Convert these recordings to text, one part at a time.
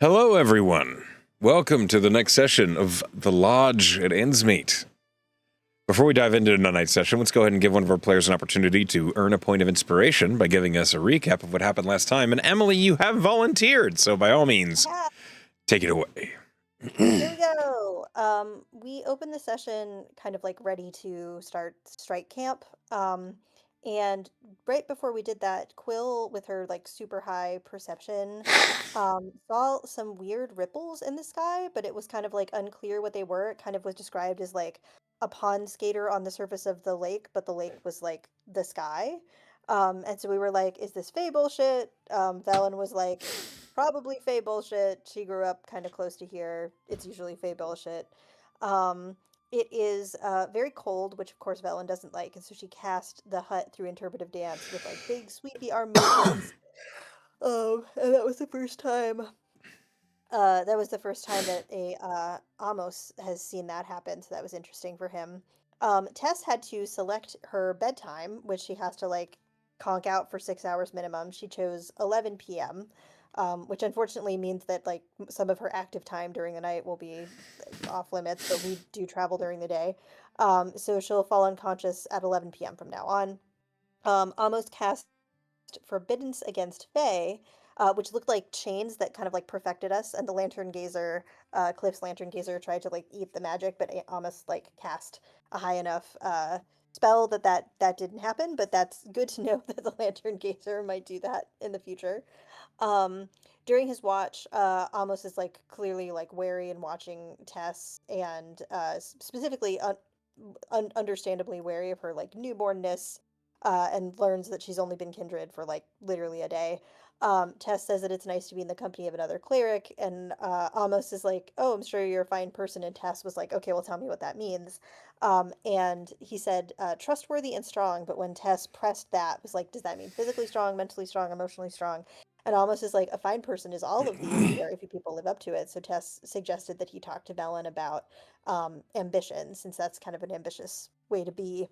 Hello, everyone. Welcome to the next session of The Lodge at Endsmeet. Before we dive into tonight's session, let's go ahead and give one of our players an opportunity to earn a point of inspiration by giving us a recap of what happened last time. And Emily, you have volunteered, so by all means, Yeah, take it away. here we go. We opened the session kind of like ready to start strike camp. And right before we did that, Quill, with her like super high perception, saw some weird ripples in the sky, but it was kind of like unclear what they were. It kind of was described as like a pond skater on the surface of the lake, but the lake was like the sky. And so we were like, is this Fae bullshit? Valen was like, probably Fae bullshit. She grew up kind of close to here. It's usually Fae bullshit. Um, it is very cold, which of course Velen doesn't like, and so she cast the hut through interpretive dance with like big sweepy arm movements. And that was the first time. That was the first time that a Amos has seen that happen, so that was interesting for him. Tess had to select her bedtime, which she has to like conk out for 6 hours minimum. She chose 11 p.m., which unfortunately means that like some of her active time during the night will be off limits, but we do travel during the day. So she'll fall unconscious at 11 p.m. from now on. Almost cast Forbiddance against Fae, which looked like chains that kind of like perfected us. And the Lantern Gazer, Cliff's Lantern Gazer, tried to like eat the magic, but it almost like cast a high enough spell that didn't happen. But that's good to know that the Lantern Gazer might do that in the future. Um, During his watch, Amos is like clearly like wary and watching Tess, and specifically understandably wary of her like newbornness, and learns that she's only been kindred for like literally a day. Tess says that it's nice to be in the company of another cleric, and Amos is like, "Oh, I'm sure you're a fine person." And Tess was like, "Okay, well, tell me what that means." And he said, "Trustworthy and strong." But when Tess pressed that, was like, "Does that mean physically strong, mentally strong, emotionally strong?" And Amos is like, "A fine person is all of these, and very few people live up to it." So Tess suggested that he talk to Velen about ambition, since that's kind of an ambitious way to be.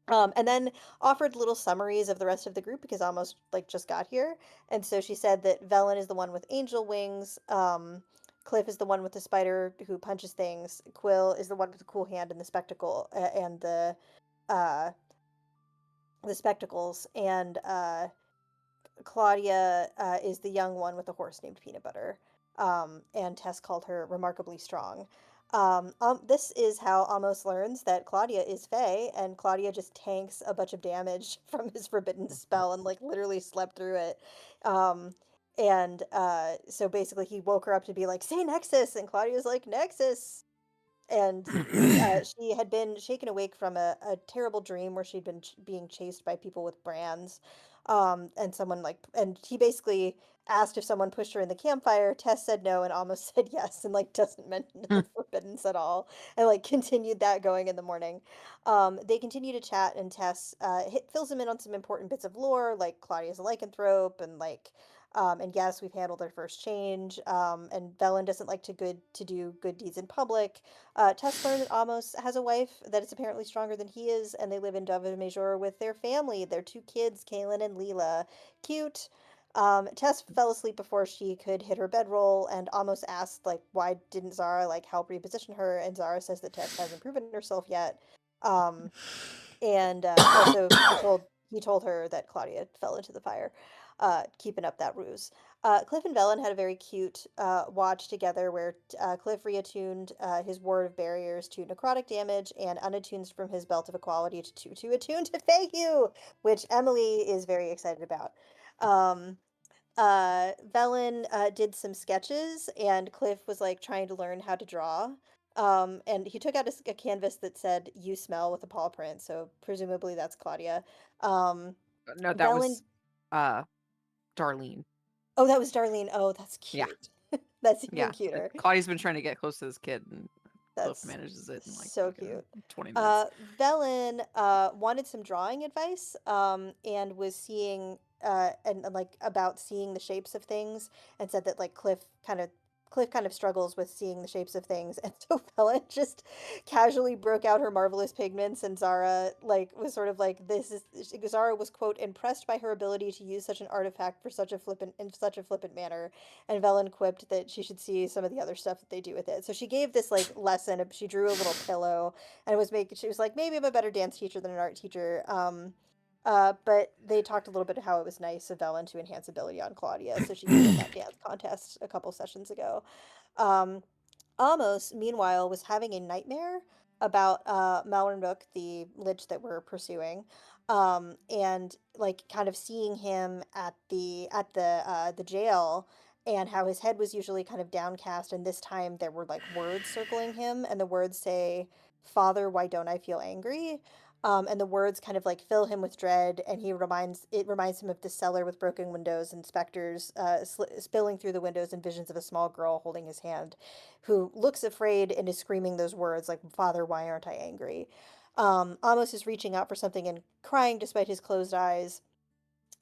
And then offered little summaries of the rest of the group because almost like just got here. And so she said that Velen is the one with angel wings. Cliff is the one with the spider who punches things. Quill is the one with the cool hand and the spectacle and uh, the spectacles. And Claudia is the young one with the horse named Peanut Butter. And Tess called her remarkably strong. This is how Amos learns that Claudia is Fae, and Claudia just tanks a bunch of damage from his forbidden spell and like literally slept through it. Um, and so basically, he woke her up to be like, "Say Nexus," and Claudia's like, "Nexus." And she had been shaken awake from a terrible dream where she'd been being chased by people with brands. And someone like, and he basically asked if someone pushed her in the campfire. Tess said no and almost said yes, and like doesn't mention the forbiddance at all, and like continued that going in the morning. They continue to chat, and Tess fills him in on some important bits of lore, like Claudia's a lycanthrope, and like and yes, we've handled our first change. And Velen doesn't like to do good deeds in public. Tess learned that Amos has a wife that is apparently stronger than he is, and they live in Dove Major with their family, their two kids, Kaylin and Leela. Cute. Tess fell asleep before she could hit her bedroll, and Amos asked, like, why didn't Zara, like, help reposition her? And Zara says that Tess hasn't proven herself yet. Um, and also he told her that Claudia fell into the fire, keeping up that ruse. Cliff and Velen had a very cute watch together where Cliff reattuned his ward of barriers to necrotic damage and unattuned from his belt of equality to attune to Feyhue, which Emily is very excited about. Um, Velen did some sketches, and Cliff was like trying to learn how to draw. And he took out a canvas that said "You smell" with a paw print, so presumably that's Claudia. Um, No, that Velen, was Darlene. oh, that was Darlene. Oh, that's Yeah, cute. That's even yeah. cuter. Claudia's been trying to get close to this kid, and Cliff That's manages it in like so fucking cute. 20 minutes. Velen wanted some drawing advice, and was seeing and like about seeing the shapes of things, and said that like Cliff kind of Cliff kind of struggles with seeing the shapes of things, and so Bella just casually broke out her marvelous pigments, and Zara like was sort of like this is Zara was quote impressed by her ability to use such an artifact for such a flippant in such a flippant manner, and Velen quipped that she should see some of the other stuff that they do with it. So she gave this like lesson. She drew a little pillow and was making. She was like, maybe I'm a better dance teacher than an art teacher. But they talked a little bit of how it was nice of Velen to enhance ability on Claudia, so she could win that dance contest a couple sessions ago. Um, Amos, meanwhile, was having a nightmare about Malrenbook, the lich that we're pursuing, and like kind of seeing him at the jail, and how his head was usually kind of downcast, and this time there were like words circling him, and the words say, "Father, why don't I feel angry?" And the words kind of like fill him with dread, and it reminds him of the cellar with broken windows and specters spilling through the windows, and visions of a small girl holding his hand, who looks afraid and is screaming those words like, "Father, why aren't I angry?" Amos is reaching out for something and crying despite his closed eyes.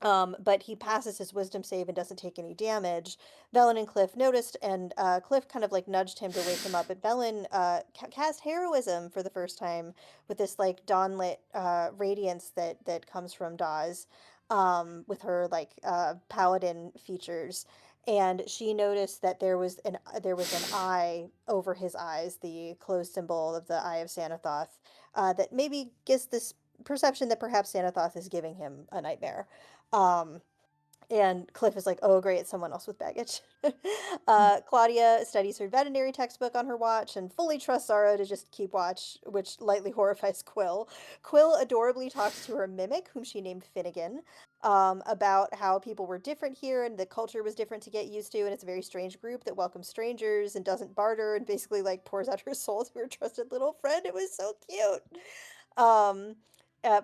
But he passes his wisdom save and doesn't take any damage. Velen and Cliff noticed, and Cliff kind of like nudged him to wake him up. But Velen cast heroism for the first time with this like dawnlit radiance that comes from Dawes, with her like paladin features. And she noticed that there was an eye over his eyes, the closed symbol of the Eye of Sanathoth, that maybe gives this perception that perhaps Sanathoth is giving him a nightmare. Um, and Cliff is like, "Oh, great, it's someone else with baggage." Claudia studies her veterinary textbook on her watch and fully trusts Zara to just keep watch, which lightly horrifies Quill. Quill adorably talks to her mimic, whom she named Finnegan, about how people were different here and the culture was different to get used to, and it's a very strange group that welcomes strangers and doesn't barter and basically like pours out her soul to her trusted little friend. It was so cute. Um,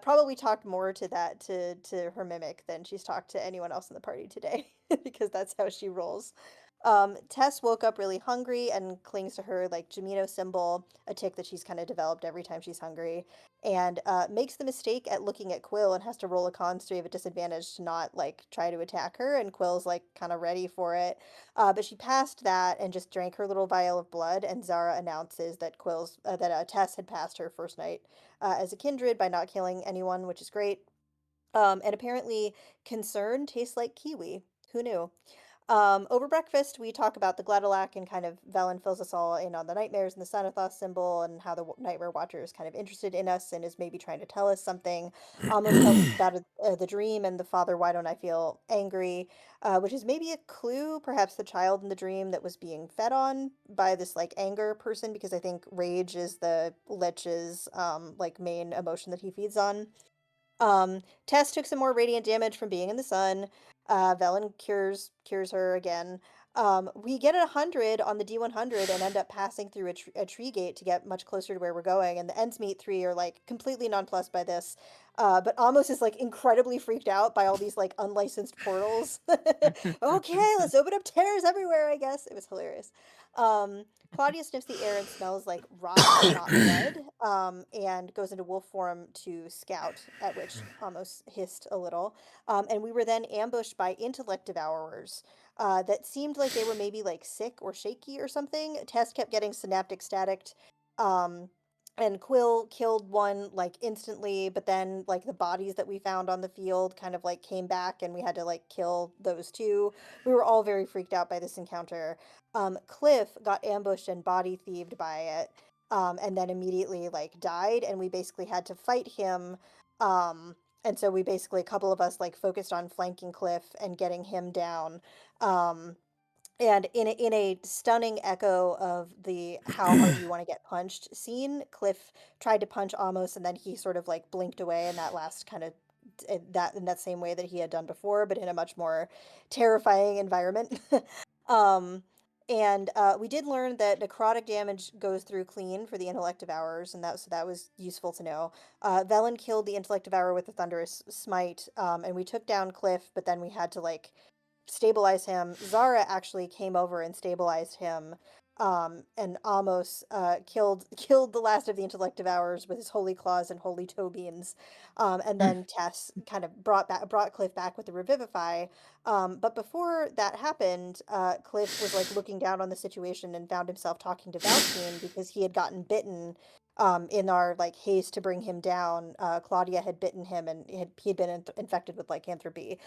probably talked more to that to her mimic than she's talked to anyone else in the party today because that's how she rolls. Tess woke up really hungry and clings to her like Jamino symbol, a tick that she's kind of developed every time she's hungry, and makes the mistake at looking at Quill and has to roll a con save at disadvantage to not like try to attack her, and Quill's like kind of ready for it. But she passed that and just drank her little vial of blood, and Zara announces that Tess had passed her first night as a kindred by not killing anyone, which is great. And apparently, concern tastes like kiwi. Who knew? Over breakfast, we talk about the Gladalac, and kind of Velen fills us all in on the nightmares and the Sanathoth symbol, and how the Nightmare Watcher is kind of interested in us and is maybe trying to tell us something. Amos tells us about the dream and the father, "Why don't I feel angry?" Which is maybe a clue, perhaps the child in the dream that was being fed on by this like anger person, because I think rage is the Lich's like main emotion that he feeds on. Tess took some more radiant damage from being in the sun. Velen cures her again. We get 100 on the D100 and end up passing through a tree gate to get much closer to where we're going. And the Endsmeet 3 are like completely nonplussed by this. But Amos is like incredibly freaked out by all these like unlicensed portals. Okay, let's open up tears everywhere, I guess. It was hilarious. Claudia sniffs the air and smells like rot but not blood, and goes into wolf form to scout, at which Amos hissed a little. And we were then ambushed by intellect devourers that seemed like they were maybe like sick or shaky or something. Tess kept getting synaptic staticked. Um, and Quill killed one like instantly, but then like the bodies that we found on the field kind of like came back, and we had to like kill those two. We were all very freaked out by this encounter. Cliff got ambushed and body thieved by it, and then immediately like died, and we basically had to fight him. And so we basically, a couple of us like focused on flanking Cliff and getting him down. Um, and in a stunning echo of the "how hard do you want to get punched" scene, Cliff tried to punch Amos, and then he sort of like blinked away in that last kind of in that same way that he had done before, but in a much more terrifying environment. um, and we did learn that necrotic damage goes through clean for the intellect devourers, and that was useful to know. Velen killed the intellect devourer with the thunderous smite, and we took down Cliff, but then we had to like stabilize him. Zara actually came over and stabilized him. and Amos killed the last of the intellect devourers with his holy claws and holy toe beans, and then Tess kind of brought Cliff back with the revivify. But before that happened, Cliff was like looking down on the situation and found himself talking to Valtine because he had gotten bitten. In our like haste to bring him down, Claudia had bitten him, and he'd been infected with lycanthropy.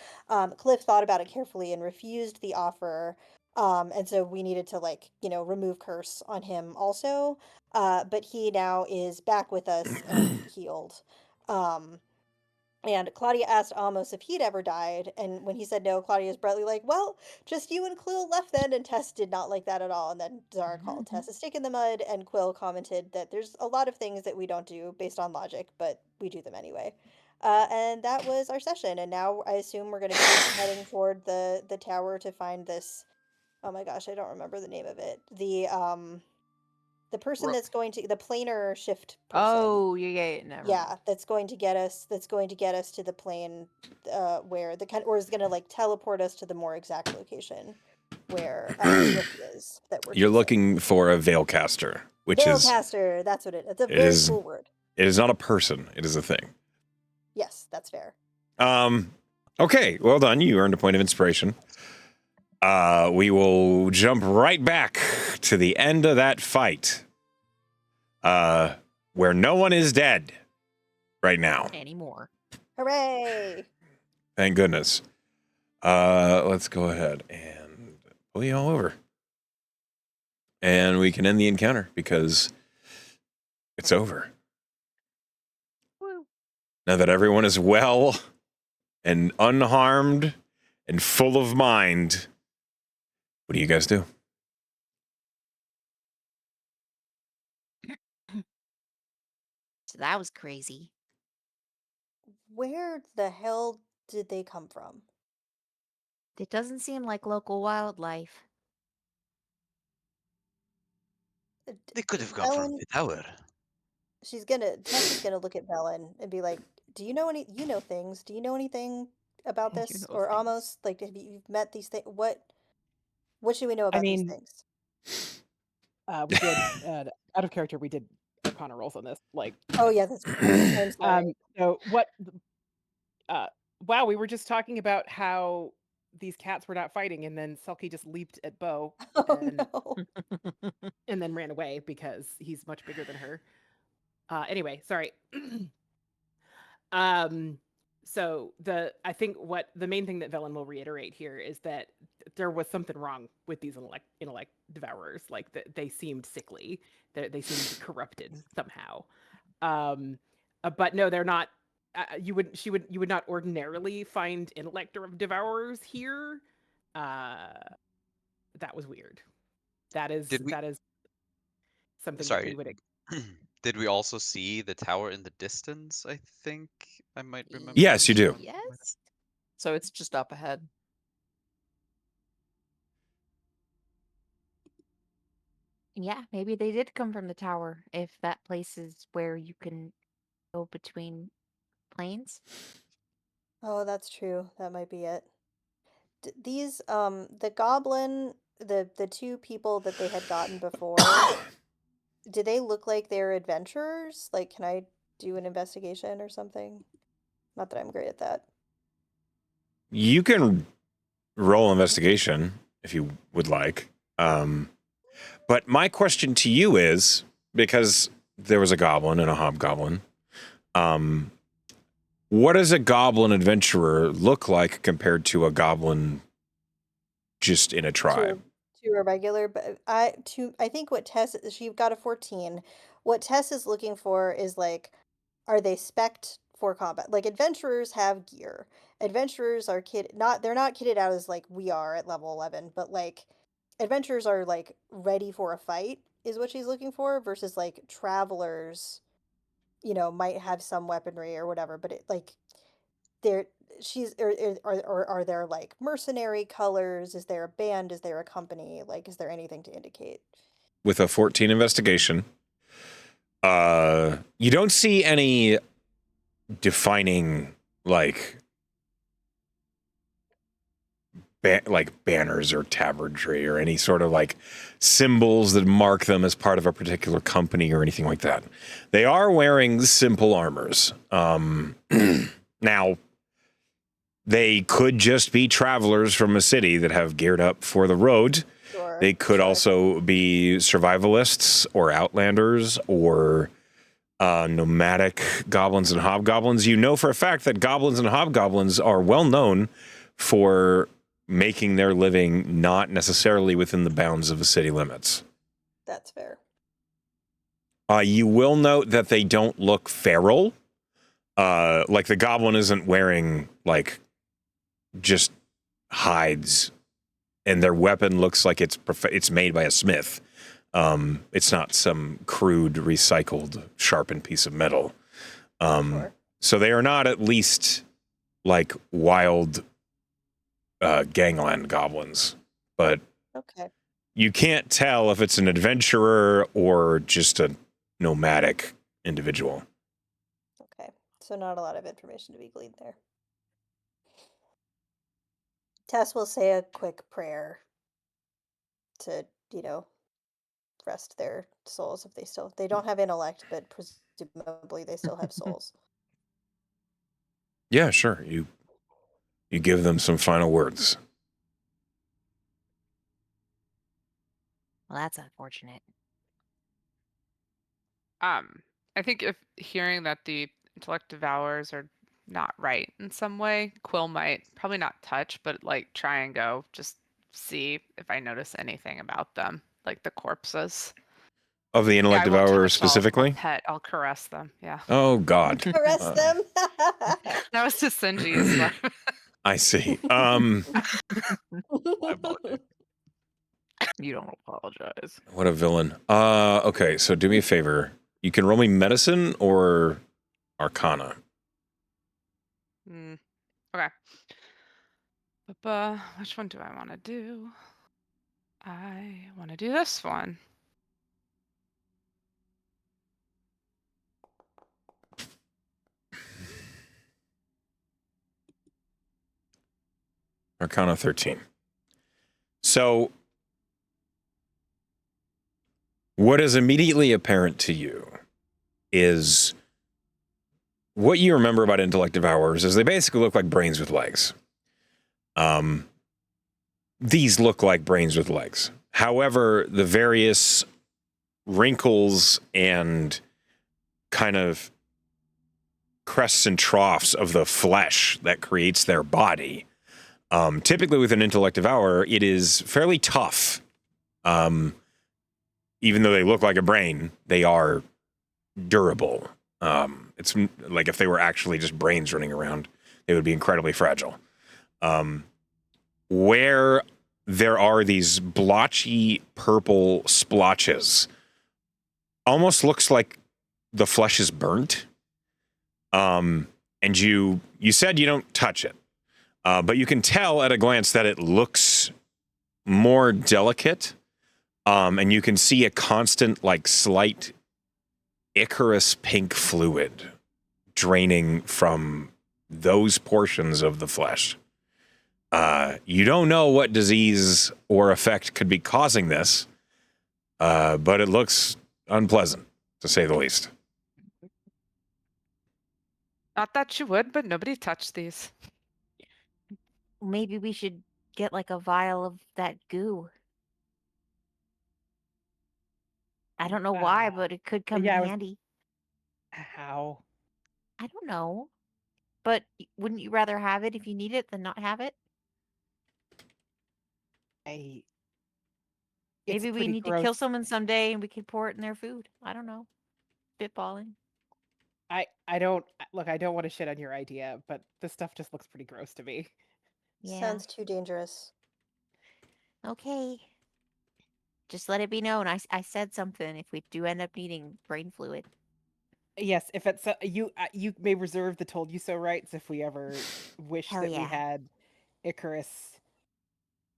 Cliff thought about it carefully and refused the offer. And so we needed to like, remove curse on him also. But he now is back with us and healed. Um, and Claudia asked Amos if he'd ever died, and when he said no, Claudia's brightly like, "Well, just you and Quill left then." And Tess did not like that at all. And then Zara called Tess a stick in the mud, and Quill commented that there's a lot of things that we don't do based on logic, but we do them anyway. And that was our session. And now I assume we're going to be heading toward the tower to find this. Oh my gosh, I don't remember the name of it. The person Ro- that's going to the planar shift person. Oh, yeah, never mind. Yeah, that's going to get us to the plane where the kind or is going to like teleport us to the more exact location where Rick is that we're You're chasing. looking for a Veilcaster, which is Veilcaster, that's what it's a it very is- cool word. it is not a person. It is a thing. Yes, that's fair. Okay, well done. You earned a point of inspiration. We will jump right back to the end of that fight, where no one is dead right now. Anymore. Hooray! Thank goodness. Let's go ahead and pull you all over. And we can end the encounter because it's over. Woo. Now that everyone is well and unharmed and full of mind, what do you guys do? So that was crazy. Where the hell did they come from? It doesn't seem like local wildlife. They could have come from Ellen, the tower. Tess is gonna look at Bellen and be like, "Do you know you know things? Do you know anything about You this?" know Or things. almost like, have you've met these things? What should we know I about these mean, things? we did out of character. We did Arcana rolls on this. Like, Oh yeah, that's right. I'm sorry. so what? Wow, we were just talking about how these cats were not fighting, and then Selkie just leaped at Bo Oh and no. and then ran away because he's much bigger than her. Anyway, sorry. So I think what the main thing that Velen will reiterate here is that there was something wrong with these intellect devourers. Like they seemed sickly. They seemed corrupted somehow. But no, they're not. You would not ordinarily find intellect devourers here. That was weird. That is Did we- something that Sorry. we would. Did we also see the tower in the distance? I think I might remember. Yes, you do. Yes. So it's just up ahead. Yeah, maybe they did come from the tower. If that place is where you can go between planes. Oh, that's true. That might be it. These the goblin, the two people that they had gotten before, do they look like they're adventurers? Like, can I do an investigation or something? Not that I'm great at that. You can roll investigation if you would like. But my question to you is, because there was a goblin and a hobgoblin, what does a goblin adventurer look like compared to a goblin just in a tribe? To a regular, but I think what Tess she got a 14. What Tess is looking for is like, are they spec'd for combat? Like adventurers have gear. Adventurers are they're not kitted out as like we are at level 11, but like adventurers are like ready for a fight is what she's looking for versus like travelers, might have some weaponry or whatever, but it like there she's or are there like mercenary colors? Is there a band? Is there a company? Like, is there anything to indicate? With a 14 investigation, you don't see any defining like like banners or tabardry or any sort of like symbols that mark them as part of a particular company or anything like that. They are wearing simple armors. Now, they could just be travelers from a city that have geared up for the road. Sure. They could sure. also be survivalists or outlanders or nomadic goblins and hobgoblins. You know for a fact that goblins and hobgoblins are well known for making their living not necessarily within the bounds of the city limits. That's fair. You will note that they don't look feral. Like the goblin isn't wearing like just hides, and their weapon looks like it's made by a smith. It's not some crude, recycled, sharpened piece of metal. Sure. So they are not at least like wild gangland goblins, but Okay. you can't tell if it's an adventurer or just a nomadic individual. Okay. So not a lot of information to be gleaned there. Tess will say a quick prayer to, rest their souls if they don't have intellect, but presumably they still have souls. Yeah, sure. You give them some final words. Well, that's unfortunate. I think if hearing that the intellect devours are not right in some way, Quill might probably not touch, but like try and go just see if I notice anything about them, like the corpses. Of the Yeah, intellect I won't devourer touch, I'll specifically? pet, I'll caress them. Yeah. Oh, God. Caress them. That was to Sinji's. But I see. I apologize. you don't apologize. What a villain. Okay, so do me a favor. You can roll me medicine or arcana. Okay. But which one do I want to do? I want to do this one. Arcana 13. So, what is immediately apparent to you is what you remember about intellect devourers is they basically look like brains with legs. These look like brains with legs. However, the various wrinkles and kind of crests and troughs of the flesh that creates their body. Typically with an intellect devourer, it is fairly tough. Even though they look like a brain, they are durable. It's like if they were actually just brains running around, they would be incredibly fragile. Where there are these blotchy purple splotches, almost looks like the flesh is burnt. And you said you don't touch it, but you can tell at a glance that it looks more delicate. And you can see a constant, like, slight Icarus pink fluid draining from those portions of the flesh. You don't know what disease or effect could be causing this, but it looks unpleasant, to say the least. Not that you would, but nobody touched these. Maybe we should get like a vial of that goo. I don't know why, but it could come in handy. How? I don't know. But wouldn't you rather have it if you need it than not have it? It's Maybe we pretty need to kill gross. someone someday and we could pour it in their food. I don't know. Spitballing. I don't look. I don't want to shit on your idea, but this stuff just looks pretty gross to me. Yeah. Sounds too dangerous. Okay. Just let it be known. I said something if we do end up needing brain fluid. Yes, if it's you may reserve the "told you so" rights if we ever wish Hell that we yeah. had Icarus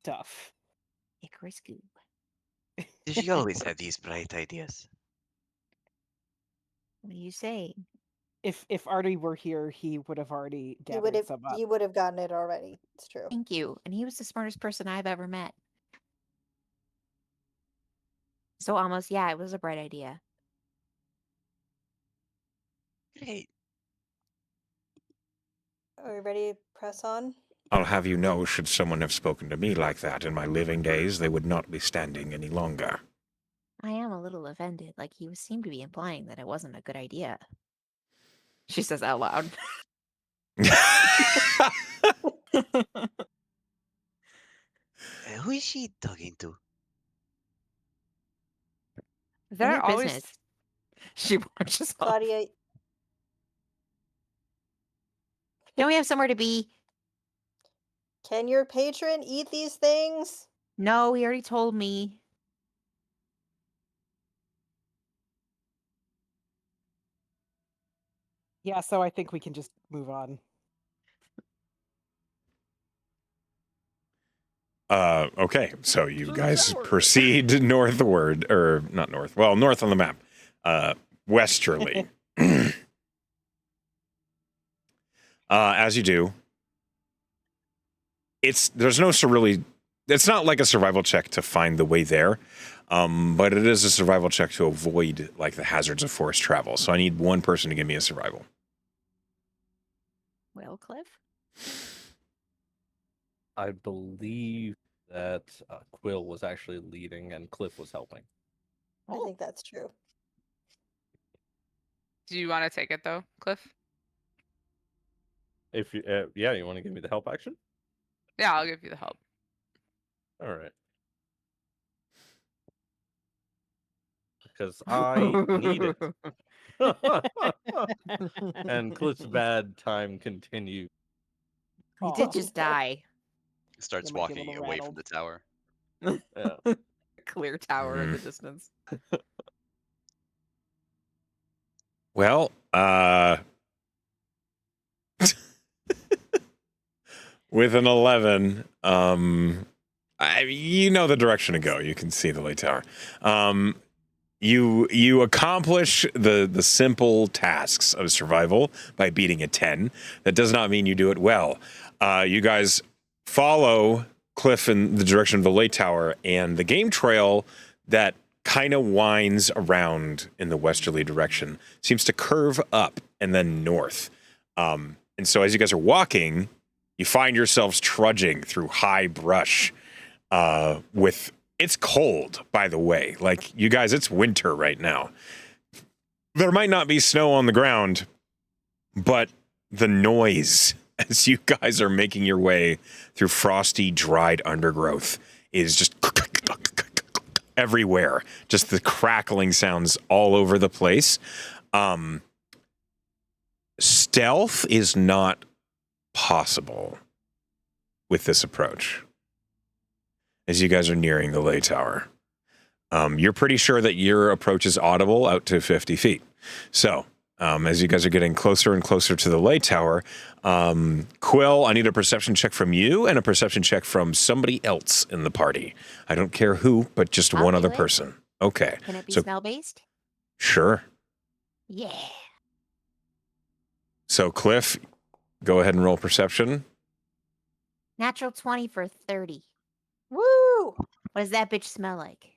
stuff. Icarus goo. Did you always have these bright ideas? What do you say? If Artie were here, he would have already gathered some up. He would have gotten it already. It's true. Thank you. And he was the smartest person I've ever met. So almost, yeah, it was a bright idea. Great. Are we ready to press on? I'll have you know, should someone have spoken to me like that in my living days, they would not be standing any longer. I am a little offended. Like he seemed to be implying that it wasn't a good idea. She says out loud. Who is she talking to? There In are her always business. She marches off. Claudia, Don't we have somewhere to be? can your patron eat these things? No, he already told me. Yeah, so I think we can just move on. Okay, so you To the guys tower. proceed northward, or not north, well, north on the map, westerly. As you do, there's no really, it's not like a survival check to find the way there, but it is a survival check to avoid like the hazards of forest travel. So I need one person to give me a survival. Well, Cliff? I believe that Quill was actually leading and Cliff was helping. I think that's true. Do you want to take it though, Cliff? If you, yeah, you want to give me the help action? Yeah, I'll give you the help. All right. Because I need it. And Cliff's bad time continues. He did just die. Starts It might be a walking little away from rattled. the tower. Yeah. Clear tower in the distance. Well, with an 11, you know the direction to go. You can see the lake tower. You accomplish the simple tasks of survival by beating a 10. That does not mean you do it well. You guys follow Cliff in the direction of the lake tower, and the game trail that kind of winds around in the westerly direction seems to curve up and then north. And so as you guys are walking, you find yourselves trudging through high brush with... It's cold, by the way. Like, you guys, it's winter right now. There might not be snow on the ground, but the noise as you guys are making your way through frosty, dried undergrowth is just everywhere. Just the crackling sounds all over the place. Stealth is not possible with this approach as you guys are nearing the lay tower. You're pretty sure that your approach is audible out to 50 feet. So, as you guys are getting closer and closer to the lay tower, Quill, I need a perception check from you and a perception check from somebody else in the party. I don't care who, but just I'll one do other it. person. Okay. Can it be So- smell-based? Sure. Yeah. So, Cliff, go ahead and roll perception. Natural 20 for 30. Woo! What does that bitch smell like?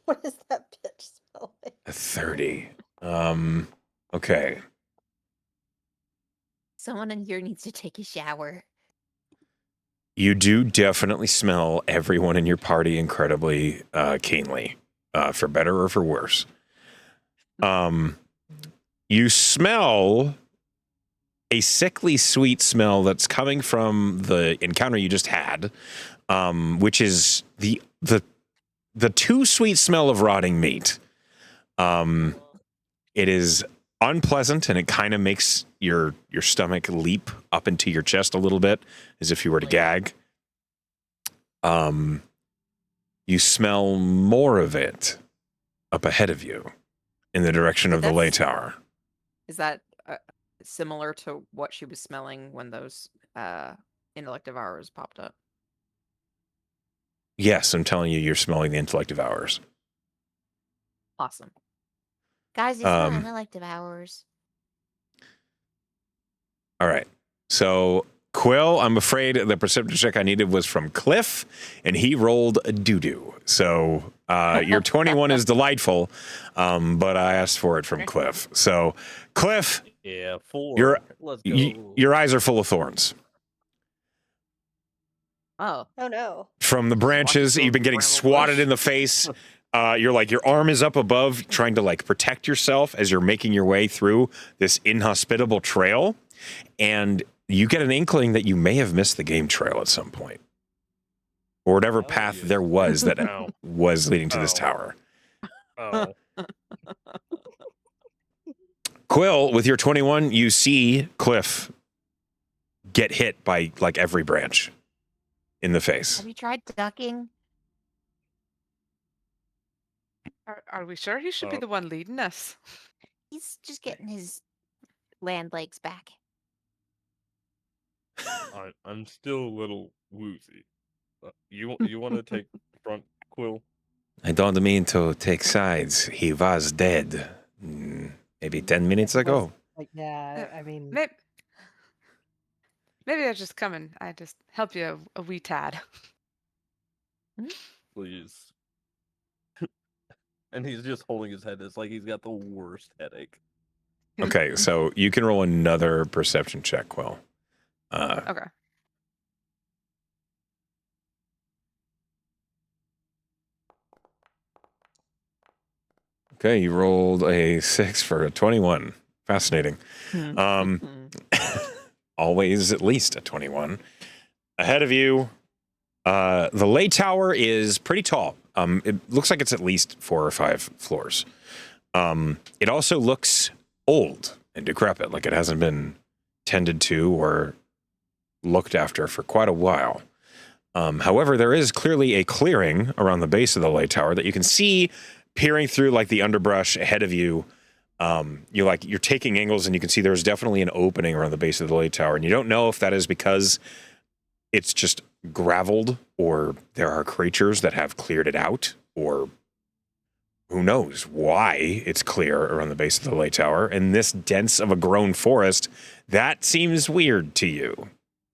What does that bitch smell like? A 30. Okay. Someone in here needs to take a shower. You do definitely smell everyone in your party incredibly keenly, for better or for worse. You smell a sickly sweet smell that's coming from the encounter you just had, which is the too sweet smell of rotting meat. It is unpleasant, and it kind of makes your stomach leap up into your chest a little bit, as if you were to gag. You smell more of it up ahead of you in the direction of the lay tower. Is that similar to what she was smelling when those intellect devourers popped up? Yes, I'm telling you, you're smelling the intellect devourers. Awesome. Guys, it's not Um, intellect devourers. All right. So, Quill, I'm afraid the perception check I needed was from Cliff, and he rolled a doo-doo. So, your 21 is delightful, but I asked for it from Cliff. So, Cliff, Yeah, 4. You're- Let's go. your eyes are full of thorns. Oh. Oh no. From the branches, you've been getting swatted in the face. You're like, your arm is up above, trying to like protect yourself as you're making your way through this inhospitable trail. And you get an inkling that you may have missed the game trail at some point, or whatever path there was that Ow. was leading to this Ow. tower. Oh. Quill, with your 21, you see Cliff get hit by like every branch in the face. Have you tried ducking? Are we sure he should be Oh. the one leading us? He's just getting his land legs back. I'm still a little woozy. You want to take front, Quill? I don't mean to take sides. He was dead maybe 10 minutes ago. Like, yeah, I mean, Maybe I just come and I just help you a wee tad. Please. And he's just holding his head. It's like he's got the worst headache. Okay, so you can roll another perception check, Quill. Okay. Okay, you rolled a 6 for a 21. Fascinating. Always at least a 21. Ahead of you, the lay tower is pretty tall. It looks like it's at least 4 or 5 floors. It also looks old and decrepit, like it hasn't been tended to or looked after for quite a while. However, there is clearly a clearing around the base of the lay tower that you can see peering through like the underbrush ahead of you. You're taking angles and you can see there's definitely an opening around the base of the lay tower. And you don't know if that is because it's just graveled or there are creatures that have cleared it out, or who knows why it's clear around the base of the lay tower. And this dense of a grown forest, that seems weird to you.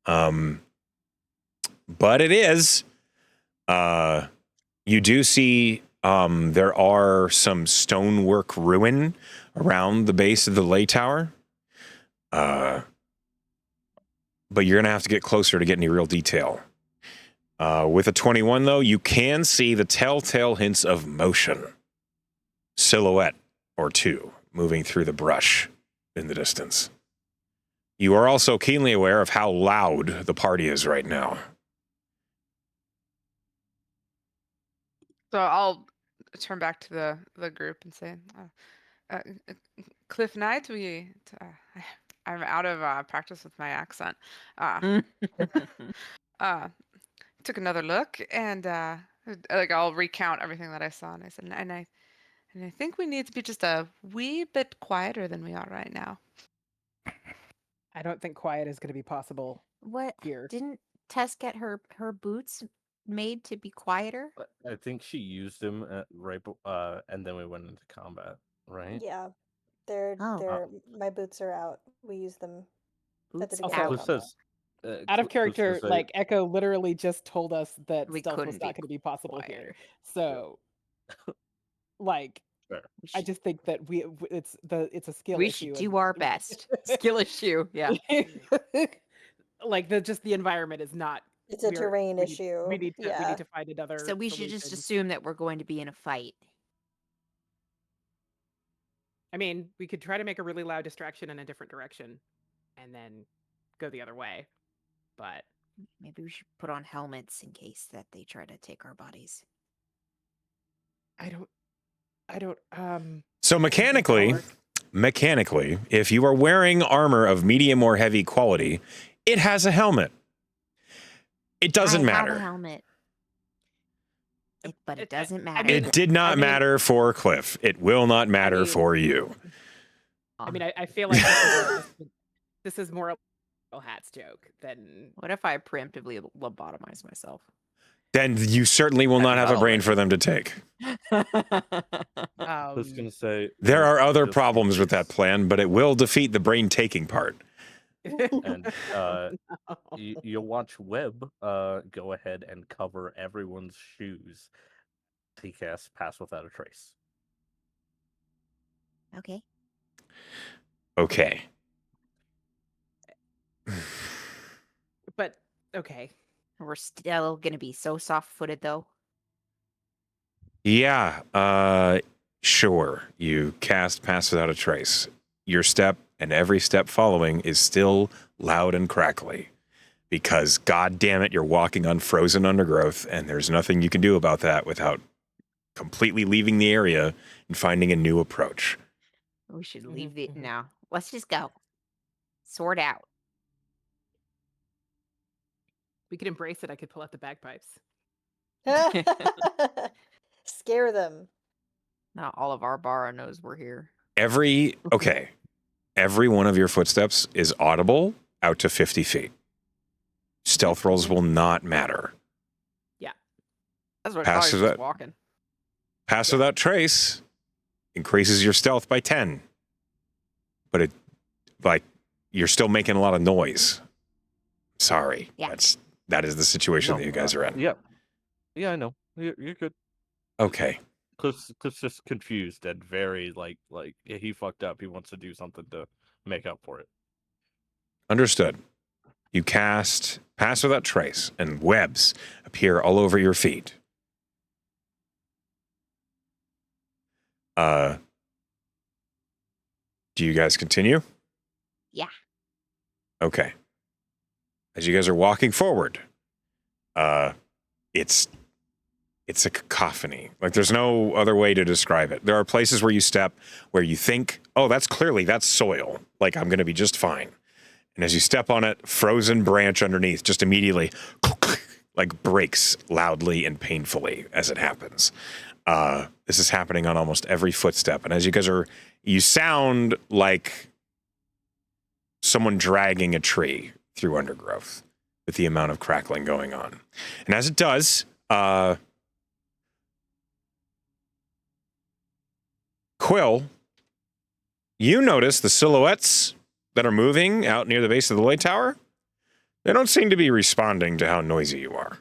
But it is. You do see there are some stonework ruin around the base of the lay tower. But you're going to have to get closer to get any real detail. With a 21, though, you can see the telltale hints of motion. Silhouette or two moving through the brush in the distance. You are also keenly aware of how loud the party is right now. So I'll turn back to the group and say, Cliff Knight, I'm out of practice with my accent. Took another look and like I'll recount everything that I saw, and I said, and I think we need to be just a wee bit quieter than we are right now. I don't think quiet is going to be possible What? here. Didn't Tess get her boots made to be quieter? I think she used him and then we went into combat, right? Yeah. Oh. My boots are out. We use them at the Boots beginning out. of Cliff combat. says, Out of Cliff's character, gonna say- like Echo literally just told us that We stealth was couldn't not be going to be possible here. quieter. So, like, Fair. I just think that it's a skill We issue. should do our best. Skill issue. Yeah. Like the environment is not. It's a terrain issue. We need Yeah. to find another. So we should just solution. assume that we're going to be in a fight. I mean, we could try to make a really loud distraction in a different direction, and then go the other way. But Maybe we should put on helmets in case that they try to take our bodies. I don't. So mechanically, if you are wearing armor of medium or heavy quality, it has a helmet. It doesn't I have a matter. helmet. But it It- doesn't I matter. mean- It did not matter for Cliff. It will not matter mean- for you. I mean, I feel like this is more a Hats joke than. What if I preemptively lobotomize myself? Then you certainly will not have a brain for them to take. I was gonna say There are other just- problems with that plan, but it will defeat the brain taking part. And No. you'll watch Webb go ahead and cover everyone's shoes. He casts Pass Without a Trace. Okay. Okay. But okay. We're still gonna be so soft-footed, though. Yeah, sure. You cast Pass Without a Trace. Your step and every step following is still loud and crackly. Because, god damn it, you're walking on frozen undergrowth, and there's nothing you can do about that without completely leaving the area and finding a new approach. We should Mhm, leave the mhm. now. Let's just go. Sort out. We could embrace it. I could pull out the bagpipes. Scare them. Not all of our Bara knows we're here. Every one of your footsteps is audible out to 50 feet. Stealth rolls will not matter. That's what I Pass thought he was that- just walking. Pass Without Trace increases your stealth by 10. But you're still making a lot of noise. Sorry. Yeah. That is the situation No, that you guys are in. Yeah, I know. You're good. Okay. Cliff's just confused and very like yeah, he fucked up. He wants to do something to make up for it. Understood. You cast Pass Without Trace, and webs appear all over your feet. Do you guys continue? Yeah. Okay. As you guys are walking forward, it's a cacophony. Like, there's no other way to describe it. There are places where you step where you think, oh, that's soil. Like, I'm going to be just fine. And as you step on it, frozen branch underneath just immediately like breaks loudly and painfully as it happens. This is happening on almost every footstep. And as you sound like someone dragging a tree through undergrowth with the amount of crackling going on. And as it does, Quill, you notice the silhouettes that are moving out near the base of the light tower. They don't seem to be responding to how noisy you are.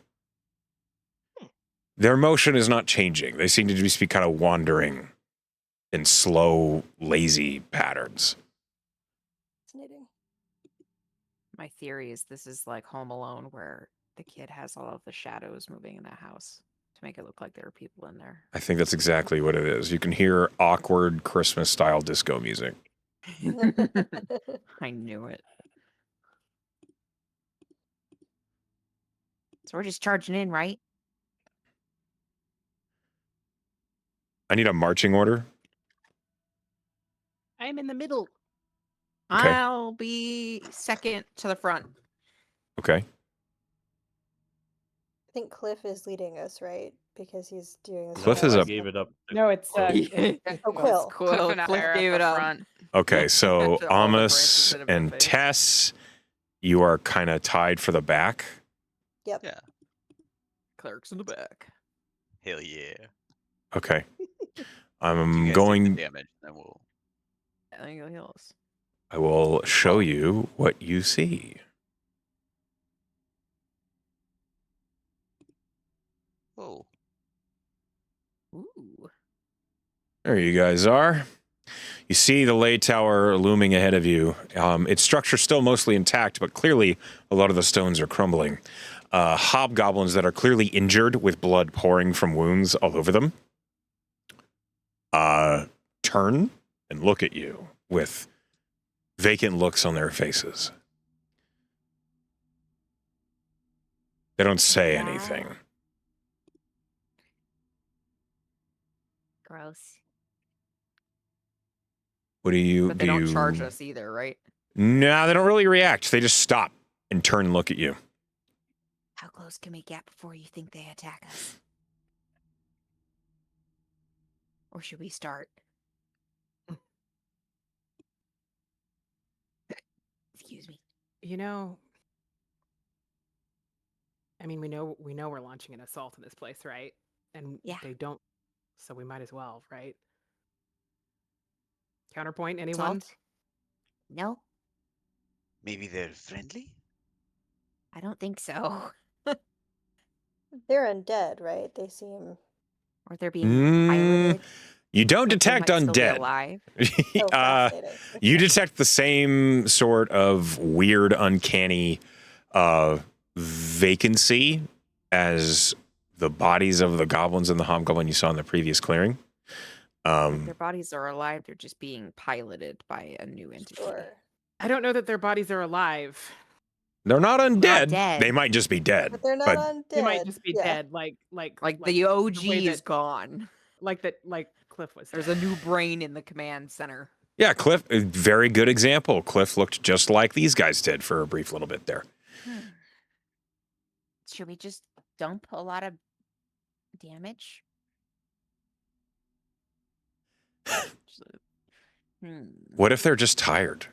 Their motion is not changing. They seem to just be kind of wandering in slow, lazy patterns. Fascinating. My theory is this is like Home Alone, where the kid has all of the shadows moving in that house to make it look like there are people in there. I think that's exactly what it is. You can hear awkward Christmas-style disco music. I knew it. So we're just charging in, right? I need a marching order. I'm in the middle. Okay. I'll be second to the front. Okay. I think Cliff is leading us, right? Because he's doing this. Cliff No, is I up. gave it up. to No, it's Quill. Oh, Quill. Quill. and I Cliff are gave at it the up. front. Okay, so To all the branches Amos that have been and faced. Tess, you are kind of tied for the back. Yep. Yeah. Cleric's in the back. Hell yeah. Okay. You I'm guys take going. the damage, then we'll. I think he'll heal us. I will show you what you see. Oh. Ooh. There you guys are. You see the lay tower looming ahead of you. Its structure's still mostly intact, but clearly a lot of the stones are crumbling. Hobgoblins that are clearly injured with blood pouring from wounds all over them turn and look at you with vacant looks on their faces. They don't say Wow. anything. Gross. What do you But they don't charge us either, right? No, they don't really react. They just stop and turn and look at you. How close can we get before you think they attack us? Or should we start? Excuse me. You know, I mean, we know we're launching an assault in this place, right? And Yeah. they don't, so we might as well, right? Counterpoint, anyone? Salt? No? Maybe they're friendly? I don't think so. They're undead, right? They seem. Or they're being Mm, piloted. you don't Like they detect might still be undead. alive. Oh, fascinating. You Okay. detect the same sort of weird, uncanny vacancy as the bodies of the goblins and the hobgoblin you saw in the previous clearing. Their bodies are alive. They're just being piloted by a new entity. Sure. I don't know that their bodies are alive. They're not undead. Not dead. They might just be dead. But they're not But undead. They might just be Yeah. dead, Like like the OG way is that, gone. like Cliff was. There's dead. a new brain in the command center. yeah, Cliff, a very good example. Cliff looked just like these guys did for a brief little bit there. Should we just dump a lot of damage? What if they're just tired?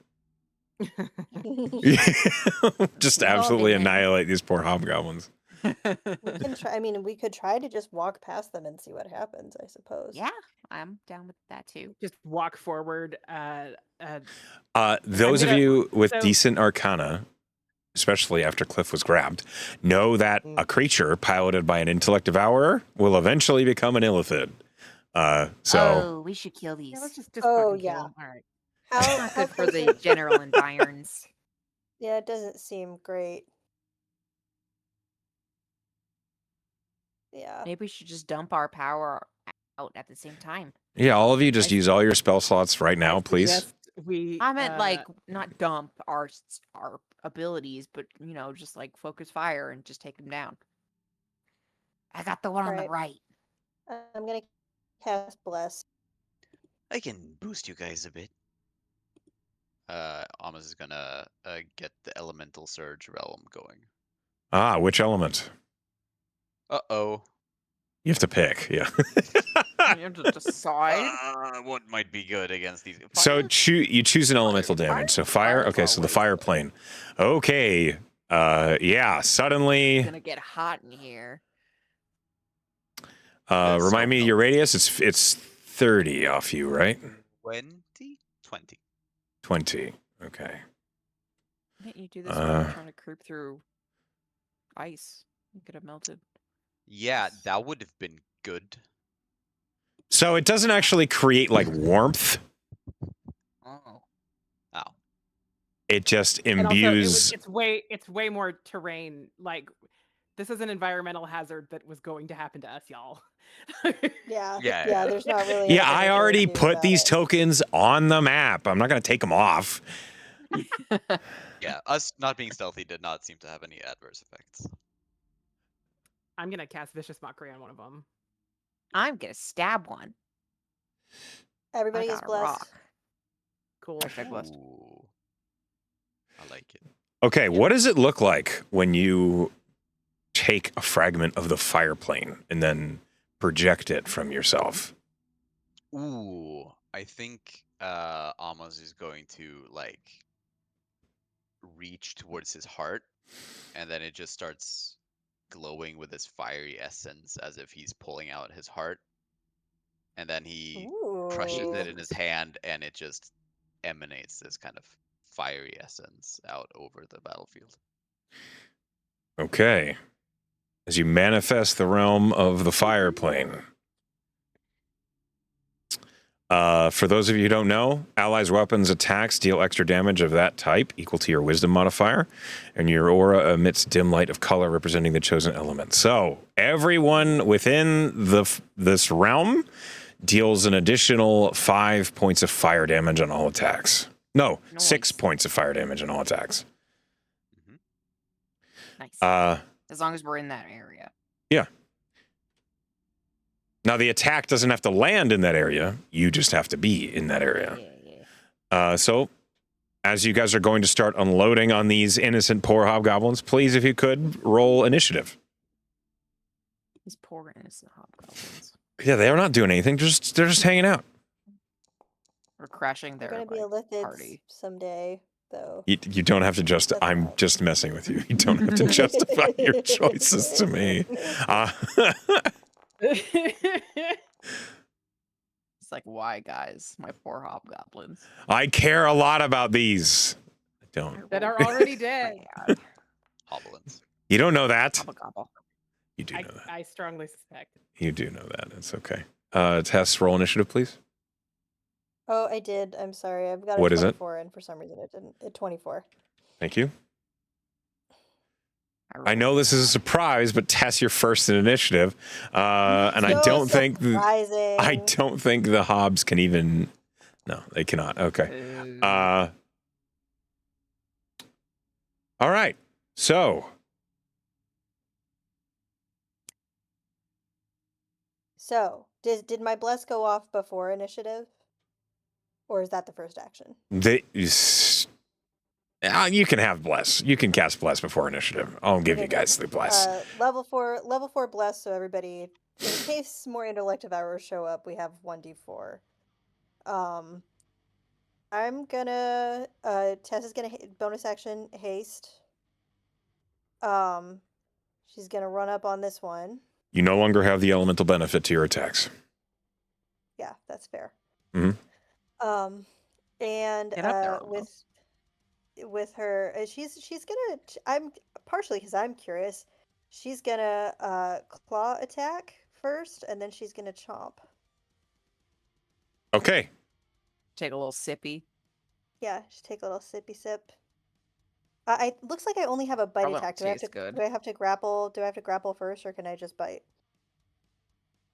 Just Well, absolutely then. annihilate these poor hobgoblins. We can try. I mean, we could try to just walk past them and see what happens. I suppose. Yeah, I'm down with that too. Just walk forward. Those of gonna- you with so- decent arcana, especially after Cliff was grabbed, know that a creature piloted by an intellect devourer will eventually become an illithid. Oh, we should kill these. Yeah, let's just Oh, fucking kill yeah. 'em. All right. How, Not how good for close the are- general environs. Yeah, it doesn't seem great. Yeah. Maybe we should just dump our power out at the same time. Yeah, all of you just I use all your spell slots right now, I please. suggest We. I meant like not dump our abilities, but just like focus fire and just take them down. I got the one on the right. I'm gonna cast bless. I can boost you guys a bit. Amos is gonna get the elemental surge realm going. Ah, which element? Uh-oh. You have to pick, yeah. You have to decide. What might be good against these? So Fire? you choose an elemental damage. So fire. Fire's Okay, so the always fire good. plane. Okay. Yeah. It's Suddenly, gonna get hot in here. Yes, remind me so of your radius. It's 30 off you, right? 20? 20. 20. Okay. Why didn't you do this when you were trying to creep through ice? You could have melted. Yeah, that would have been good. So it doesn't actually create like warmth. Oh. Oh. It just And also, imbues. it's way more terrain. Like, this is an environmental hazard that was going to happen to us, y'all. Yeah. Yeah. There's not really. Yeah, anything I we can already do put about these it. tokens on the map. I'm not going to take them off. Yeah, us not being stealthy did not seem to have any adverse effects. I'm gonna cast vicious mockery on one of them. I'm gonna stab one. Everybody I is got a blessed. rock. Cool. Hashtag blessed. Ooh. I like it. Okay, what does it look like when you take a fragment of the fire plane and then project it from yourself? Ooh, I think Amos is going to like reach towards his heart, and then it just starts glowing with this fiery essence as if he's pulling out his heart, and then he crushes Ooh. it in his hand, and it just emanates this kind of fiery essence out over the battlefield. Okay. As you manifest the realm of the fire plane. For those of you who don't know, allies' weapons attacks deal extra damage of that type, equal to your wisdom modifier, and your aura emits dim light of color representing the chosen element. So everyone within this realm deals an additional 5 points of fire damage on all attacks. No, 6 Nice. points of fire damage on all attacks. Nice. As long as we're in that area. Now, the attack doesn't have to land in that area. You just have to be in that area. Yeah. So, as you guys are going to start unloading on these innocent poor hobgoblins, please, if you could, roll initiative. These poor innocent hobgoblins. Yeah, they're not doing anything. They're just hanging out. We're crashing They're their gonna be lithids party. someday, though. You don't have to just. That's I'm fine. just messing with you. You don't have to justify your choices to me. It's like, why, guys? My poor hobgoblins. I care a lot about these. I Don't. That are already dead. Hoblins. You don't know that. Gobble gobble. You do know that. I strongly suspect. You do know that. It's okay. Tess, roll initiative, please. Oh, I did. I'm sorry. I've got a What is it? 24, and for some reason it didn't. 24. Thank you. I know this is a surprise, but Tess, you're first in initiative, and I So don't think surprising. I don't think the Hobbs can even. No, they cannot. Okay. All right. So So, did my bless go off before initiative? Or is that the first action? You can have bless. You can cast bless before initiative. I'll give you guys the bless. Level 4 bless, so everybody, in case more intellect devourers show up, we have 1d4. I'm gonna Tess is gonna bonus action haste. She's gonna run up on this one. You no longer have the elemental benefit to your attacks. Yeah, that's fair. Mm-hmm. And Get up there, with her, she's gonna. I'm partially because I'm curious. She's gonna claw attack first, and then she's gonna chomp. Okay. Take a little sippy. Yeah, just take a little sippy sip. I looks like I only have a bite Probably attack. don't taste good. Do I have to grapple? Do I have to grapple first, or can I just bite?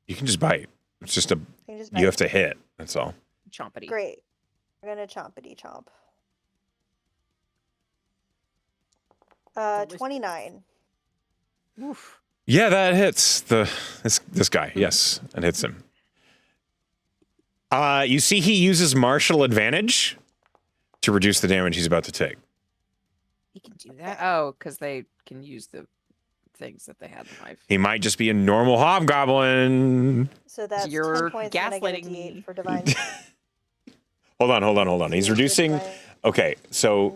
You can just bite. It's just Can you just bite? you have to hit. That's all. Chompity. Great. We're gonna chompity chomp. 29. Oof. Yeah, that hits this guy. Yes, it hits him. You see, he uses martial advantage to reduce the damage he's about to take. You can do that? Oh, because they can use the things that they had in life. He might just be a normal hobgoblin. So that's You're 10 points. And I get a gaslighting D8 me. for divine. Hold on. He's reducing. Okay, so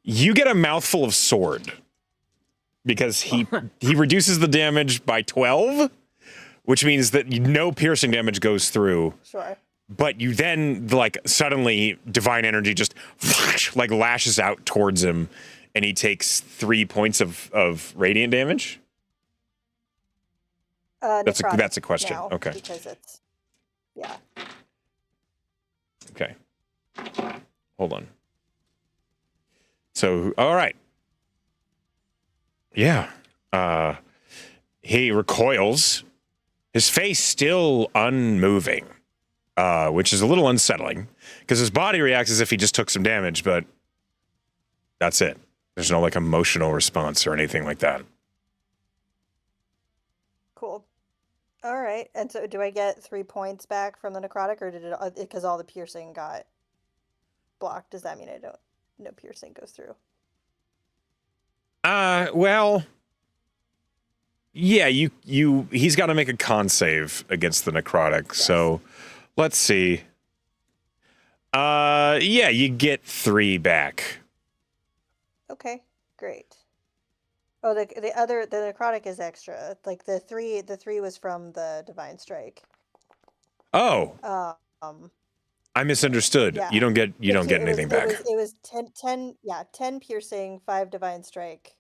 you get a mouthful of sword because he reduces the damage by 12, which means that no piercing damage goes through. Sure. But you then, like, suddenly divine energy just like lashes out towards him, and he takes 3 points of radiant damage. That's a question. Now, Okay. Because it's Okay. Hold on. So, all right. Yeah. He recoils, his face still unmoving. Which is a little unsettling because his body reacts as if he just took some damage, but that's it. There's no like emotional response or anything like that. cool. All right. And so, do I get 3 points back from the necrotic, or did it because all the piercing got blocked? Does that mean no piercing goes through? Well, yeah. He's got to make a con save against the necrotic. Yes. So. Let's see. Yeah, you get 3 back. Okay, great. Oh, the necrotic is extra. Like the three was from the divine strike. Oh. I misunderstood. Yeah. You don't get anything back. It was 10 piercing, 5 divine strike,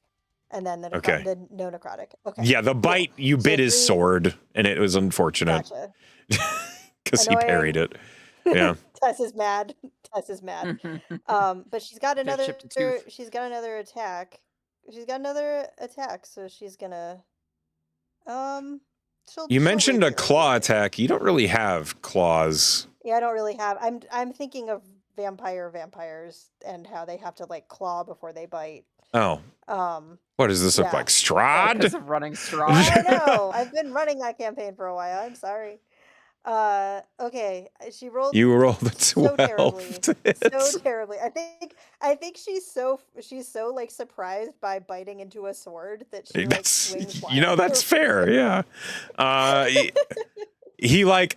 and then the no necrotic. Okay. Yeah, the bite you bit his sword, and it was unfortunate. Gotcha. Because he parried it. Yeah. Tess is mad. But she's got another attack. She's got another attack, so she's gonna You mentioned a claw attack. You don't really have claws. Yeah, I don't really have. I'm thinking of vampires and how they have to like claw before they bite. Oh. What does this look like? Strahd? Because of running Strahd. I don't know. I've been running that campaign for a while. I'm sorry. Okay. She rolled. You rolled a 12. So terribly. I think she's so like surprised by biting into a sword that she like swings wild. That's fair. Yeah. He like,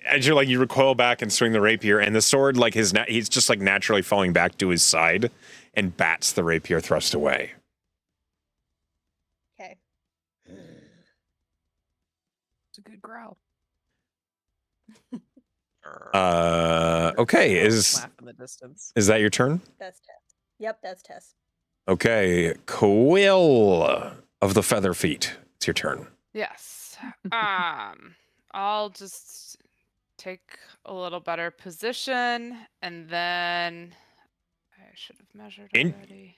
as you're like, you recoil back and swing the rapier, and the sword like he's just like naturally falling back to his side and bats the rapier thrust away. Okay. It's a good growl. Okay, Laugh in the distance. is that your turn? That's Tess. Yep, that's Tess. Okay, Quill of the Feather Feet. It's your turn. Yes. I'll just take a little better position, and then I should have measured already.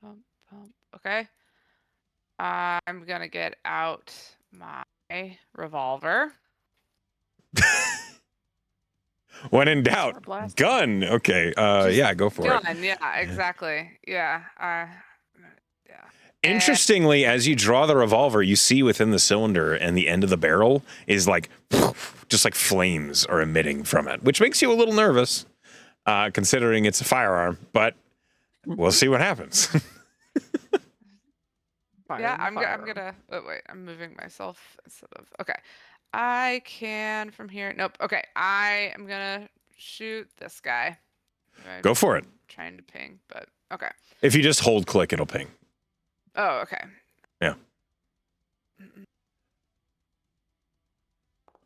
Bump, bump. Okay. I'm gonna get out my revolver. When in doubt, Sword blast. gun. Okay, Just yeah, go for it. Gun, yeah, exactly. Yeah. Yeah. Interestingly, as you draw the revolver, you see within the cylinder and the end of the barrel is like, just like flames are emitting from it, which makes you a little nervous, considering it's a firearm, but we'll see what happens. Yeah, I'm gonna. Oh, wait, I'm moving myself instead of. Okay, I can from here. Nope. Okay, I am gonna shoot this guy. Go for it. Trying to ping, but okay. If you just hold click, it'll ping. Oh, okay. Yeah.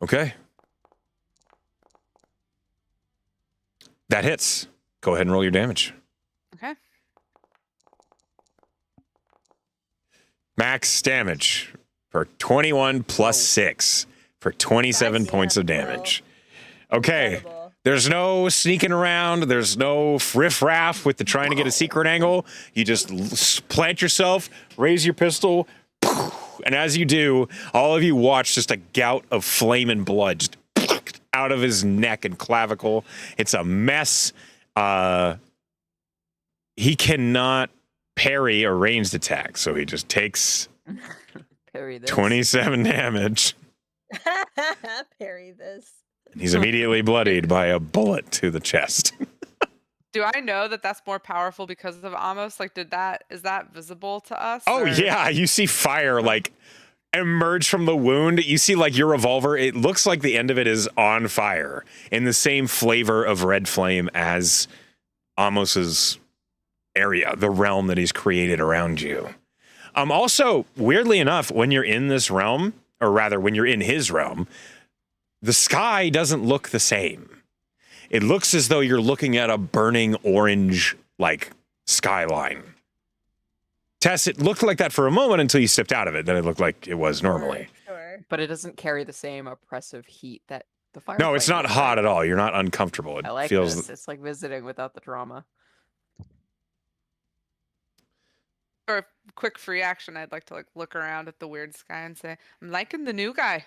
Okay. That hits. Go ahead and roll your damage. Okay. Max damage for 21 plus 6 for 27 Nice. points of Yeah, damage. Okay. Incredible. There's no sneaking around. There's no riff-raff with the trying to get a secret angle. You just plant yourself, raise your pistol, and as you do, all of you watch just a gout of flame and blood just out of his neck and clavicle. It's a mess. He cannot parry a ranged attack, so he just takes Parry this. 27 damage. Parry this. He's immediately bloodied by a bullet to the chest. Do I know that that's more powerful because of Amos? Like, is that visible to us? Oh, or- yeah. You see fire, like, emerge from the wound. You see, like, your revolver. It looks like the end of it is on fire in the same flavor of red flame as Amos's area, the realm that he's created around you. Also, weirdly enough, when you're in this realm, or rather, when you're in his realm, the sky doesn't look the same. It looks as though you're looking at a burning orange, like, skyline. Tess, it looked like that for a moment until you stepped out of it. Then it looked like it was normally. Sure. But it doesn't carry the same oppressive heat that the fire. No, it's not hot at all. You're not uncomfortable. It I like feels. this. It's like visiting without the drama. For a quick free action, I'd like to like look around at the weird sky and say, I'm liking the new guy.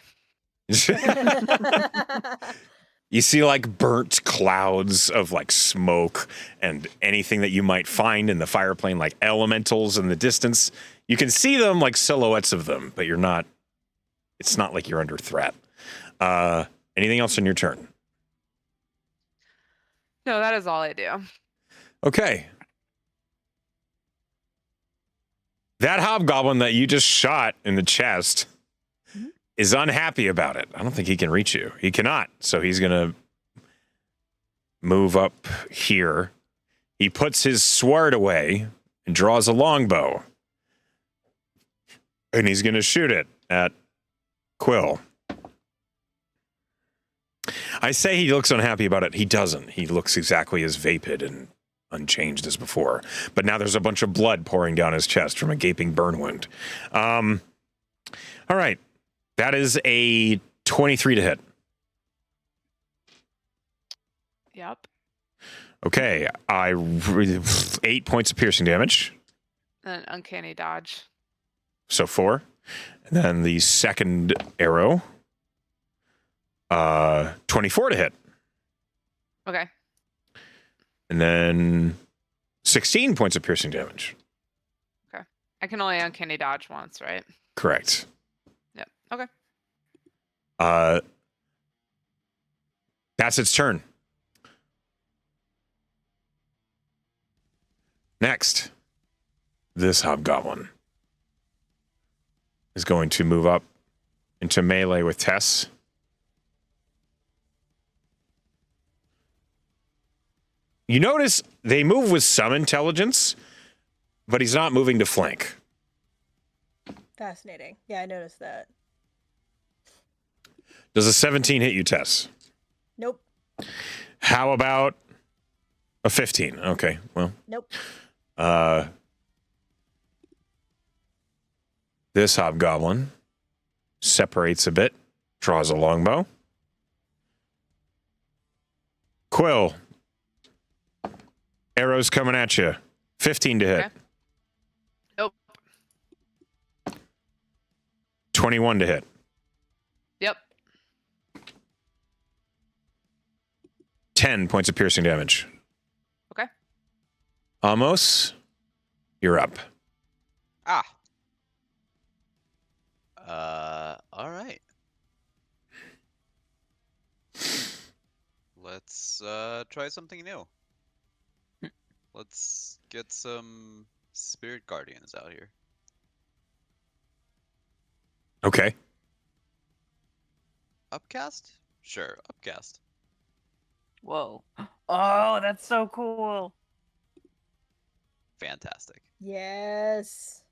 You see like burnt clouds of like smoke and anything that you might find in the fire plane, like elementals in the distance. You can see them like silhouettes of them, but it's not like you're under threat. Anything else in your turn? No, that is all I do. Okay. That hobgoblin that you just shot in the chest is unhappy about it. I don't think he can reach you. He cannot. So he's going to move up here. He puts his sword away and draws a longbow. And he's going to shoot it at Quill. I say he looks unhappy about it. He doesn't. He looks exactly as vapid and unchanged as before. But now there's a bunch of blood pouring down his chest from a gaping burn wound. All right. That is a 23 to hit. Yep. Okay. 8 points of piercing damage. An uncanny dodge. So 4. And then the second arrow. 24 to hit. Okay. And then 16 points of piercing damage. Okay. I can only uncanny dodge once, right? Correct. Yep. Okay. That's its turn. Next, this hobgoblin is going to move up into melee with Tess. You notice they move with some intelligence, but he's not moving to flank. Fascinating. Yeah, I noticed that. Does a 17 hit you, Tess? How about a 15? Okay, well. Nope. This hobgoblin separates a bit, draws a longbow. Quill, arrows coming at you. 15 to hit. Okay. Nope. 21 to hit. Yep. 10 points of piercing damage. Okay. Amos, you're up. Ah. All right. Let's try something new. Let's get some spirit guardians out here. Okay. Upcast? Sure, upcast. Whoa. Oh, that's so cool. Fantastic. Yes.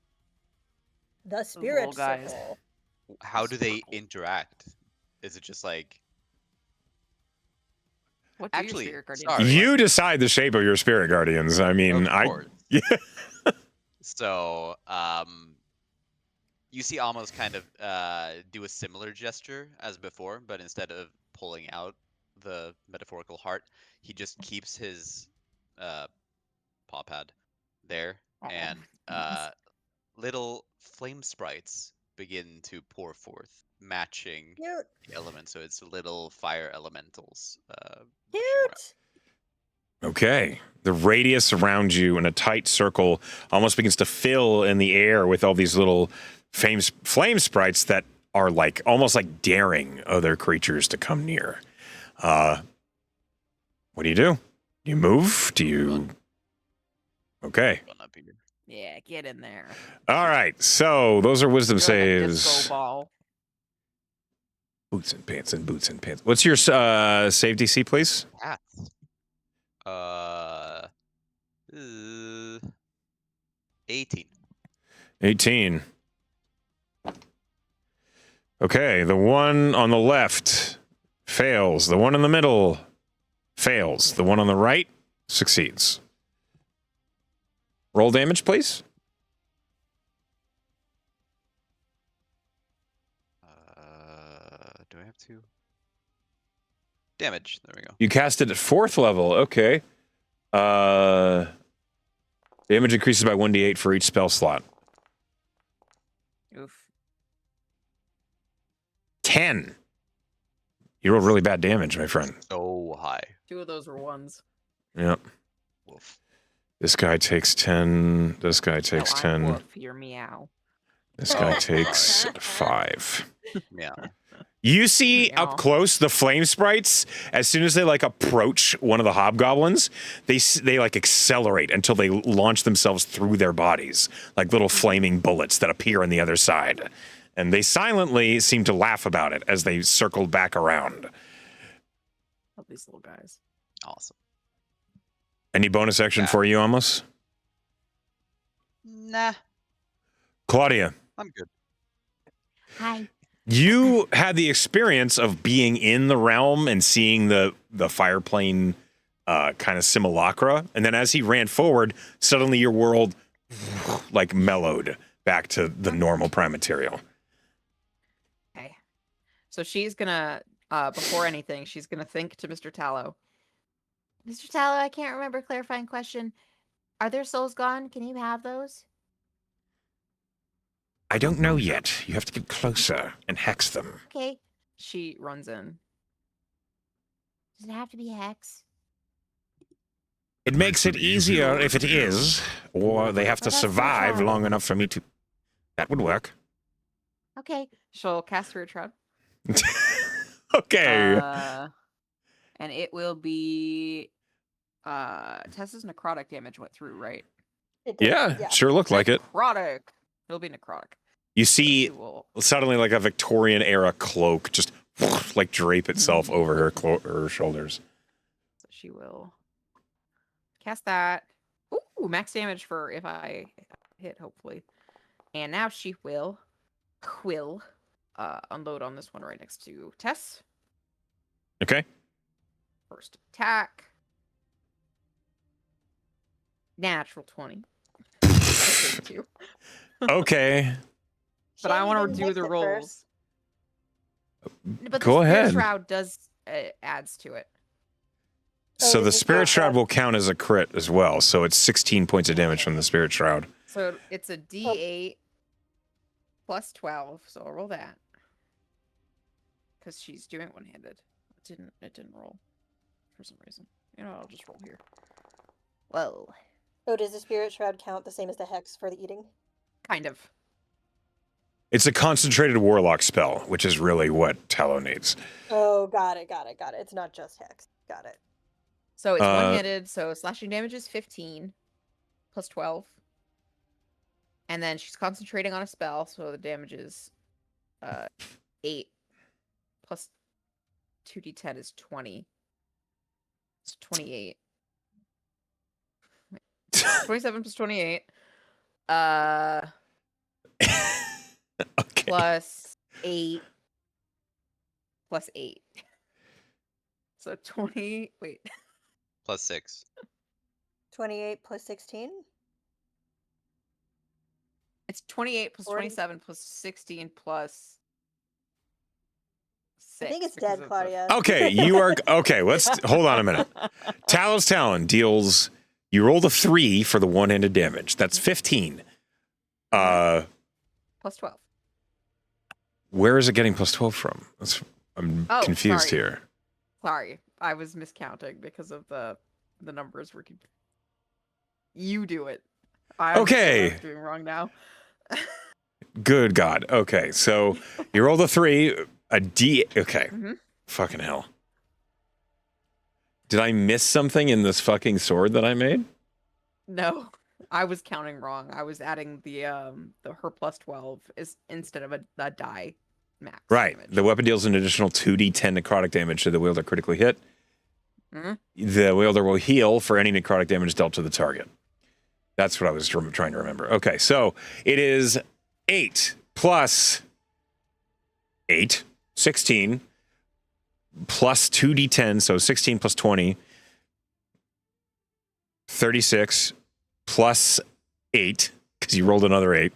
The little spirit guys. circle. How do they Sparkle. interact? Is it just like What do your actually? spirit guardians Sorry. look like? You decide the shape of your spirit guardians. I mean, Of I. course. Yeah. So, you see almost kind of do a similar gesture as before, but instead of pulling out the metaphorical heart, he just keeps his paw pad there, Aw, and nice. little flame sprites begin to pour forth, matching Cute. the element. So it's little fire elementals. Cute. Okay. The radius around you in a tight circle almost begins to fill in the air with all these little flame sprites that are like almost like daring other creatures to come near. What do? Do you move? Do you? Run. Okay. Run up here. Yeah, get in there. All right. So those are wisdom You're like a saves. disco ball. Boots and pants and boots and pants. What's your save DC, please? Cats. 18. 18. Okay, the one on the left fails. The one in the middle fails. The one on the right succeeds. Roll damage, please. Do I have to? Damage. There we go. You cast it at 4th level. Okay. Damage increases by 1d8 for each spell slot. Oof. 10. You rolled really bad damage, my friend. So high. 2 of those were ones. Yep. Woof. This guy takes 10. This guy No, takes I'm 10. woof, you're meow. This guy Oh, takes 5. Yeah. You see Yeah. up close the flame sprites. As soon as they like approach one of the hobgoblins, they like accelerate until they launch themselves through their bodies like little flaming bullets that appear on the other side. And they silently seem to laugh about it as they circle back around. Love these little guys. Awesome. Any bonus action Yeah. for you, Amos? Nah, Claudia, I'm good. Hi. you had the experience of being in the realm and seeing the fire plane kind of simulacra, and then as he ran forward, suddenly your world like mellowed back to the normal prime material. Okay. So she's gonna, before anything, she's gonna think to Mr. Tallow. Mr. Tallow, I can't remember clarifying question. Are their souls gone? Can you have those? I don't know yet. You have to get closer and hex them. Okay. She runs in. Does it have to be a hex? It makes it easier if it is, or they have to Well, that's survive fine. long enough for me to. That would work. Okay. She'll cast her shroud. Okay. And it will be Tessa's necrotic damage went through, right? It did, Yeah, sure looked like it. Necrotic. It'll be necrotic. You So see she will suddenly like a Victorian era cloak just like drape itself over her shoulders. So she will cast that. Ooh, max damage for if I hit, hopefully. And now she will unload on this one right next to Tess. Okay. First attack. Natural 20. Two. Okay. But I Shame you want didn't to do fix the it rolls. But Go the Spirit ahead. Shroud does adds to it. So does the the Spirit Spirit Shroud Shroud- will count as a crit as well. So it's 16 points of damage from the Spirit Shroud. So it's a D8 plus 12. So I'll roll that. Because she's doing it one-handed. It didn't roll for some reason. You know, I'll just roll here. Whoa. Oh, does the Spirit Shroud count the same as the Hex for the eating? Kind of. It's a concentrated warlock spell, which is really what Tallow needs. Oh, got it. It's not just Hex. Got it. So it's one-handed, so slashing damage is 15 plus 12. And then she's concentrating on a spell, so the damage is 8 plus 2d10 is 20. It's 28. 27 plus 28. Okay. Plus 8 plus 8. So 20. Wait. Plus 6. 28 plus 16? It's 28 plus 40. 27 plus 16 plus 6. I think it's because dead, of the- Claudia. Okay, you are okay. Let's hold on a minute. Tallow's Talon deals. You rolled a 3 for the one-handed damage. That's 15. Plus 12. Where is it getting plus 12 from? I'm Oh, confused sorry. here. Sorry, I was miscounting because of the numbers were. You do it. I'm Okay. doing wrong now. Good God. Okay, so you rolled a 3, a D. Okay, Mhm. fucking hell. Did I miss something in this fucking sword that I made? No, I was counting wrong. I was adding the her plus 12 is instead of a die max. Right. Damage. The weapon deals an additional 2d10 necrotic damage to the wielder critically hit. Mhm. The wielder will heal for any necrotic damage dealt to the target. That's what I was trying to remember. Okay, so it is 8 plus 8, 16, plus 2d10, so 16 plus 20, 36, plus 8, because you rolled another 8,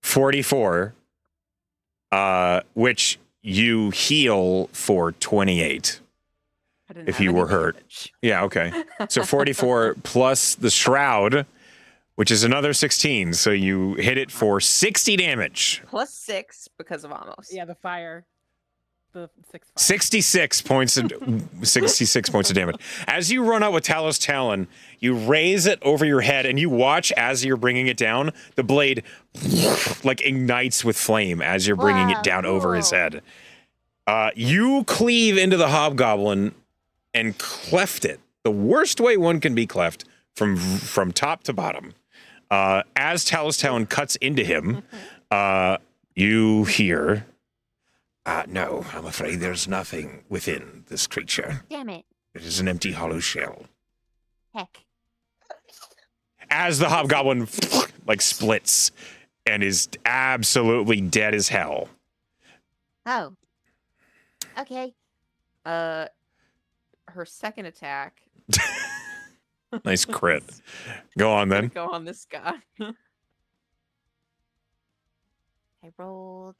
44, which you heal for 28. I didn't if have you any were hurt. damage. Yeah, okay. So 44 plus the shroud, which is another 16. So you hit it for 60 damage. Plus 6 because of almost. Yeah, the fire. The 6 fire. 66 points of 66 points of damage. As you run out with Talos Talon, you raise it over your head and you watch as you're bringing it down, the blade like ignites with flame as you're bringing Wow, it down over his cool. head. You cleave into the hobgoblin and cleft it the worst way one can be cleft, from top to bottom. As Talos Talon cuts into him, you hear, no, I'm afraid there's nothing within this creature. Damn it. It is an empty hollow shell. Heck. As the hobgoblin like splits and is absolutely dead as hell. Oh. Okay. Her second attack. Nice crit. Go on then. Go on this guy. I rolled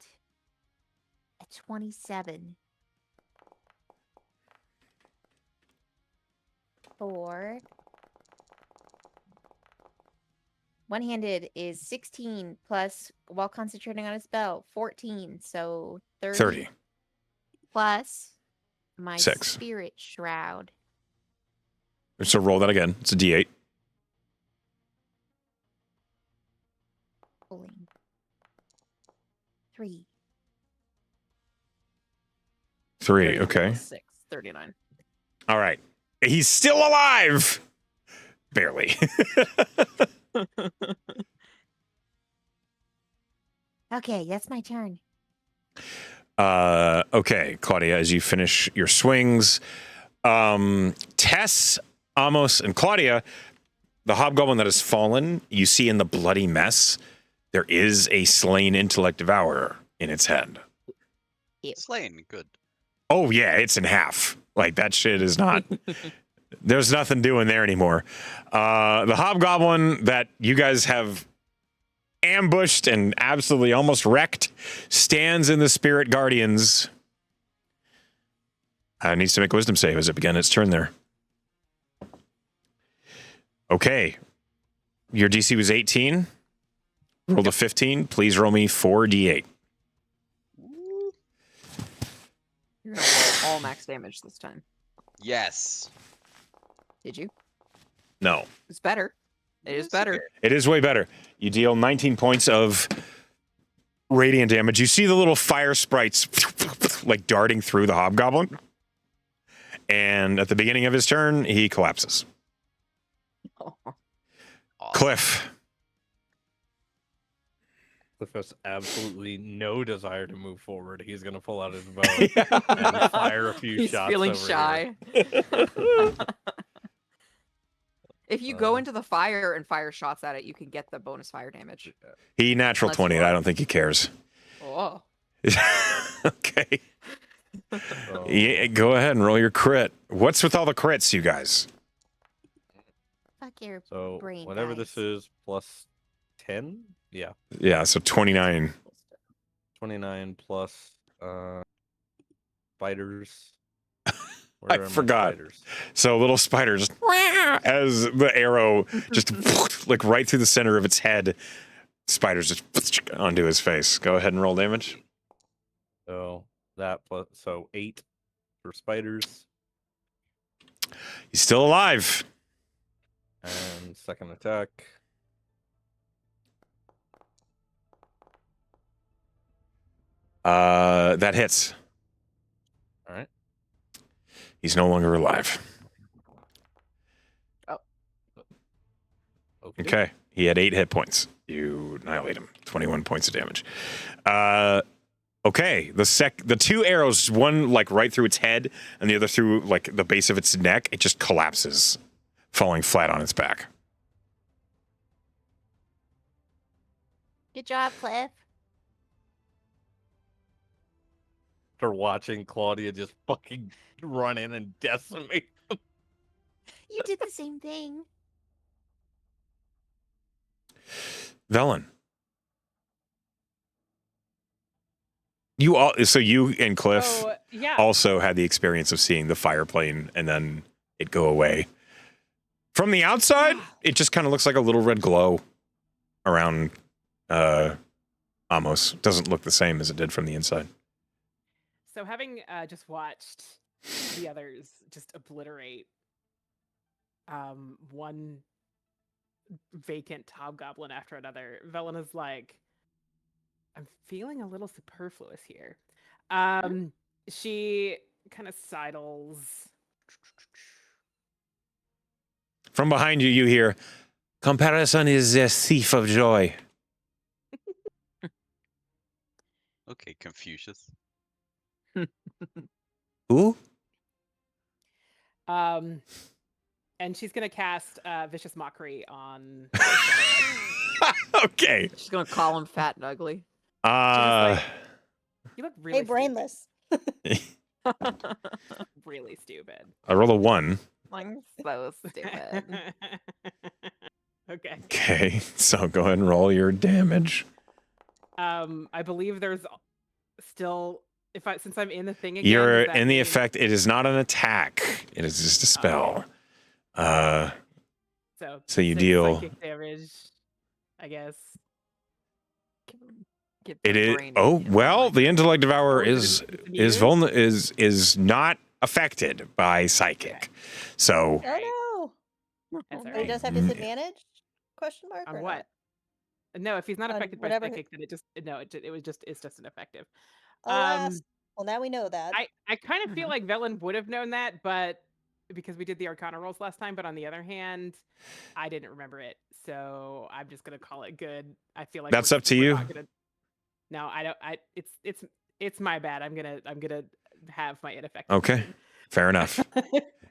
a 27 for one-handed is 16 plus while concentrating on a spell 14, so 30. plus my 6. spirit shroud. So roll that again. It's a D8. Rolling. 3. 3, okay. 6, 39. All right. He's still alive! Barely. Okay, that's my turn. Okay, Claudia, as you finish your swings, Tess, Amos, and Claudia, the hobgoblin that has fallen, you see in the bloody mess, there is a slain intellect devourer in its head. Slain, good. Oh yeah, it's in half. Like that shit is not. There's nothing doing there anymore. The hobgoblin that you guys have ambushed and absolutely almost wrecked stands in the spirit guardians. Needs to make a wisdom save as it began its turn there. Okay. Your DC was 18. Rolled a 15. Please roll me 4d8. You're gonna roll all max damage this time. Yes. Did you? No. It's better. It is better. It is way better. You deal 19 points of radiant damage. You see the little fire sprites like darting through the hobgoblin. And at the beginning of his turn, he collapses. Awesome. Cliff. Cliff has absolutely no desire to move forward. He's going to pull out his bow and fire a few He's shots. feeling over shy. here. If you go into the fire and fire shots at it, you can get the bonus fire damage. He natural Unless 20. you I are- don't think he cares. Oh. Okay. So, Yeah, go ahead and roll your crit. What's with all the crits, you guys? Fuck your so brain, whatever this guys. is, plus 10? Yeah. Yeah, so 29. 29 plus spiders. I Where are my forgot. spiders? So little spider just as the arrow just like right through the center of its head. Spiders just onto his face. Go ahead and roll damage. So that plus 8 for spiders. He's still alive. And second attack. That hits. All right. He's no longer alive. Okay. He had 8 hit points. You annihilate him. 21 points of damage. Okay. The two arrows, one like right through its head and the other through like the base of its neck, it just collapses, falling flat on its back. Good job, Cliff. After watching Claudia just fucking run in and decimate. You did the same thing. Velen. So you and Cliff Oh, yeah. also had the experience of seeing the fire plane and then it go away. From the outside, it just kind of looks like a little red glow around Amos. Doesn't look the same as it did from the inside. So having just watched the others just obliterate one vacant hobgoblin after another, Velen is like, I'm feeling a little superfluous here. She kind of sidles. From behind you, you hear, comparison is a thief of joy. Okay, Confucius. Who? And she's gonna cast Vicious Mockery on. Okay. She's gonna call him fat and ugly. You look really Hey, brainless. really stupid. I roll a 1. I'm so stupid. Okay. Okay, so go ahead and roll your damage. I believe there's still since I'm in the thing again. You're does that in the mean- effect. It is not an attack. It is just a spell. So you 6 deal. psychic damage, I guess. Get It the is. brain Oh in well, my- the intellect devourer Oh, is not affected by psychic. So Oh That's no. all But he right. does have disadvantage? Question mark? On or what? not? No, if he's not On affected by whatever psychic, then it's just ineffective. Alas. Well, now we know that. I kind of feel Mhm. like Velen would have known that, but because we did the Arcana rolls last time, but on the other hand, I didn't remember it, so I'm just gonna call it good. I feel like That's we're- up to we're you. not gonna- No, I don't. It's my bad. I'm gonna have my ineffective. Okay. meeting. fair enough.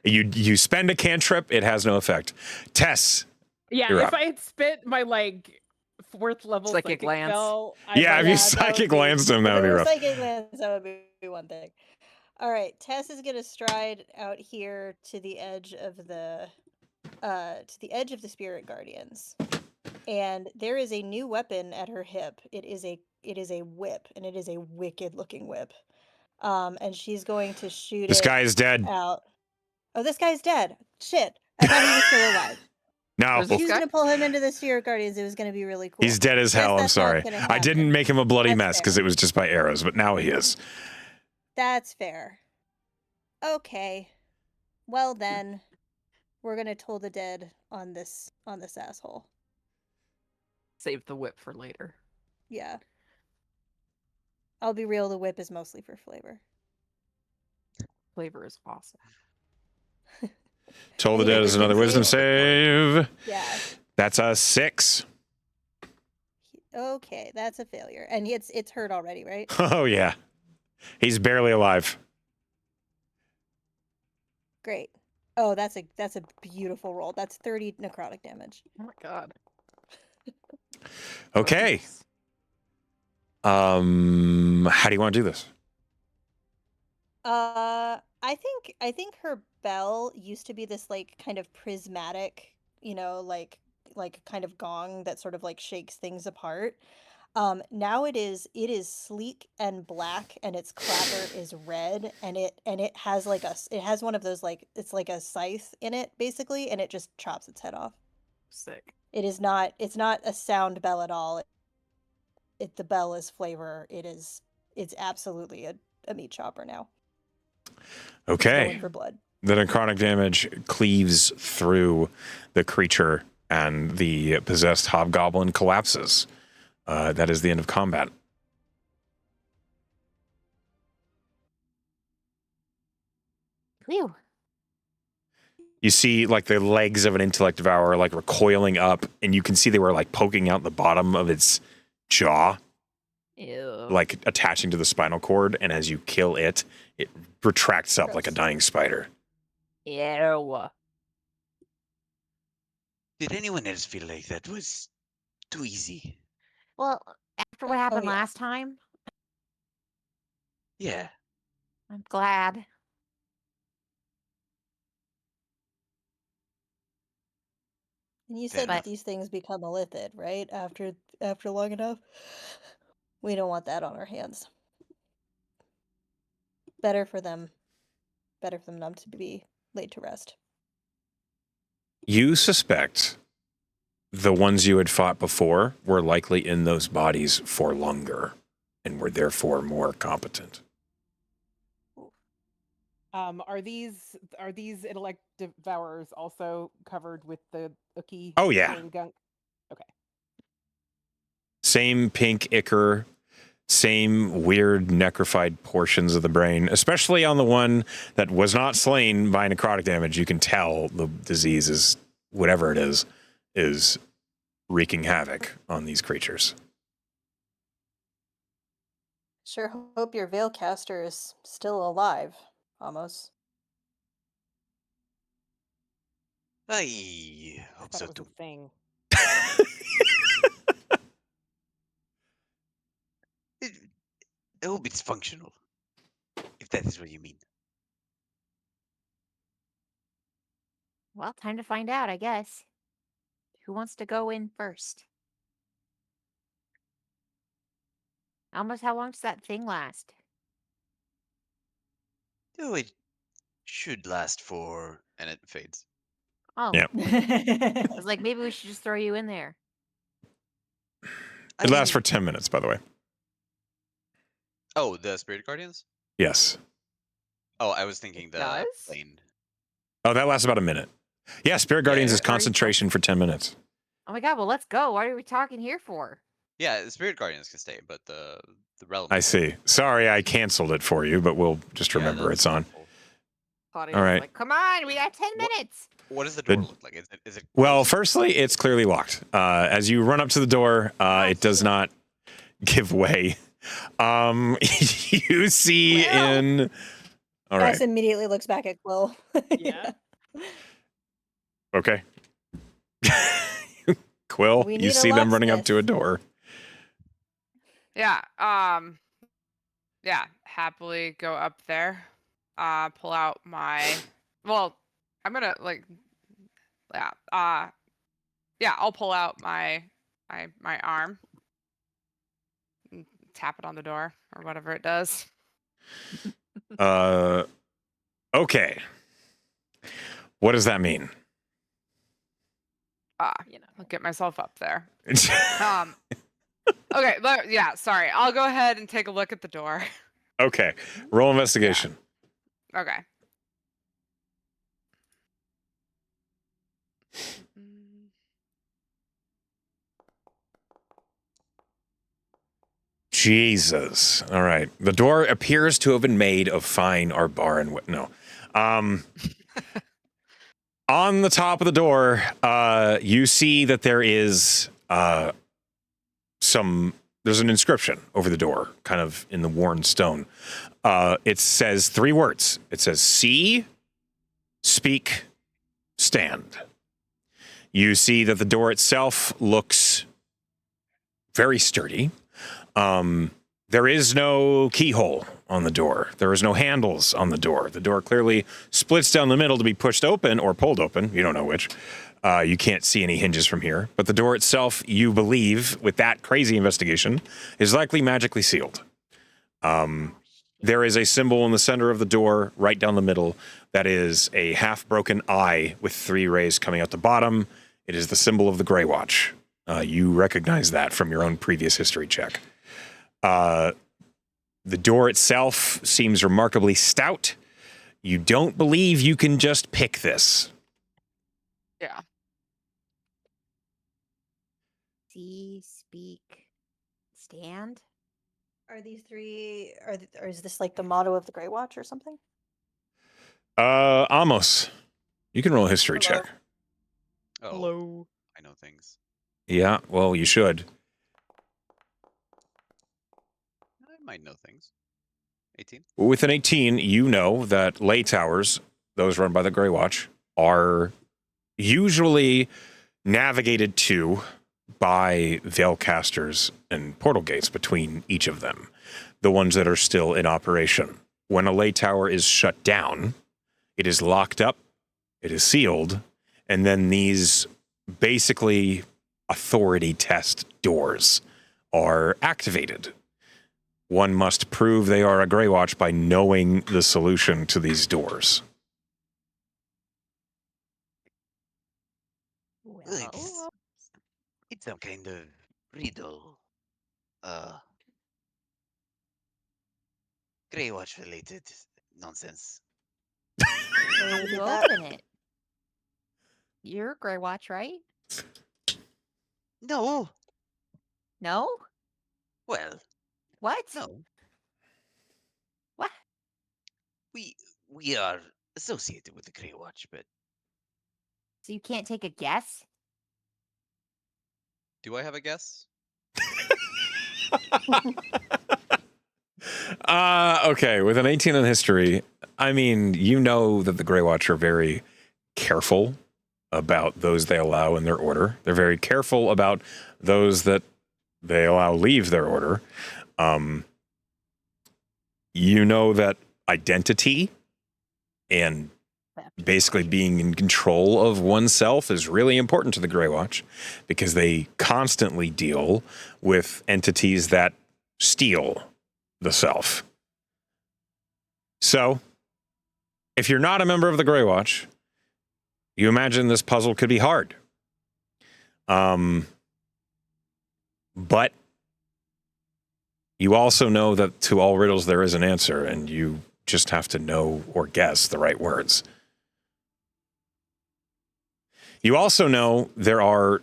You spend a cantrip, it has no effect. Tess. Yeah, You're if up. I had spent my like 4th level Psychic lance. spell, Yeah, if you that would psychic be- lanced him, that if would be it were rough. Psychic lance, that would be one thing. All right, Tess is gonna stride out here to the edge of the spirit guardians, and there is a new weapon at her hip. It is a whip, and it is a wicked looking whip. And she's going to shoot This it guy is dead. out. Oh, this guy's dead. Shit, I thought he was still alive. No, There's She this was guy? gonna pull him into the spirit guardians. It was gonna be really cool. he's dead as Guess hell. I'm that's not sorry. gonna I didn't happen. make him a bloody That's mess because fair. it was just by arrows, but now he is. That's fair. Okay. Well then, we're gonna toll the dead on this asshole. Save the whip for later. Yeah. I'll be real, the whip is mostly for flavor. Flavor is awesome. Toll the Need a dead is another wisdom wisdom save. Yeah. That's a 6. Okay, that's a failure. And it's hurt already, right? Oh yeah, he's barely alive. Great. Oh, that's a beautiful roll. That's 30 necrotic damage. Oh my god. Okay. Focus. How do you want to do this? I think her bell used to be this like kind of prismatic, like kind of gong that sort of like shakes things apart. Now it is sleek and black, and its clapper is red, and it has like it has one of those, like, it's like a scythe in it basically, and it just chops its head off. Sick. It's not a sound bell at all. The bell is flavor. It's absolutely a meat chopper now. It's Okay. going for blood. The necrotic damage cleaves through the creature, and the possessed hobgoblin collapses. That is the end of combat. Phew. You see, like, the legs of an intellect devourer, like, recoiling up, and you can see they were, like, poking out the bottom of its jaw, Ew. like, attaching to the spinal cord, and as you kill it, it retracts up like a Gross. dying spider. Ew. Did anyone else feel like that was too easy? Well, after what happened yeah. last time, Yeah. I'm glad. And you Fair said that enough. these things become illithid, right? After long enough. We don't want that on our hands. Better for them not to be laid to rest. You suspect the ones you had fought before were likely in those bodies for longer and were therefore more competent. Are these intellect devourers also covered with the ookie? Oh, yeah. green gunk? Same pink ichor, same weird necrofied portions of the brain, especially on the one that was not slain by necrotic damage. You can tell the disease is, whatever it is wreaking havoc on these creatures. Sure hope your Veilcaster is still alive, Amos. I I hope thought so it was too. a thing. I hope it's functional. If that is what you mean. Well, time to find out, I guess. Who wants to go in first? Almost how long does that thing last? Oh, it should last for... And it fades. Oh, Yeah. I was like, maybe we should just throw you in there. I It lasts mean- for 10 minutes, by the way. Oh, the Spirit Guardians? Yes. Oh, I was thinking It the does? plane. Oh, that lasts about a minute. Yeah, Spirit Guardians yeah. is concentration for 10 minutes. Oh my god, well, let's go. What are we talking here for? Yeah, the Spirit Guardians can stay, but the realm. I see. Sorry, I canceled it for you, but we'll just remember it's on. Claudia's All right. like, come on, we got 10 What- minutes. What does the door The- look like? Is it Well, closed? firstly, it's clearly locked. As you run up to the door, it does not give way. You see Well. in... All right. Tess immediately looks back at Quill. Yeah. Okay. Quill, We you need a see them running up locksmith. to a door. Yeah. Yeah. Happily go up there. pull out my. Well, I'm gonna like. Yeah. Yeah. I'll pull out my arm, and tap it on the door or whatever it does. Okay. What does that mean? You know. I'll get myself up there. Okay. Yeah. Sorry. I'll go ahead and take a look at the door. Okay. Roll investigation. Okay. Jesus. All right. The door appears to have been made of fine arbor and no. On the top of the door, you see that there is there's an inscription over the door, kind of in the worn stone. It says 3 words. It says see, speak, stand. You see that the door itself looks very sturdy. There is no keyhole on the door. There is no handles on the door. The door clearly splits down the middle to be pushed open or pulled open. You don't know which. You can't see any hinges from here. But the door itself, you believe, with that crazy investigation, is likely magically sealed. There is a symbol in the center of the door, right down the middle, that is a half-broken eye with 3 rays coming out the bottom. It is the symbol of the Grey Watch. You recognize that from your own previous history check. The door itself seems remarkably stout. You don't believe you can just pick this. Yeah. See, speak, stand. Are these 3? Or is this like the motto of the Grey Watch or something? Amos, you can roll a history Hello. check. Oh, Hello. I know things. Yeah, well, you should. I might know things. 18. With an 18, you know that ley towers, those run by the Grey Watch, are usually navigated to by veilcasters and portal gates between each of them, the ones that are still in operation. When a ley tower is shut down, it is locked up, it is sealed, and then these basically authority test doors are activated. One must prove they are a Grey Watch by knowing the solution to these doors. Well, It's some kind of riddle. Grey Watch related nonsense. Where how you do did you that? open it? You're Grey Watch, right? No. No? Well, What? no. What? We are associated with the Grey Watch, but So you can't take a guess? Do I have a guess? Okay, with an 18 in history, I mean, you know that the Grey Watch are very careful about those they allow in their order. They're very careful about those that they allow leave their order. You know that identity and basically being in control of oneself is really important to the Grey Watch because they constantly deal with entities that steal the self. So, if you're not a member of the Grey Watch, you imagine this puzzle could be hard. But you also know that to all riddles there is an answer, and you just have to know or guess the right words. You also know there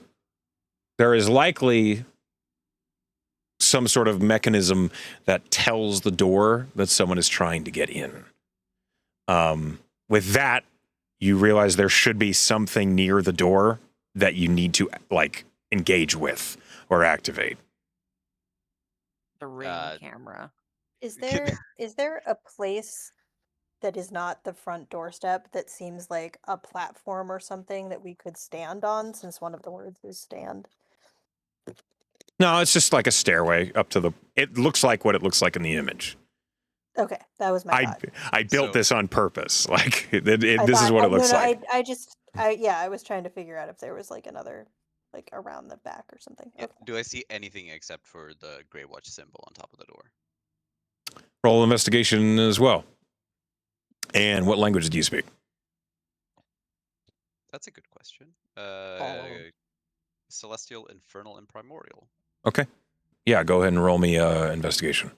is likely some sort of mechanism that tells the door that someone is trying to get in. With that, you realize there should be something near the door that you need to engage with or activate. The ring camera. Is there a place that is not the front doorstep that seems like a platform or something that we could stand on, since one of the words is stand? No, it's just like a stairway up to it looks like what it looks like in the image. Okay, that was my thought. I built So- this on purpose. Like I this is thought- what I- it looks no, like. I was trying to figure out if there was like another, like around the back or something. Yeah, Okay. do I see anything except for the Grey Watch symbol on top of the door? Roll investigation as well. And what language do you speak? That's a good question. All of 'em. Celestial, Infernal, and Primordial. Okay. Yeah, go ahead and roll me investigation.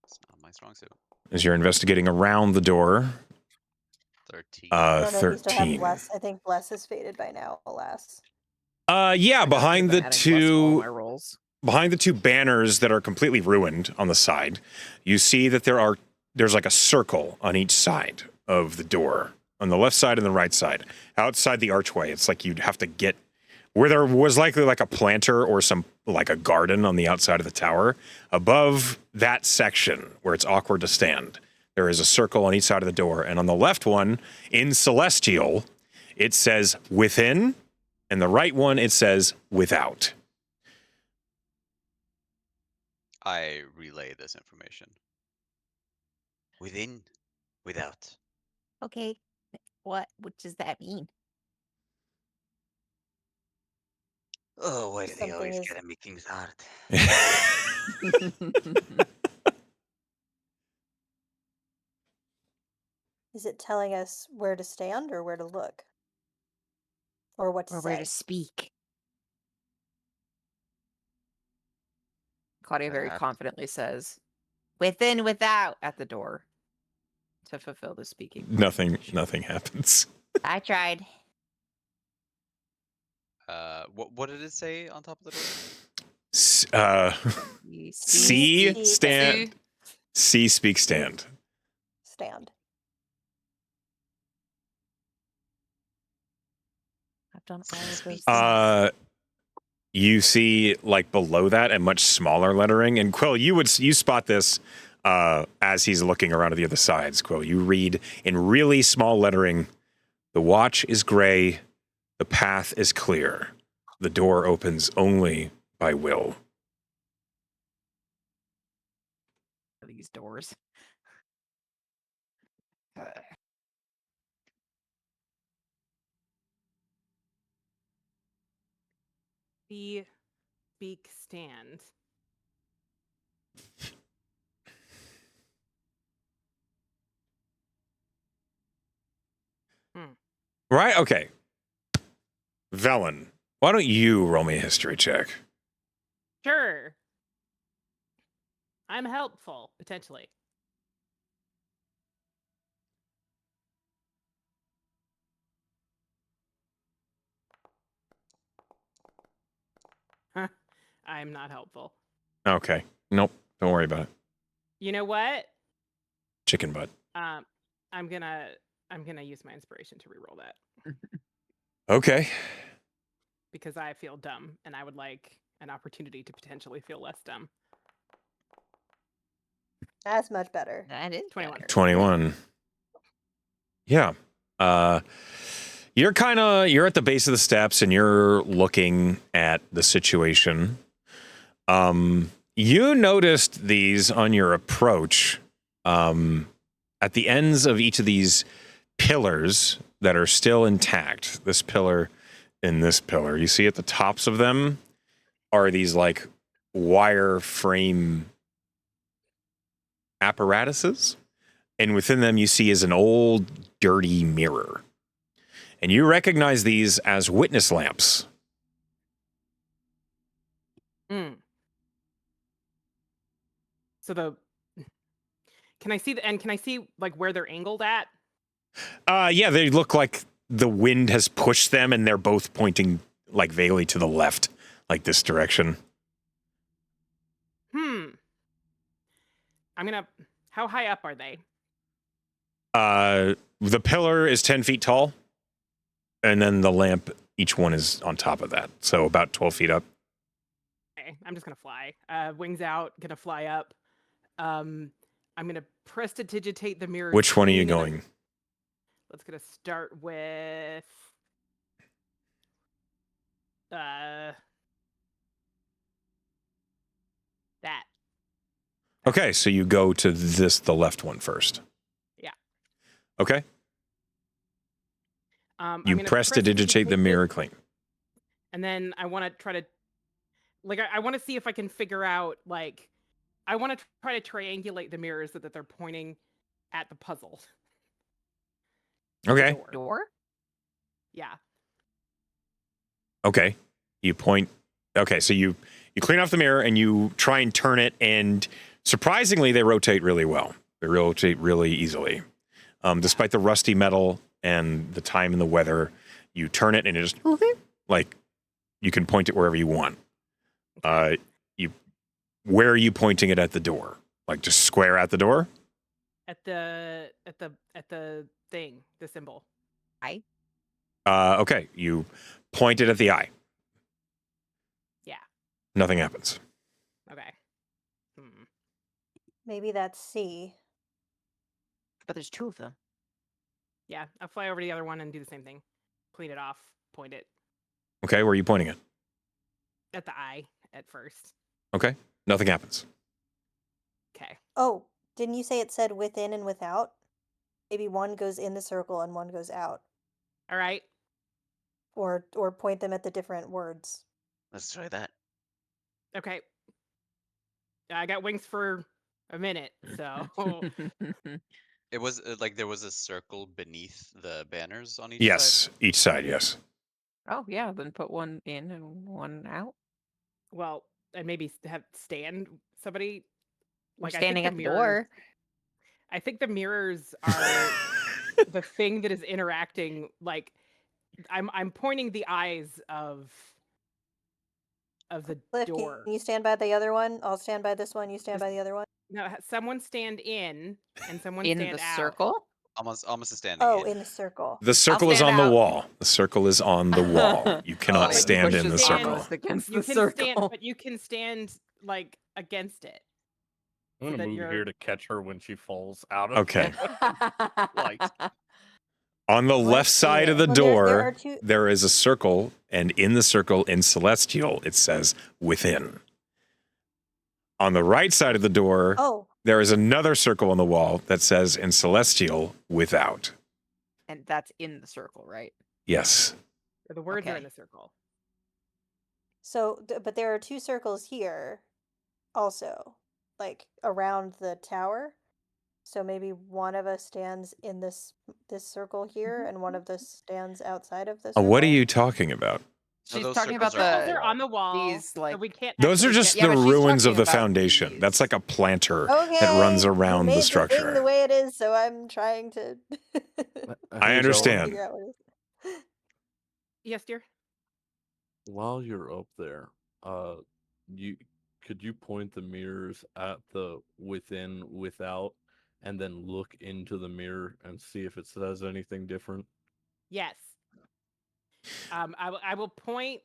It's not my strong suit. As you're investigating around the door, 13. I don't know if you still have 13. bless. I think bless has faded by now, alas. Yeah, I gotta behind keep the adding plus to all two my rolls. behind the two banners that are completely ruined on the side, you see that there's like a circle on each side of the door, on the left side and the right side. Outside the archway, it's like you'd have to get where there was likely like a planter or some like a garden on the outside of the tower. Above that section where it's awkward to stand, there is a circle on each side of the door, and on the left one in Celestial, it says within, and the right one it says without. I relay this information. Within, without. Okay. What does that mean? Oh, why do they Something always is- gotta make things hard? Is it telling us where to stand or where to look? Or what to Or say? where to speak? Claudia very Perhaps. confidently says, "Within, without," at the door to fulfill the speaking. Nothing happens. I tried. What did it say on top of the door? C C. stand. C speak stand. Stand. I've done all of those things. You see, like below that, and much smaller lettering. And Quill, you spot this as he's looking around at the other sides. Quill, you read in really small lettering: "The watch is gray. The path is clear. The door opens only by will." These doors. The speak stand. Right? Okay. Velen, why don't you roll me a history check? Sure. I'm helpful, potentially. I'm not helpful. Okay. Nope. Don't worry about it. You know what? Chicken butt. I'm gonna use my inspiration to reroll that Okay. because I feel dumb and I would like an opportunity to potentially feel less dumb. That's much better. That is 21. better. 21. Yeah. You're at the base of the steps and you're looking at the situation. You noticed these on your approach. At the ends of each of these pillars that are still intact, this pillar and this pillar, you see at the tops of them are these like wire frame apparatuses. And within them you see is an old dirty mirror. And you recognize these as witness lamps. Mm. So can I see like where they're angled at? Yeah, they look like the wind has pushed them and they're both pointing like vaguely to the left, like this direction. How high up are they? The pillar is 10 feet tall, and then the lamp, each one is on top of that. So about 12 feet up. Okay, I'm just gonna fly. Wings out, gonna fly up. I'm gonna prestidigitate the mirror. Which one are you screen and going? let's gonna start with that. Okay, so you go to the left one first. Yeah. Okay. I'm You gonna press to press digitate the duplicate, mirror clean. and then I want to try to, like, I want to see if I can figure out, like, I want to try to triangulate the mirrors so that they're pointing at the puzzle. Okay. Door? Yeah. Okay. You point. Okay, so you clean off the mirror and you try and turn it, and surprisingly, they rotate really well. They rotate really easily. Despite the rusty metal and the time and the weather, you turn it and it just like you can point it wherever you want. Where are you pointing it at the door? Like just square at the door? At the thing, the symbol. Okay, you point it at the eye. Yeah. Nothing happens. Okay. Maybe that's C. But there's two of them. Yeah, I'll fly over to the other one and do the same thing. Clean it off, point it Okay, where are you pointing it? at the eye at first. Okay, nothing happens. Okay. Oh, didn't you say it said within and without? Maybe one goes in the circle and one goes out. All right. Or point them at the different words. Let's try that. Okay. I got wings for a minute, so It was like there was a circle beneath the banners on each Yes, side. each side, yes. Oh yeah, then put one in and one out. well, and maybe have stand somebody. We're Like, standing I at think the door. I think the mirrors are the thing that is interacting. Like, I'm pointing the eyes of the Cliff, door. can you stand by the other one? I'll stand by this one. You stand by the other one. No, someone stand in and someone In stand the out. circle? Almost a standing Oh, in. in the circle. The circle is stand on the out. wall. The circle is on the wall. You cannot Oh. stand Push in the his circle. almost against You the can circle. stand, but you can stand like against it. I'm So gonna that move you're- here to catch her when she falls out of Okay. Like- On the What? left side of the Well, door, there are two. there is a circle, and in the circle, in Celestial, it says within. On the right side of the door, Oh, there is another circle on the wall that says in Celestial without. And that's in the circle, right? Yes. The words are Okay. in the circle. so but there are two circles here, also, like around the tower. So maybe one of us stands in this circle here, and one of us stands outside of the circle. What are you talking about? She's those talking about circles are on Circles the are on the wall. these, like- so we can't. Those are actually just get- Yeah, the but she's ruins of talking the about foundation. That's these. like a planter Okay, that runs you around made the thing structure. the way it is, so I'm trying to I understand. figure out what it is. Yes, dear. While you're up there, could you point the mirrors at the within, without, and then look into the mirror and see if it says anything different? Yes. I will point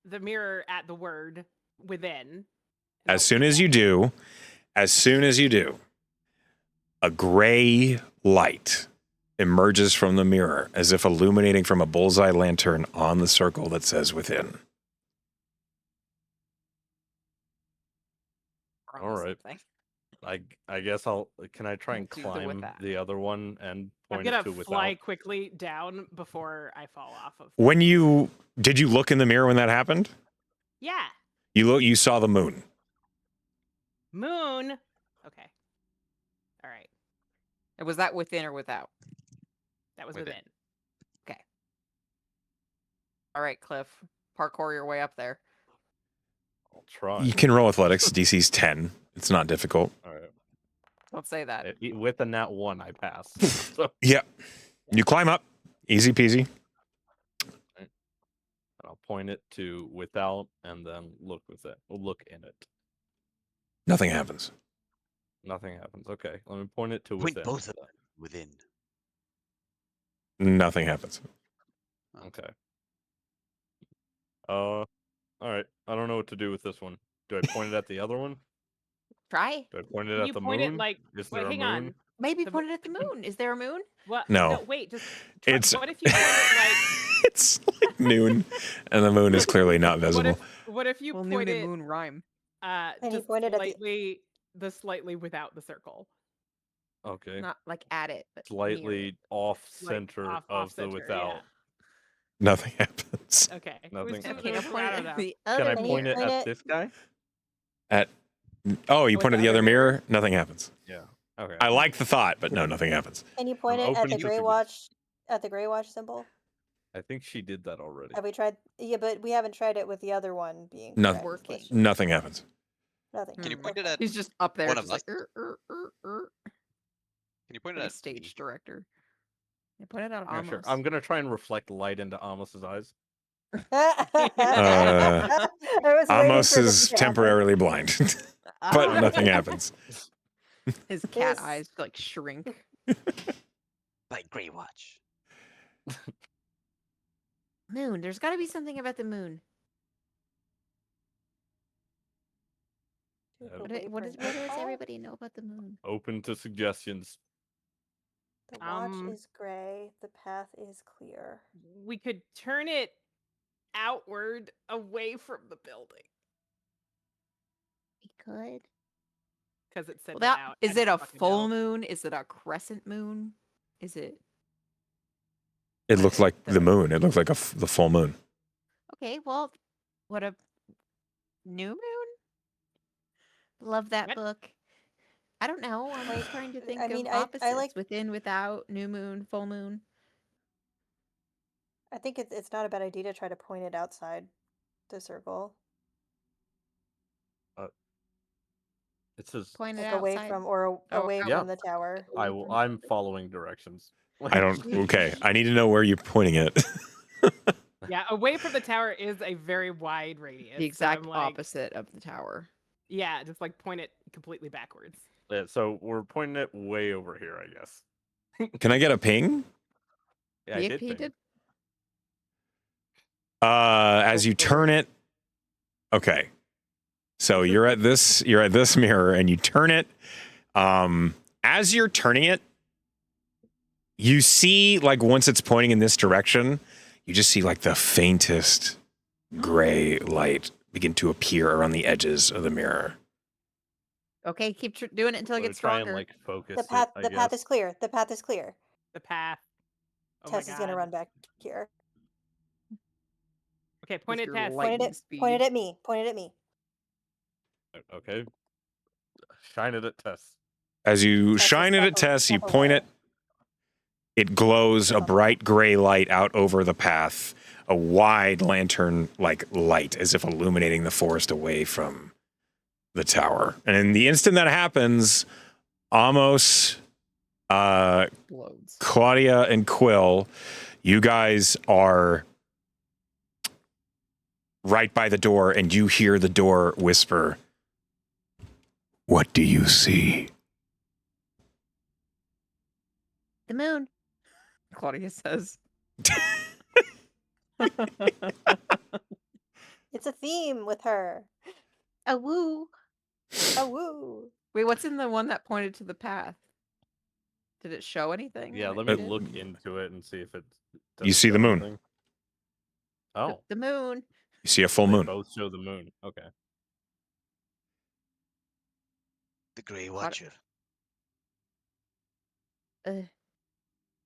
the mirror at the word within. and As I'll soon do as you do, a gray light emerges from the mirror as if illuminating from a bullseye lantern on the circle that says within. All right. Something. I guess can I try and Do the with climb that. the other one and I'm point it gonna to fly without? quickly down before I fall off of. Did you look in the mirror when that happened? Yeah, You saw the moon. moon. Okay. All right, And was that within or without? that was Within. within. All right, Cliff. Parkour your way up there. I'll try. You can roll athletics. DC's 10. It's not difficult. All right. Don't say that. With a nat 1, I pass. So, Yeah. You climb up. Easy peasy. and I'll point it to without, and then look in it. Nothing happens. Nothing happens. Okay, let me point it to Point within. both of them within. Nothing happens. Okay. All right. I don't know what to do with this one. Do I point it at the other one? Try. Do I point it Can at you the point moon? it like? Is Wait, there a hang moon? on. Maybe The point it at the moon. Is there a moon? What? No. Wait. Just. It's What if you point it it's like noon, and the moon is clearly not like? visible. What if you Well, point noon it? and moon rhyme. And you Just point it at the- slightly the slightly without the circle. Okay. Not like at it, but near Slightly it. off Like, center off of the center, without. Nothing happens. Yeah. Okay. Nothing. Okay, Who's, now point I it don't at know. the Can other I Can you point it point at it- this guy? Oh, you With pointed the the other other mirror? Nothing happens. Yeah. Okay. I like the thought, but no, nothing happens. Can you point I'm it at open the to gray suggestions. watch? At the gray watch symbol? I think she did that already. Have we tried? Yeah, but we haven't tried it with the other one being Nothing. correct. Working. Let's just- Nothing happens. Nothing. Can you point it Okay. at He's just up there, one just of like us? Can you point it like a at stage me? director. I pointed out Yeah, almost. sure. I'm gonna try and reflect light into Amos's eyes. I was waiting Amos for this is to happen. temporarily blind, but Ah, nothing happens. his cat This- eyes like shrink. Like Grey Watch. Moon. There's got to be something about the moon. Dude, Uh, What, away what, from is, what does nightfall? everybody know about the moon? Open to suggestions. The watch Um, is gray. The path is clear. We could turn it outward away from the building We could. because it said Well, that that out. is I it don't a fucking full know. moon? Is it a crescent moon? Is it It looked like the moon. It looked like the full moon. Okay, well, what a new moon? Love that What? book. I don't know. I'm like trying to think I mean, of I opposites. like- Within, without, new moon, full moon. I think it's not a bad idea to try to point it outside the circle, It says Point it like away outside. from or Oh, away yeah. from the tower. I will. I'm following directions. I don't. Okay, I need to know where you're pointing it. Yeah, away from the tower is a very wide radius. the so exact I'm like, opposite of the tower? Yeah, just like point it completely backwards. Yeah, so we're pointing it way over here, I guess. Can I get a ping? Yeah, I He did. ping. did. As you turn it. Okay, so you're at this mirror and you turn it. As you're turning it, you see, like, once it's pointing in this direction, you just see like the faintest gray light begin to appear around the edges of the mirror. Okay, keep doing it until it I'm gonna gets try stronger. and like focus The path. it, I The path guess. is clear. The path is clear. The path. Oh my Tess is gonna God. run back here. Okay, point With it your Tess. light- Point Lightning it. Point it speed. at me. Point it at me. Okay. Shine it at Tess. As you Tess is shine it at step Tess, you step point away. it. It glows a Step bright gray light out over the path, a wide lantern-like light, as if illuminating the forest away from the tower. And in the instant that happens, Amos, Explodes. Claudia, and Quill, you guys are right by the door, and you hear the door whisper, "What do you see?" The moon. Claudia says. It's a theme with her. A woo. Oh woo. Wait, what's in the one that pointed to the path? Did it show anything? Yeah, when let it me did? look into it and see if it. You does see the show moon. anything. Oh, The moon. You see a full they moon. both show the moon. Okay. The Grey Caught- Watcher. The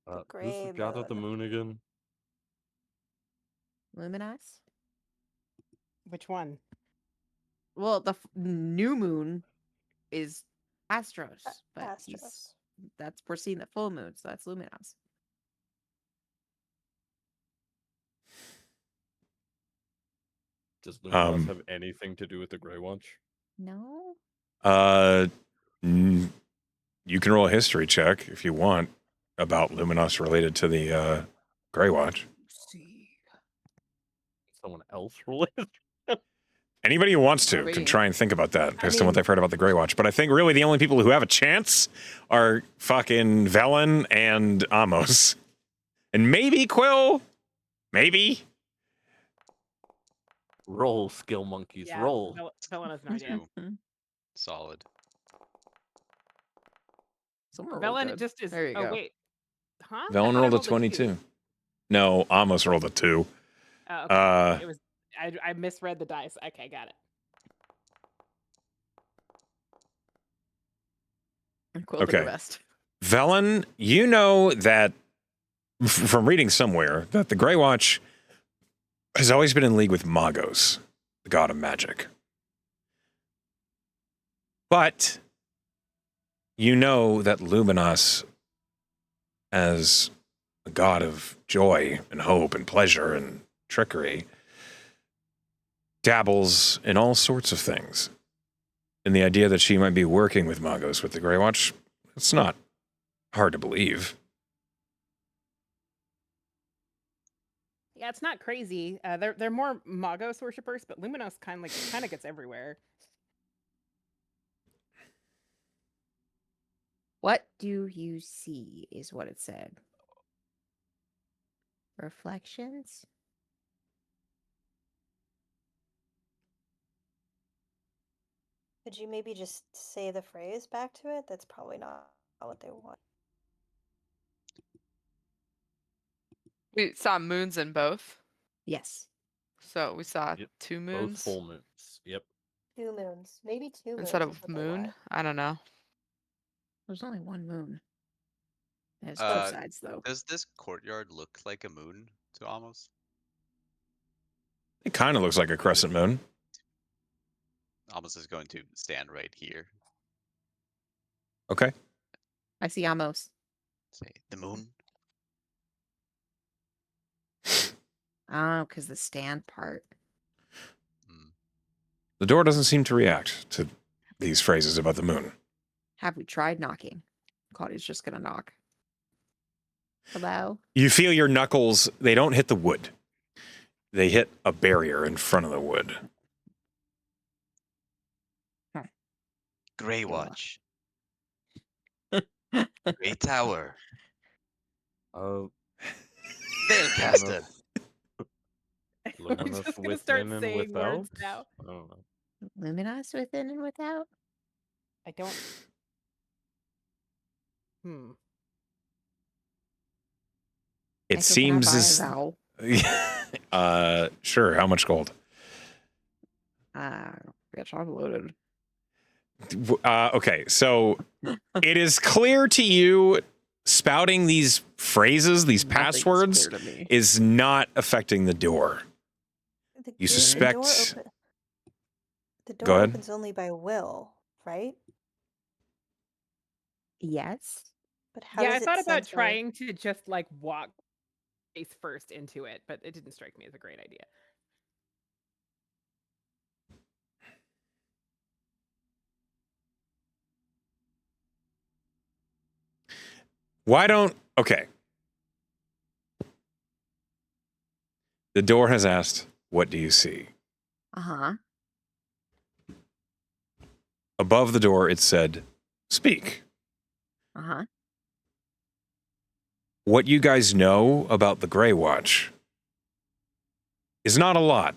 Who's gray the god of the moon. moon again? Luminous. Which one? Well, the new moon is Astros, but Astros. we're seeing the full moon, so that's Luminos. Does Luminos Um, have anything to do with the Grey Watch? No. You can roll a history check if you want about Luminos related to the Grey Watch. See. Someone else roll it? Anybody who wants to Wait. can try and think about that based on what mean- they've heard about the Grey Watch. But I think really the only people who have a chance are fucking Velen and Amos. And maybe Quill. Maybe. Roll, skill monkeys, Yeah, roll. Velen has no idea. Solid. Someone rolled Velen good. just is. There you Oh go. wait. Huh? I Velen thought I rolled a two. 22. No, Amos rolled a 2. Oh, okay. It was. I misread the dice. Okay, got it. And Quill did her Okay. best. Velen, you know that from reading somewhere that the Grey Watch has always been in league with Magos, the god of magic. But you know that Luminos, as a god of joy and hope and pleasure and trickery, dabbles in all sorts of things. And the idea that she might be working with Magos with the Grey Watch, it's not hard to believe. Yeah, it's not crazy. They're more Magos worshippers, but Luminos kind of gets everywhere. What do you see is what it said. Reflections? Could you maybe just say the phrase back to it? That's probably not what they want. We saw moons in both. Yes. So we saw Yep. 2 Both moons full moons. Yep. 2 moons. Maybe 2 moons instead is of what they moon. want. I don't know. There's only one moon. It has two Uh, sides, though. Does this courtyard look like a moon to Amos? It kind of looks like a crescent moon. Amos is going to stand right here. Okay. I see Amos. Say, the moon? Oh, because the stand part. Hmm. The door doesn't seem to react to these phrases about the moon. Have we tried knocking? Claudia's just gonna knock. Hello? You feel your knuckles, they don't hit the wood. They hit a barrier in front of the wood. Grey Go Watch. on. Grey Tower. Uh, Veilcaster. We're Luminous just gonna start within and saying without. words now. I don't know. Luminos within and without? I don't. Hmm. It Michael, can I seems buy a as vowel? sure. How much gold? Bitch, I'm loaded. Okay, so it is clear to you spouting these phrases, these Nothing's passwords, clear to me. is not affecting the door. You suspect. The door Go ahead. opens only by will, right? Yes. But how Yeah, does I it thought about censor? trying to just like walk face first into it, but it didn't strike me as a great idea. Why don't. Okay. The door has asked, "What do you see?" Uh-huh. Above the door, it said, "Speak." Uh-huh. What you guys know about the Grey Watch is not a lot,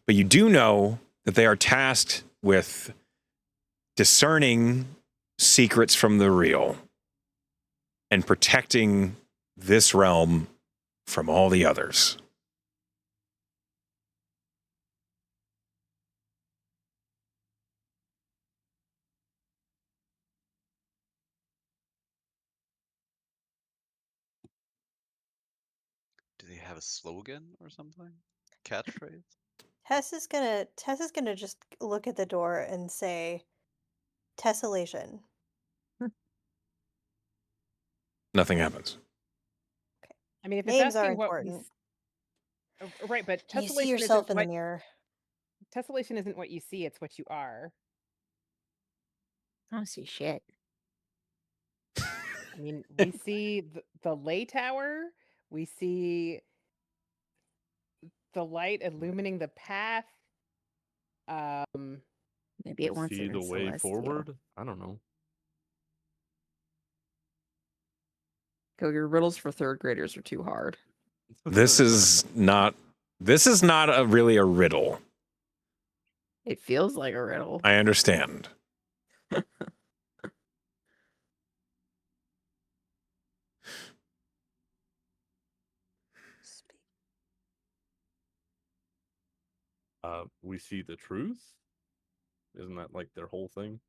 but you do know that they are tasked with discerning secrets from the real and protecting this realm from all the others. Do they have a slogan or something? Catchphrase? Tess is gonna just look at the door and say, "Tessellation." Nothing happens. I mean, if it's Names are asking what we important. right, but Do you see tessellation yourself isn't in the what mirror? tessellation isn't what you see; it's what you are. I don't see shit. I mean, we see the lay tower. We see the light illumining the path. Maybe it wants See it the in way celestial. forward. I don't know. Go, your riddles for third graders are too hard. This is not really a riddle. It feels like a riddle. I understand. Speak. We see the truth. Isn't that like their whole thing?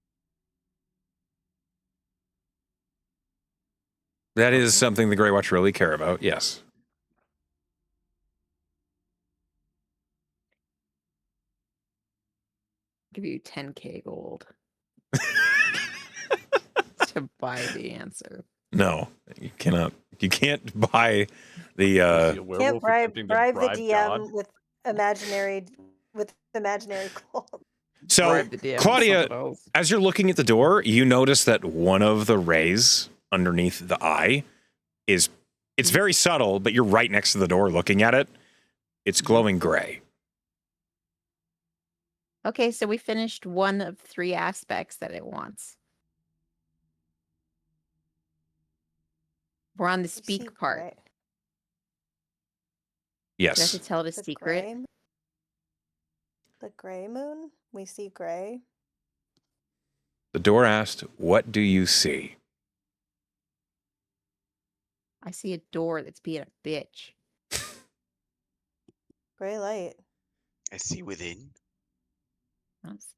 That is something the Grey Watch really care about, yes. Give you 10k gold to buy the answer. No, you cannot. You can't buy the. Is he a werewolf Can't bribe attempting to bribe the bribe God? DM with imaginary gold. So, Bribe the DM with Claudia, something else. as you're looking at the door, you notice that one of the rays underneath the eye is. It's very subtle, but you're right next to the door looking at it. It's glowing gray. Okay, so we finished one of 3 aspects that it wants. We're on the We see speak part. gray. Do you have Yes. to tell it a The secret? gray, the gray moon. We see gray. The door asked, "What do you see?" I see a door that's being a bitch. Gray light. I see within. That's-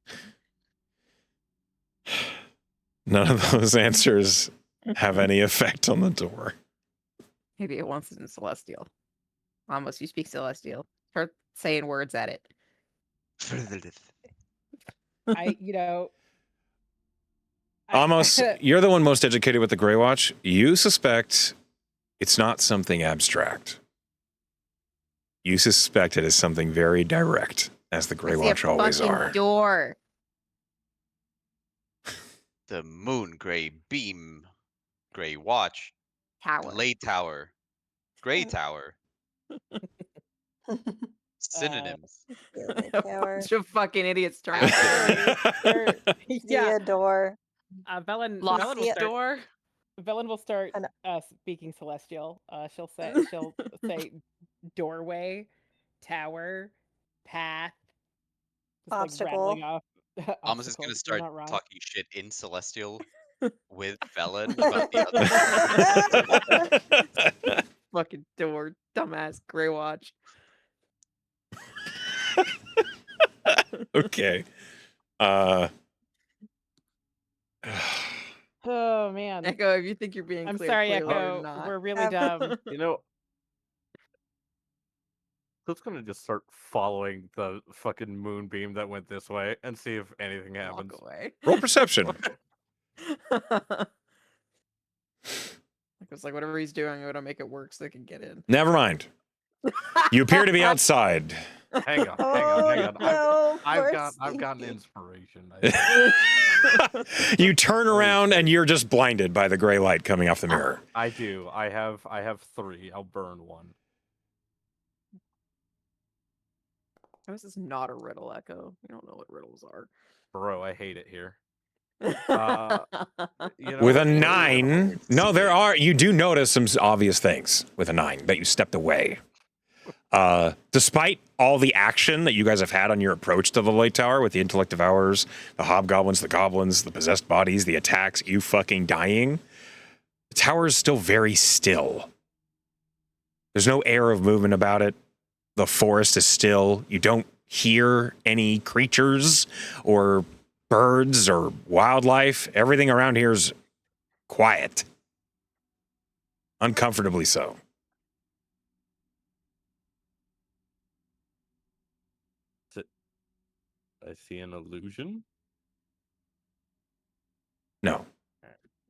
None of those answers have any effect on the door. Maybe it wants it in Celestial. Almost, you speak Celestial. Start saying words at it. I, you know, Almost, you're the one most educated with the Grey Watch. You suspect it's not something abstract. You suspect it is something very direct, as the Grey I see Watch a always fucking are. door. The moon gray beam, gray watch, Tower. lay tower, gray Uh, tower. Synonyms. Pyramid A tower. bunch of fucking idiots trying to yeah, See a door. Velen Lost will see it. start. door. Velen will start An- speaking Celestial. She'll say doorway, tower, path. Just like Obstacle. rattling off Almost is gonna obstacles. You're start not wrong. talking shit in Celestial with Felon about the other. fucking door. Dumbass Grey Watch. Okay. Oh man. Echo, if you think you're being I'm clear, sorry, clearly Echo. you're not. We're really Have- dumb. You know, so it's gonna just start following the fucking moonbeam that went this way and see if anything happens. Walk away. Roll perception. It's like whatever he's doing, I'm gonna make it work so they can get in. Never mind. You appear to be outside. Hang on, Oh, hang on. no, I've poor got an Stevie. inspiration. You turn around and you're just blinded by the gray light coming off the mirror. I do. I have 3. I'll burn one. This is not a riddle, Echo. You don't know what riddles are. Bro, I hate it here. You know, With a we're- 9, no, there are. You do notice some obvious things with a 9 that you stepped away. Despite all the action that you guys have had on your approach to the light tower with the intellect devourers, the hobgoblins, the goblins, the possessed bodies, the attacks, you fucking dying, the tower is still very still. There's no air of movement about it. The forest is still. You don't hear any creatures or birds or wildlife. Everything around here is quiet. Uncomfortably so. I see an illusion. No.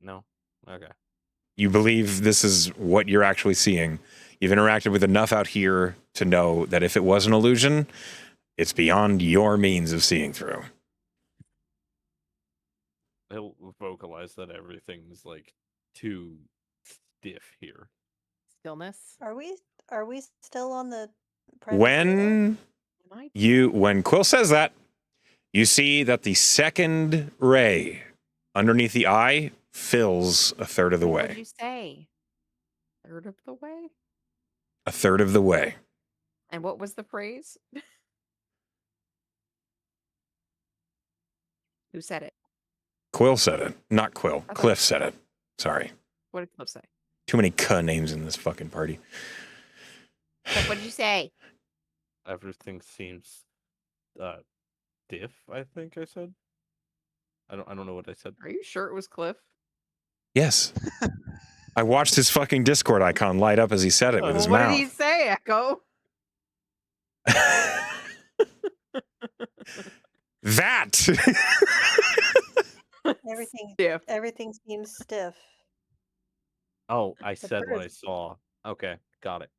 No. Okay. You believe this is what you're actually seeing. You've interacted with enough out here to know that if it was an illusion, it's beyond your means of seeing through. He'll vocalize that everything's like too stiff here. Stillness. Are we still on the private floor? When Quill says that, you see that the second ray underneath the eye fills a third of the What did way. you say? Third of the way? A third of the way. And what was the phrase? Who said it? Quill said it. Not Quill. thought- Cliff said it. Sorry. What did Cliff say? Too many K names in this fucking party. Cliff, what did you say? Everything seems stiff, I think I said. I don't know what I said. Are you sure it was Cliff? Yes. I watched his fucking Discord icon light up as he said it with his What mouth. did he say, Echo? That. Everything Stiff. everything seems stiff. Oh, I The said what I birds. saw. Okay, got it.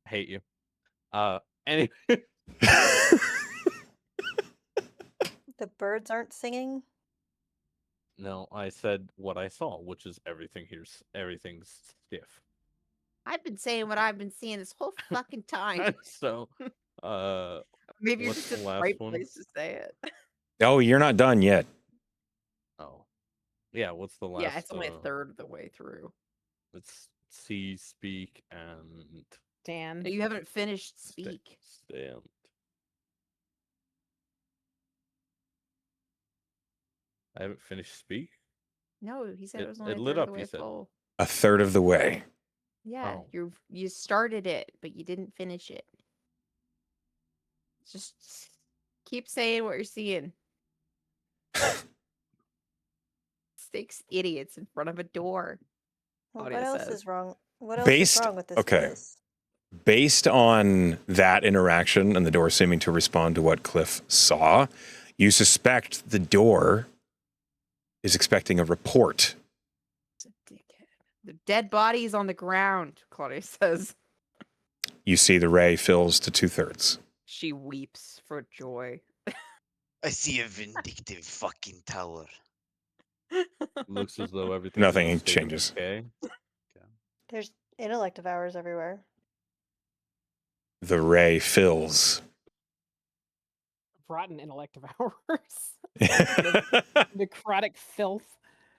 Hate you. Anyway, The birds aren't singing. no, I said what I saw, which is everything's stiff. I've been saying what I've been seeing this whole fucking time. So, Maybe you're what's just the in the last right one? place to say it. Oh, you're not done yet. Oh, yeah. What's the last? Yeah, it's only a third of the way through. Let's see, speak, and Dan. You haven't finished speak. stand. I haven't finished speak. No, he said it was only It a lit third of up. the You way said. full. A third of the way. Yeah, Oh. you started it, but you didn't finish it. Just keep saying what you're seeing. 6 idiots in front of a door. Well, Claudia what else says. is wrong? What else Based- is wrong with this okay. place? Based on that interaction and the door seeming to respond to what Cliff saw, you suspect the door is expecting a report. It's a dickhead. The dead body is on the ground, Claudia says. You see the ray fills to 2/3. She weeps for joy. I see a vindictive fucking tower. Looks as though everything. Nothing changes. Okay. There's intellect devours everywhere. The ray fills. Rotten intellect of ours. Necrotic filth.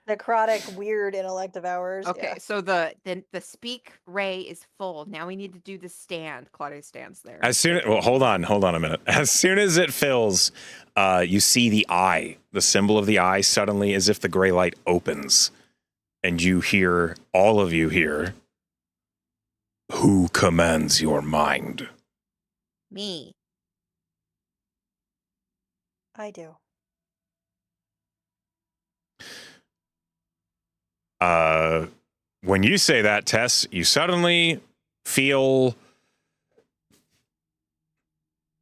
Necrotic, weird intellect devours. Okay, Yeah. so the speak ray is full. Now we need to do the stand. Claudia stands there. As soon well, hold on a minute. As soon as it fills, you see the eye, the symbol of the eye, suddenly as if the gray light opens, and you hear, all of you hear, who commands your mind? Me. I do. When you say that, Tess, you suddenly feel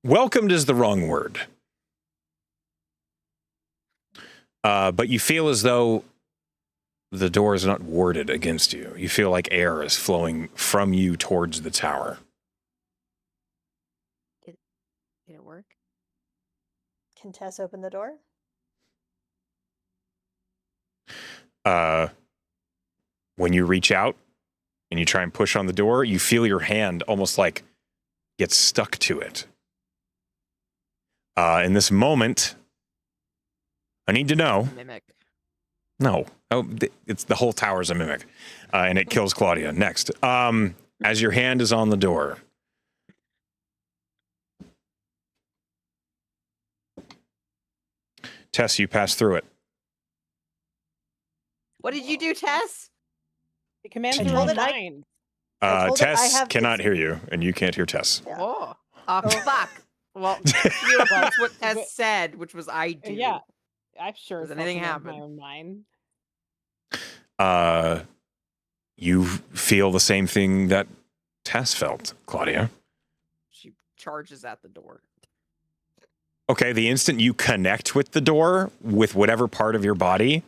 welcomed is the wrong word. But you feel as though the door is not warded against you. You feel like air is flowing from you towards the tower. Did it work? Can Tess open the door? When you reach out and you try and push on the door, you feel your hand almost like get stuck to it. In this moment, I need to know. Mimic. No, it's the whole tower's a mimic, and it kills Claudia. Next, as your hand is on the door, Tess, you pass through it. What did you do, Tess? It commands I your told own it I- mind. I told it I Tess have cannot this- hear you, and you can't hear Tess. Yeah. Oh. Oh. Fuck. Well, that's what Tess But- said, which was I do. Yeah, I'm sure. Does as hell anything command my happen? own mind. You feel the same thing that Tess felt, Claudia. She charges at the door. Okay, the instant you connect with the door with whatever part of your body,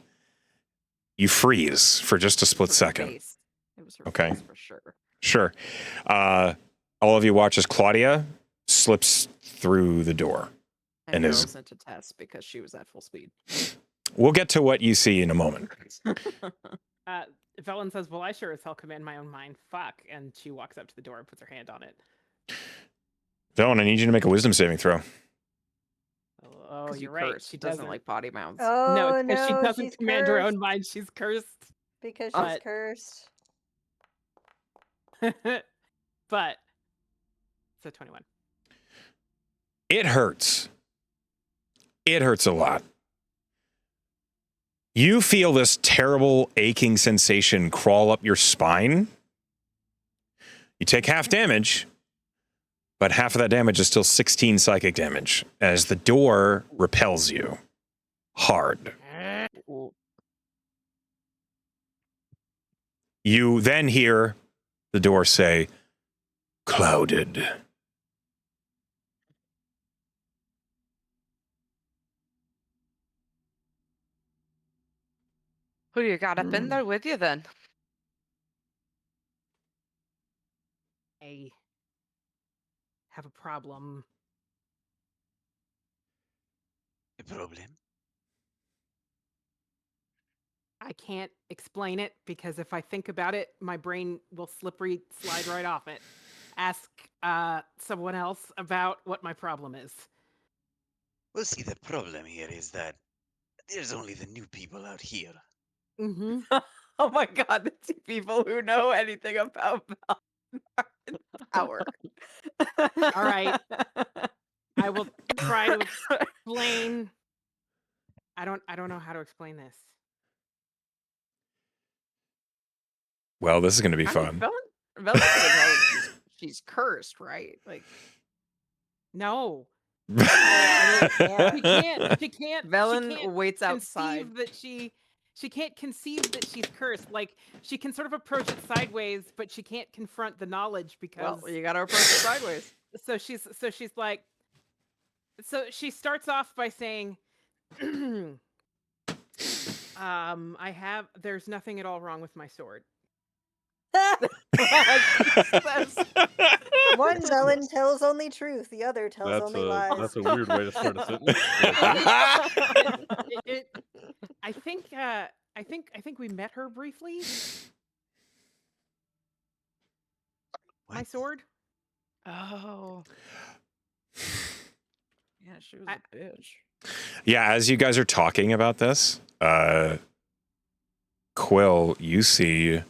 you freeze for just a split Her second. face. It was her Okay. face for sure. Sure. All of you watch as Claudia slips through the door. And And is- barrels into Tess because she was at full speed. We'll get to what you see in a moment. Velen says, "Well, I sure as hell command my own mind. Fuck!" And she walks up to the door and puts her hand on it. Velen, I need you to make a wisdom saving throw. Oh, 'Cause you you're right. cursed. She doesn't like potty mouths. Oh No, it's because she doesn't she's command her cursed own mind. She's cursed. because she's But- cursed. But it's a 21. It hurts. It hurts a lot. You feel this terrible aching sensation crawl up your spine. You take half damage, but half of that damage is still 16 psychic damage as the door repels you hard. You then hear the door say, "Clouded." Who do you got up in there with you then? I have a problem. A problem? I can't explain it because if I think about it, my brain will slippery slide right off it. Ask someone else about what my problem is. Well, see, the problem here is that there's only the new people out here. Mm-hmm. Oh my god, the two people who know anything about Tower. All right. I will try to explain. I don't know how to explain this. Well, this is going to be I mean, fun. Velen could know she's cursed, right? Like, No. yeah. She can't Velen waits outside. conceive that she can't conceive that she's cursed. Like she can sort of approach it sideways, but she can't confront the knowledge because Well, you gotta approach it sideways. so she's like so she starts off by saying there's nothing at all wrong with my sword. One Velen tells only truth, the other tells That's only lies. that's a weird way to start a sentence. I think we met her briefly. My What? sword. Oh. Yeah, she was a bitch. Yeah, as you guys are talking about this, Quill, you see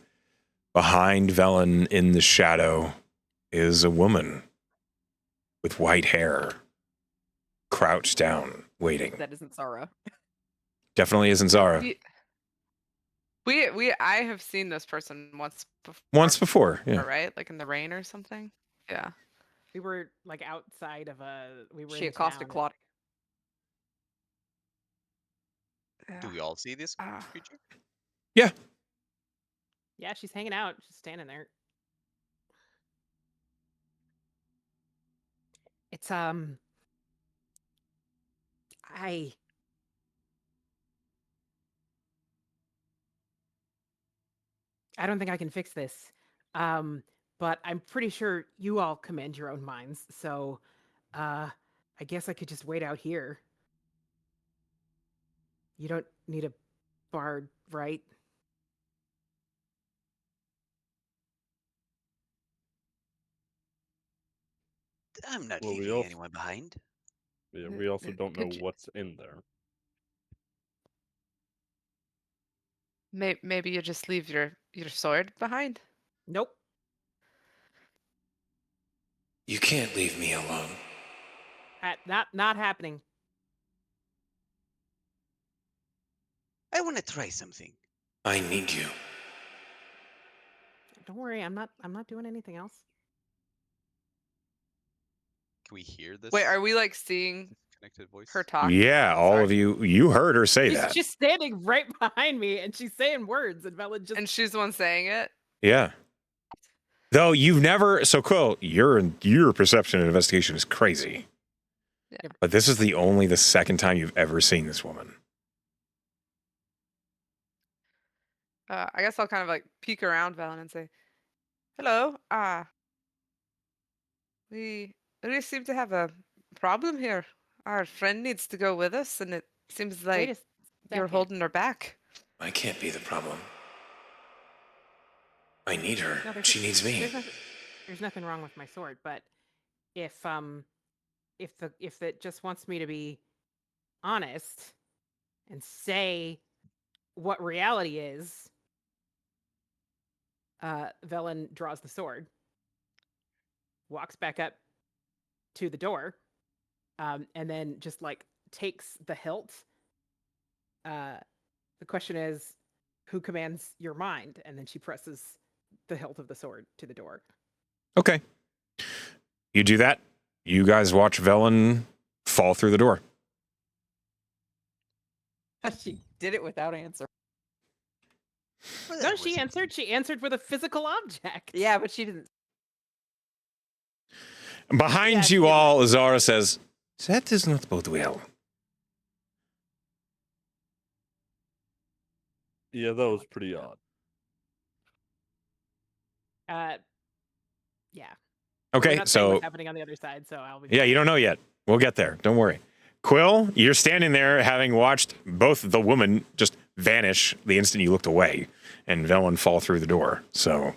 behind Velen in the shadow is a woman with white hair, crouched down, waiting. That isn't Zara. Definitely isn't Zara. I have seen this person once before. Once before, yeah. Right? Like in the rain or something. Yeah. We were like outside of we were She in accosted town. Claudia. Do we all see this Ah. creature? Yeah. Yeah, she's hanging out, just standing there. It's I don't think I can fix this. But I'm pretty sure you all command your own minds, so I guess I could just wait out here. You don't need a bard, right? I'm not Well, we leaving also- anyone behind. Yeah, we also don't know Could you- what's in there. Maybe you just leave your sword behind. Nope. You can't leave me alone. Not happening. I want to try something. I need you. Don't worry, I'm not doing anything else. Can we hear this? Wait, are we like seeing Connected voice? her talk? Yeah, all Sorry. of you heard her say She's that. just standing right behind me, and she's saying words, and Bella just And she's the one saying it. Yeah. Though you've never, so Quill, your perception and investigation is crazy. Yeah. But this is the second time you've ever seen this woman. I guess I'll kind of like peek around Valen and say, "Hello. We seem to have a problem here. Our friend needs to go with us, and it seems wait like a you're second. holding her back." I can't be the problem. I need her. No, She needs me. There's nothing wrong with my sword, but if it just wants me to be honest and say what reality is, Velen draws the sword, walks back up to the door, and then just like takes the hilt. The question is, who commands your mind? And then she presses the hilt of the sword to the door. Okay. You do that. You guys watch Velen fall through the door. She did it without answer. Well, No, that she was answered. She answered with a physical object. Yeah, but she didn't. Behind Yeah, she you didn't. all, Zara says, "That does not bode well." Yeah, that was pretty odd. Yeah. But we're Okay, not saying so what's happening on the other side, so I'll be. yeah, you don't know yet. We'll get there. Don't worry. Quill, you're standing there having watched both the woman just vanish the instant you looked away and Velen fall through the door. So,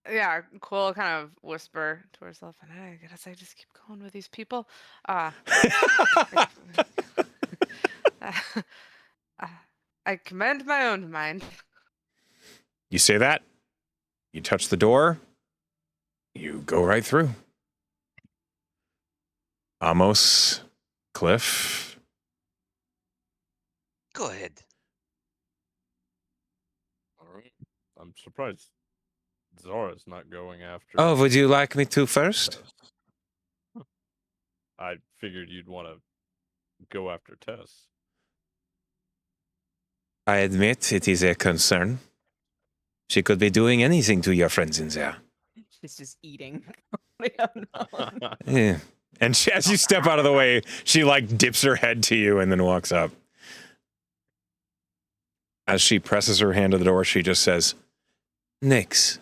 Yeah, Quill kind of whisper to herself, and I guess I just keep going with these people. Uh, I commend my own mind. you say that, you touch the door, you go right through. Amos, Cliff. Go ahead. All right. I'm surprised Zara's not going after. Oh, would you like me to first? Tess. I figured you'd want to go after Tess. I admit it is a concern. She could be doing anything to your friends in there. She's just eating. Unknown. Yeah. And she, as you step out of the way, she like dips her head to you and then walks up. As she presses her hand to the door, she just says, "Nix."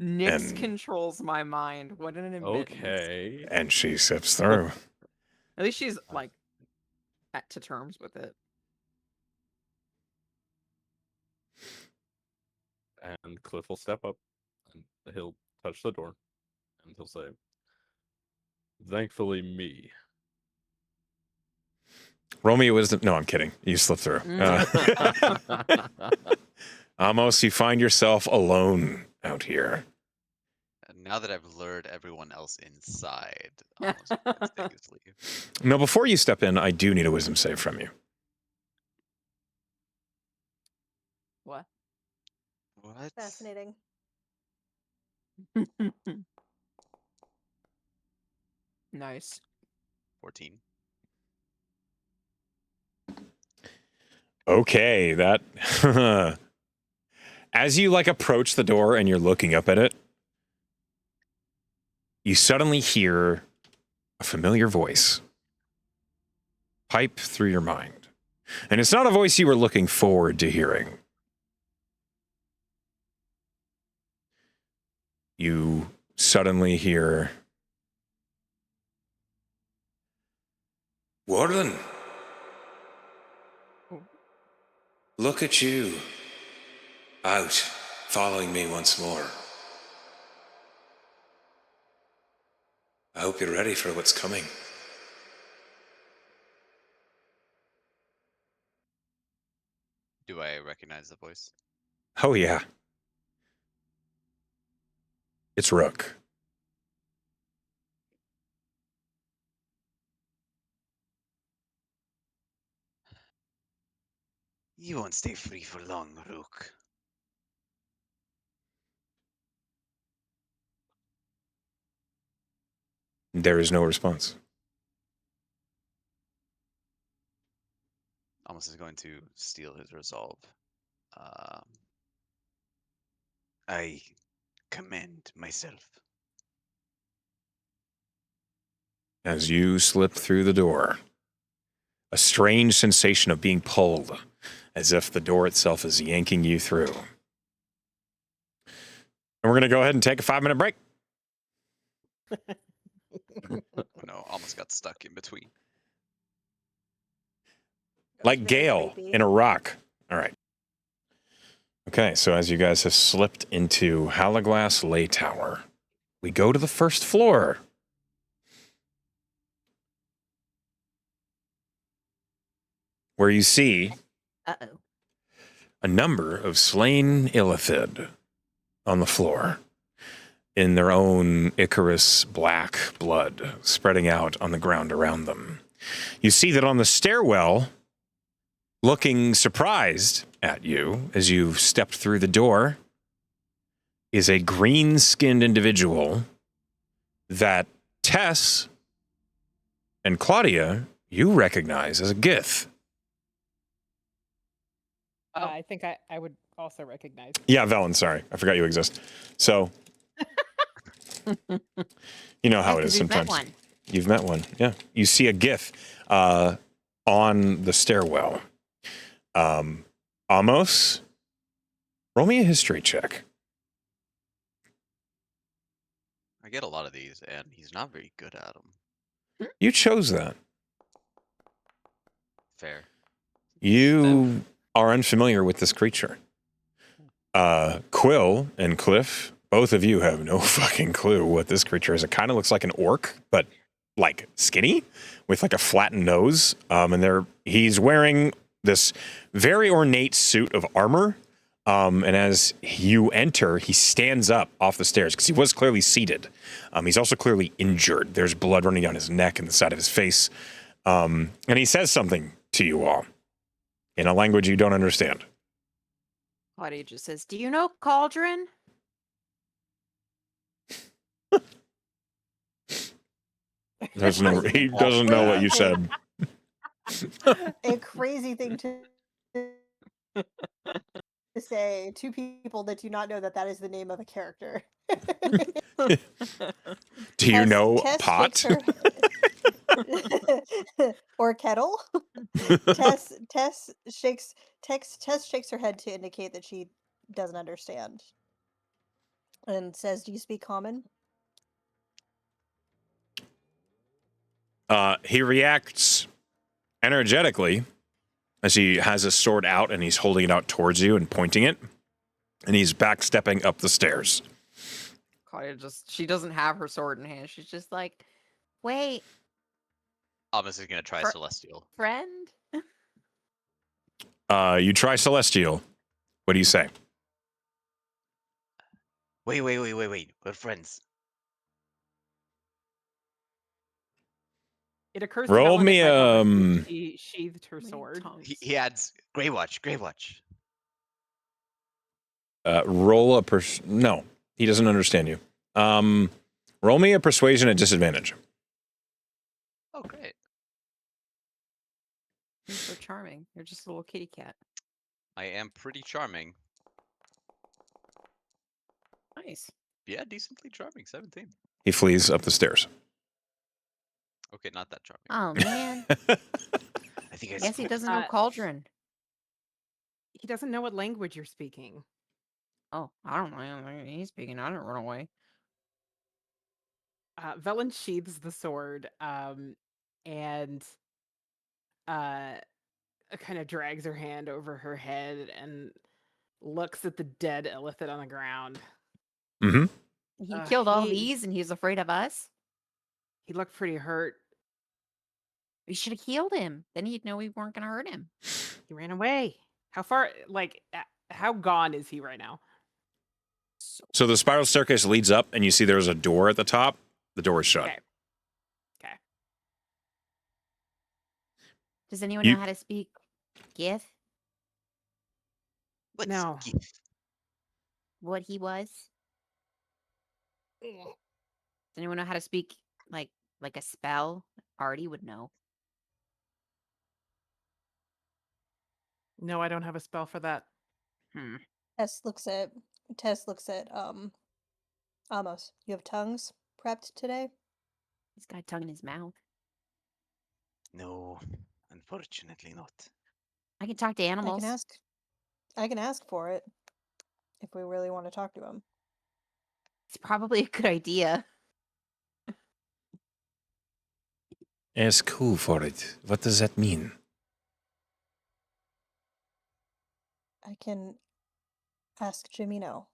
Nyx And- controls my mind. What an admittance. Okay. And she sips through. At least she's like to terms with it. And Cliff will step up and he'll touch the door and he'll say, "Thankfully, me." Roll me a wisdom. No, I'm kidding. You slip through. Amos, you find yourself alone out here. And now that I've lured everyone else inside, almost take his leave. Now, before you step in, I do need a wisdom save from you. What? What? Fascinating. Nice. 14. Okay, that. As you like approach the door and you're looking up at it, you suddenly hear a familiar voice pipe through your mind. And it's not a voice you were looking forward to hearing. You suddenly hear, "Warden, look at you, out, following me once more. I hope you're ready for what's coming." Do I recognize the voice? Oh, yeah. It's Rook. You won't stay free for long, Rook. There is no response. Almost is going to steal his resolve. I commend myself. As you slip through the door, a strange sensation of being pulled, as if the door itself is yanking you through. And we're going to go ahead and take a 5-minute break. Oh no, almost got stuck in between. Like Very Gale creepy. in a rock. All right. Okay, so as you guys have slipped into Halaglass Lay Tower, we go to the first floor. Where you see Uh-oh. a number of slain Illithid on the floor in their own Icarus black blood spreading out on the ground around them. You see that on the stairwell, looking surprised at you as you've stepped through the door, is a green-skinned individual that Tess and Claudia, you recognize as a Gith. I think I would also recognize. Yeah, Velen, sorry. I forgot you exist. So, you know how it is we've met sometimes. one. You've met one, yeah. You see a GIF on the stairwell. Amos, roll me a history check. I get a lot of these, and he's not very good at them. You chose that. Fair. You are unfamiliar with this creature. Quill and Cliff, both of you have no fucking clue what this creature is. It kind of looks like an orc, but like skinny with like a flattened nose. And he's wearing this very ornate suit of armor. And as you enter, he stands up off the stairs because he was clearly seated. He's also clearly injured. There's blood running down his neck and the side of his face. And he says something to you all in a language you don't understand. Claudia just says, "Do you know Cauldron?" He doesn't know what you said. A crazy thing to say to people that do not know that is the name of a character. Do you know Tess pot? shakes her- or kettle? Tess shakes her head to indicate that she doesn't understand, and says, "Do you speak common?" He reacts energetically as he has his sword out and he's holding it out towards you and pointing it. And he's backstepping up the stairs. Claudia she doesn't have her sword in hand. She's just like, Wait, Amos is gonna try Fr- Celestial. friend? You try Celestial. What do you say? Wait. We're friends. It occurs Roll to Velen me, in that moment she sheathed her "Many sword. tongues." He adds Grey Watch. roll a no, he doesn't understand you. Roll me a persuasion at disadvantage. Oh, great. You're so charming. You're just a little kitty cat. I am pretty charming. Nice. Yeah, decently charming. 17. He flees up the stairs. Okay, not that charming. Oh man. I think I Guess he split. doesn't know Cauldron. He doesn't know what language you're speaking. Oh, I don't know. He's speaking. I didn't run away. Velen sheathes the sword and kind of drags her hand over her head and looks at the dead Illithid on the ground. Mm-hmm. He killed all he- these and he's afraid of us? He looked pretty hurt. We should have killed him. Then he'd know we weren't going to hurt him. He ran away. How far, how gone is he right now? So the spiral staircase leads up, and you see there's a door at the top. The door is shut. Okay. Does anyone You- know how to speak Gith? What's No. gift? What he was? Does anyone know how to speak like a spell? Artie would know. No, I don't have a spell for that. Tess looks at Amos. You have tongues prepped today? He's got a tongue in his mouth. No, unfortunately not. I can talk to animals. I can ask for it if we really want to talk to him. It's probably a good idea. Ask who for it? What does that mean? I can ask Jimino.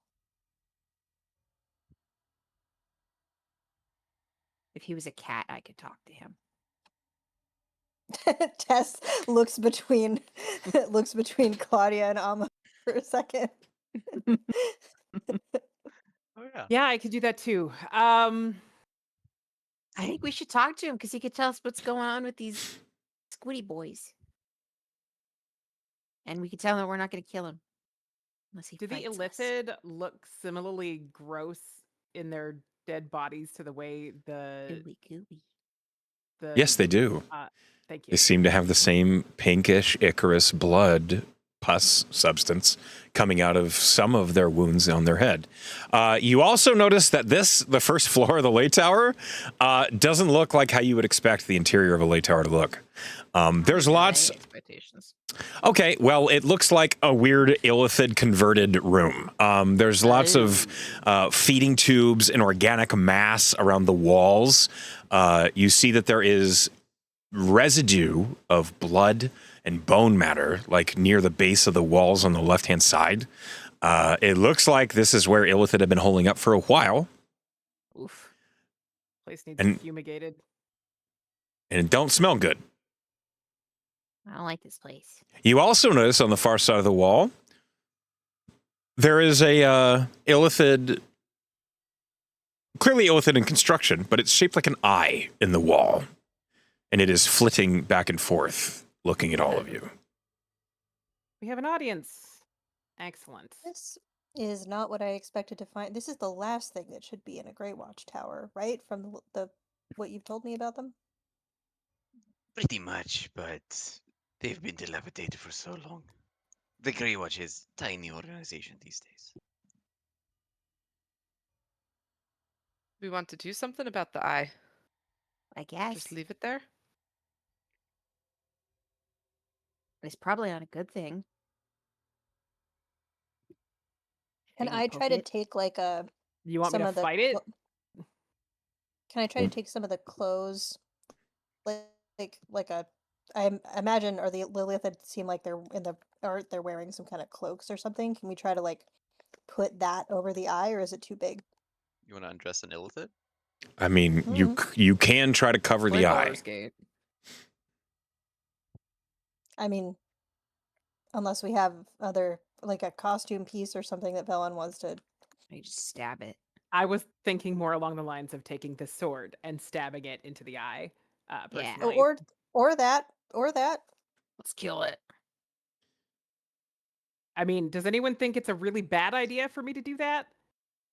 If he was a cat, I could talk to him. Tess looks between Claudia and Amos for a second. Oh, yeah. Yeah, I could do that too. I think we should talk to him because he could tell us what's going on with these squiddy boys. And we could tell him that we're not going to kill him. Unless he Do the fights us. Illithid look similarly gross in their dead bodies to the way Ooey gooey. the Yes, they do. Thank you. They seem to have the same pinkish Icarus blood pus substance coming out of some of their wounds on their head. You also notice that the first floor of the lay tower, doesn't look like how you would expect the interior of a lay tower to look. There's lots. Expectations. Okay, well, it looks like a weird illithid converted room. There's lots of feeding tubes and organic mass around the walls. You see that there is residue of blood and bone matter, like near the base of the walls on the left-hand side. It looks like this is where illithid have been holding up for a while. Oof. Place needs And- fumigated. And it don't smell good. I don't like this place. You also notice on the far side of the wall, there is a illithid, clearly illithid in construction, but it's shaped like an eye in the wall. And it is flitting back and forth, looking at all of you. We have an audience. Excellent. This is not what I expected to find. This is the last thing that should be in a Grey Watch tower, right? From the what you've told me about them. Pretty much, but they've been dilapidated for so long. The Grey Watch is a tiny organization these days. We want to do something about the eye. I guess. Just leave it there. It's probably not a good thing. Can Can you I poke try to it? take like You want some me to of the fight it? Can I try to take some of the clothes, like a? Imagine, or the Lilith seem like they're in the, or they're wearing some kind of cloaks or something. Can we try to like put that over the eye, or is it too big? You want to undress an illithid? I mean, you can try to cover the eye. Baldur's Gate. I mean, unless we have other, like a costume piece or something that Velen wants to. You just stab it. I was thinking more along the lines of taking the sword and stabbing it into the eye. Yeah. Personally. Or that. Let's kill it. I mean, does anyone think it's a really bad idea for me to do that?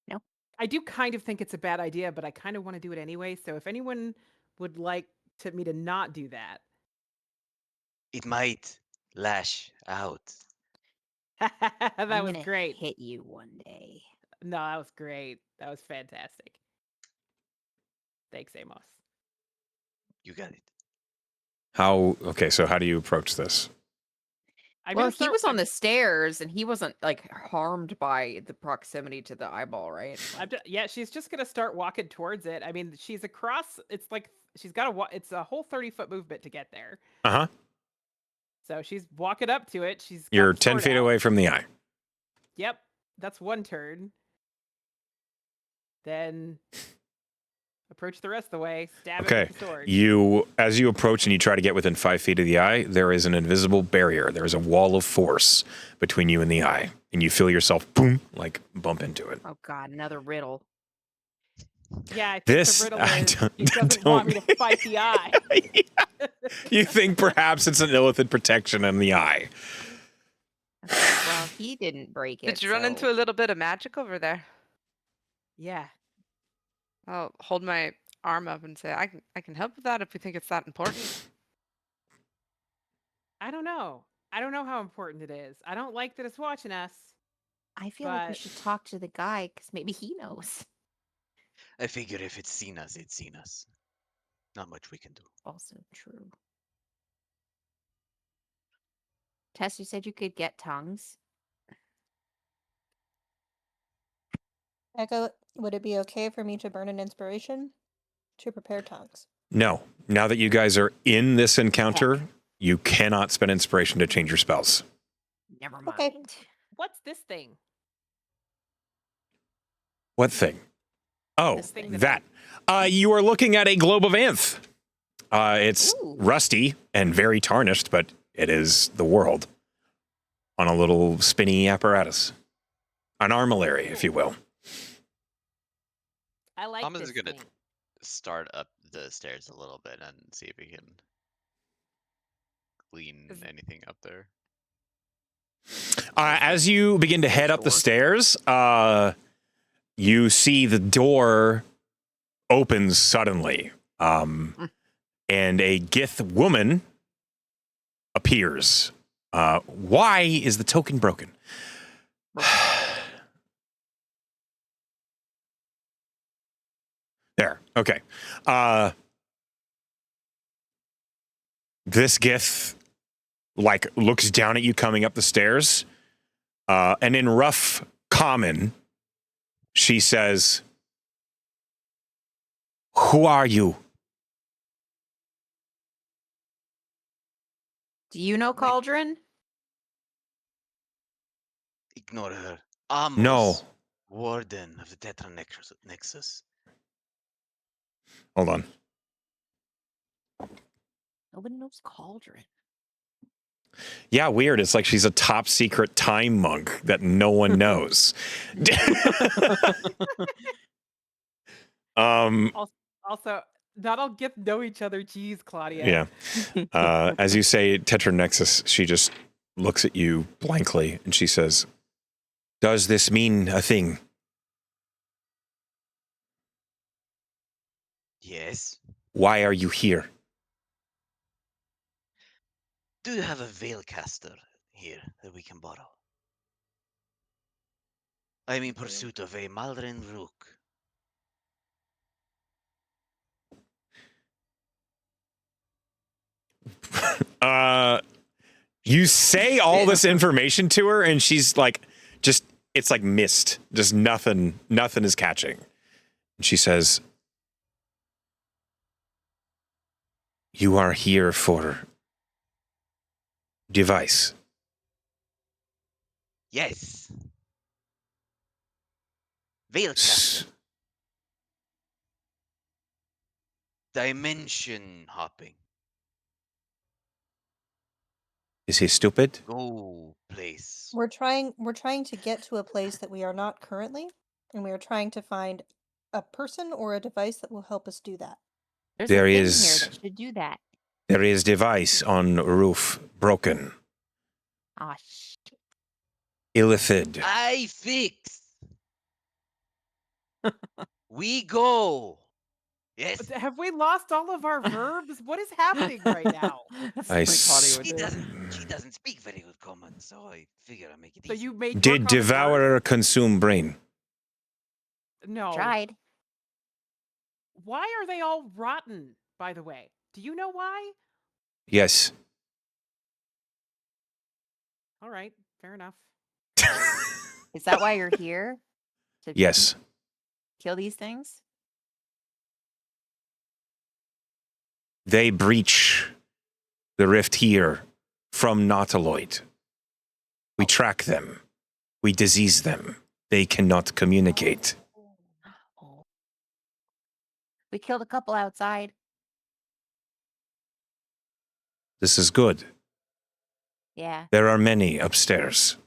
No. I do kind of think it's a bad idea, but I kind of want to do it anyway. So if anyone would like me to not do that. It might lash out. That I'm was gonna great. hit you one day. No, that was great. That was fantastic. Thanks, Amos. You got it. So how do you approach this? I'm Well, gonna he start- was on the stairs and he wasn't like harmed by the proximity to the eyeball, right? yeah, she's just gonna start walking towards it. I mean, she's across. It's like she's got to. It's a whole 30-foot movement to get there. Uh-huh. So she's walking up to it. You're 10 feet away from the eye. Yep, that's one turn. Then approach the rest of the way. Stab it Okay. with the sword. As you approach and you try to get within 5 feet of the eye, there is an invisible barrier. There is a wall of force between you and the eye. And you feel yourself, boom, like bump into it. Oh god, another riddle. Yeah, I think This- the riddle I is don't- he doesn't want me to fight the eye. You think perhaps it's an illithid protection in the eye. Well, he didn't break it. Did you run into a little bit of magic over there? Yeah. I'll hold my arm up and say, I can help with that if you think it's that important. I don't know. I don't know how important it is. I don't like that it's watching us. I feel like we But- should talk to the guy because maybe he knows. I figure if it's seen us, it's seen us. Not much we can do. Also true. Tess, you said you could get tongues. Echo, would it be okay for me to burn an inspiration to prepare tongues? No. Now that you guys are in this encounter, you cannot spend inspiration to change your spells. Never mind. Okay. What's this thing? What thing? Oh, This thing that. You are looking at a globe of Anth. It's Ooh. rusty and very tarnished, but it is the world on a little spinny apparatus. An armillary, if you will. I like Thomas this is gonna thing. start up the stairs a little bit and see if he can clean Is- anything up there. As you begin to head up the stairs, you see the door opens suddenly, and a Gith woman appears Why is the token broken? There. Okay. This Gith looks down at you coming up the stairs, and in rough common, she says, "Who are you?" Do you know Cauldron? Ignore her. No. Amos, warden of the Tetra Nexus. Hold on. Nobody knows Cauldron. Yeah, weird. It's like she's a top secret time monk that no one knows. Also, not all Gith know each other. Geez, Claudia. Yeah. As you say Tetranexus, she just looks at you blankly and she says, "Does this mean a thing?" Yes. Why are you here? Do you have a Veilcaster here that we can borrow? I'm in pursuit of a Malrin Rook. You say all this information to her and she's like, it's like mist. Just nothing is catching. And she says, "You are here for device." Yes. Veilcaster. Dimension hopping. Is he stupid? Go place. We're trying to get to a place that we are not currently, and we are trying to find a person or a device that will help us do that. There's There a thing is- here that should do that. There is device on roof broken. Ah, shit. Illithid. I fix. We go. Yes. Have we lost all of our verbs? What is happening right now? That's I something Claudia would She do. doesn't speak very good common, so I figure I make it So easy. you made more Did common Devourer consume brain? words? No. Tried. Why are they all rotten, by the way? Do you know why? Yes. All right, fair enough. Is that why you're here? To Yes. kill these things? They breach the rift here from Nautiloid. We track them. We disease them. They cannot communicate. Oh. We killed a couple outside. This is good. Yeah. There are many upstairs.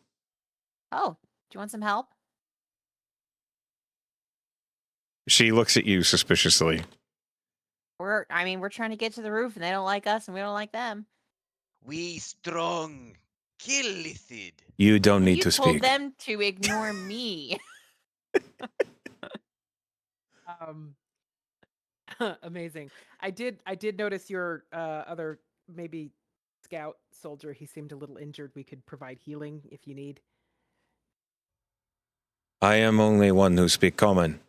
Oh, do you want some help? She looks at you suspiciously. We're trying to get to the roof and they don't like us and we don't like them. We strong. Kill Lithid. You don't Well, need you to told speak. them to ignore me. Amazing. I did notice your other maybe scout soldier. He seemed a little injured. We could provide healing if you need. I am only one who speak common.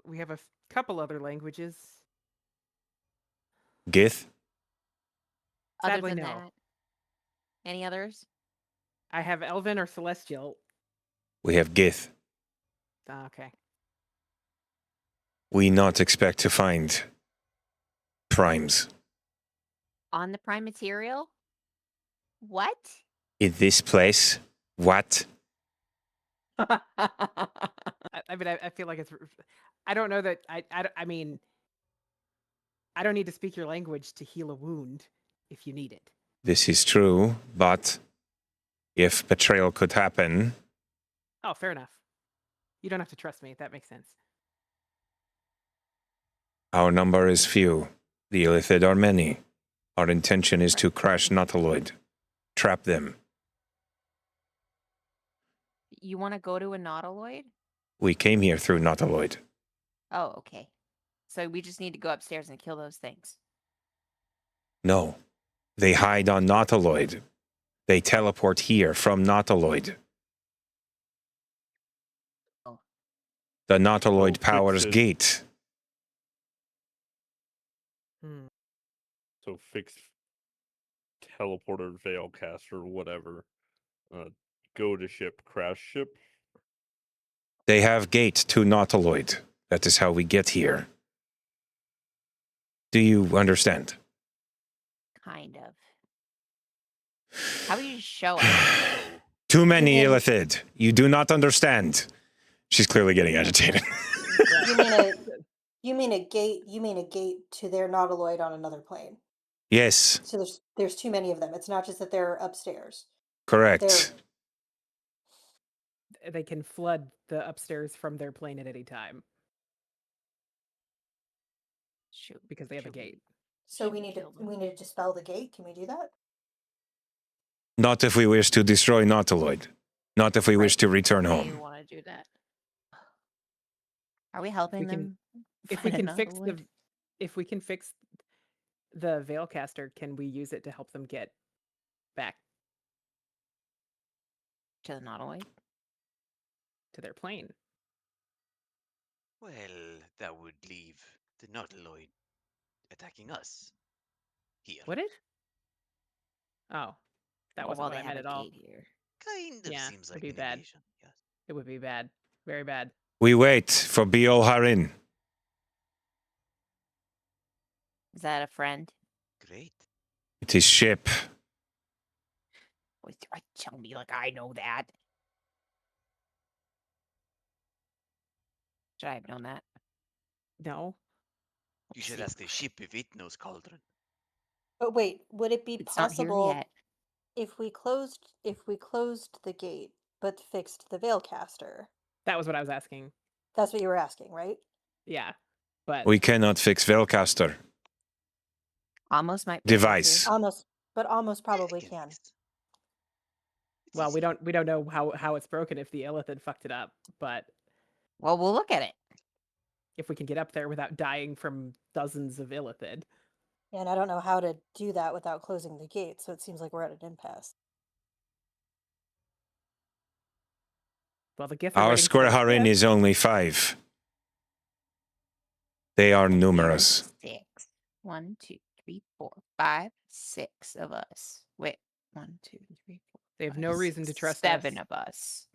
We have a couple other languages. Gith? Other Sadly, than no. that. Any others? I have Elven or Celestial. We have Gith. Okay. We not expect to find primes. On the prime material? What? In this place? What? I feel like it's. I don't know that. I mean, I don't need to speak your language to heal a wound if you need it. This is true, but if betrayal could happen, Oh, fair enough. You don't have to trust me. That makes sense. our number is few. The Illithid are many. Our intention is to crash Nautiloid. Trap them. You want to go to a nautiloid? We came here through Nautiloid. Oh, okay. So we just need to go upstairs and kill those things. No, They hide on Nautiloid. They teleport here from Nautiloid. Oh. The Nautiloid So powers fix it. gate. Hmm. So fix teleporter, veilcaster, whatever. Go to ship, crash ship. They have gate to Nautiloid. That is how we get here. Do you understand? Kind of. How about you just show us? Too many, mean- Illithid. You do not understand. She's clearly getting agitated. You mean a gate? You mean a gate to their nautiloid on another plane? Yes, So there's too many of them. It's not just that they're upstairs. correct. They can flood the upstairs from their plane at any time Shoot. because they have a Should we- gate. So Should we we need to kill them? we need to dispel the gate. Can we do that? Not if we wish to destroy Nautiloid. Not if we wish Right. to return They home. want to do that. Are we helping We can- them? If we find can fix another the, if we can fix the Veilcaster, can we use it to help them get back to the Nautiloid? to their plane? Well, that would leave the Nautiloid attacking us. Here. Would it? Oh, that wasn't well, what they I have meant a at all. gate here. Kind of Yeah, seems it'd like be an bad. invasion. Yes. It would be bad, very bad. We wait for Biol Harin. Is that a friend? Great. It is ship. Tell me like I know that. Should I have known that? No, You should See, ask the ship if it knows Cauldron. But wait, would it be It's not here possible yet. if we closed the gate but fixed the Veilcaster? that was what I was asking. That's what you were asking, right? Yeah, but We cannot fix Velcaster. Almost might be able to. Device. Almost probably Get can. fixed. It's well, we easy. don't know how it's broken if the Illithid fucked it up. But Well, we'll look at it. if we can get up there without dying from dozens of Illithid, And I don't know how to do that without closing the gate, so it seems like we're at an impasse. well, the Gith are Our waiting square for us. Harin is only 5. They are There's numerous. 6. 1, 2, 3, 4, 5, 6 of us. Wait. 1, 2, 3, 4. They have 5, no reason to 6, trust 7 us. of us.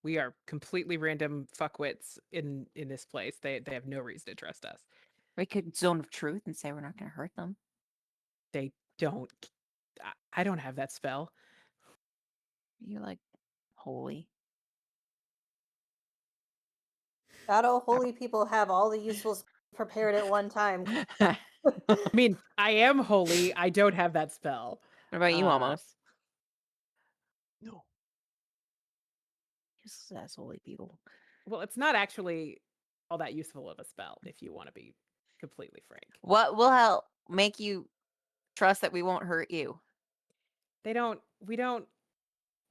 We are completely random fuckwits in this place. They have no reason to trust us. We could zone of truth and say we're not going to hurt them. They don't. I don't have that spell. You're like holy. Not all holy people have all the useful spells prepared at one time. I mean, I am holy. I don't have that spell. What about you, almost? No. Useless ass holy people. Well, it's not actually all that useful of a spell, if you want to be completely frank. What will help make you trust that we won't hurt you? We don't.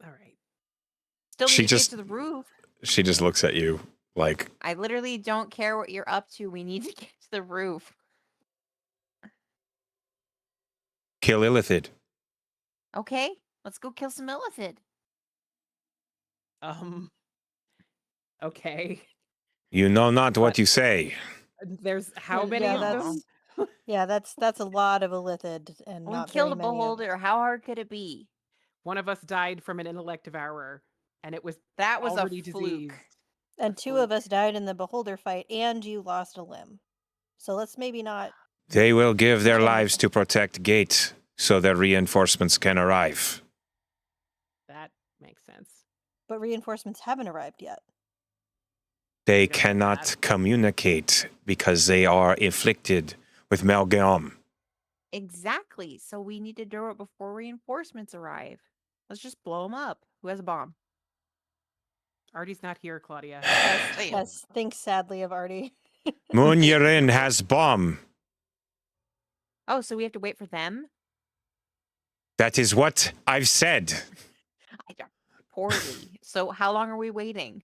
All right. Still She need to just- get to the roof. She just looks at you like, I literally don't care what you're up to. We need to get to the roof. kill Illithid. Okay, let's go kill some Illithid. Okay. You know not what What? you say. There's how Yeah, many of them? that's a lot of Illithid and We not killed a very many of- beholder. How hard could it be? One of us died from an intellect devourer, and it was That was already a fluke. diseased. And a two of fluke. us died in the beholder fight, and you lost a limb. So let's maybe not. They will give their Okay. lives to protect Gate so their reinforcements can arrive. That makes sense. But reinforcements haven't arrived yet. They We don't know cannot that. communicate because they are afflicted with Malgam. Exactly. So we need to do it before reinforcements arrive. Let's just blow them up. Who has a bomb? Artie's not here, Claudia. Damn. Yes, think sadly of Artie. Munyerin has bomb. Oh, so we have to wait for them? That is what I've said. I don't poorly. So how long are we waiting?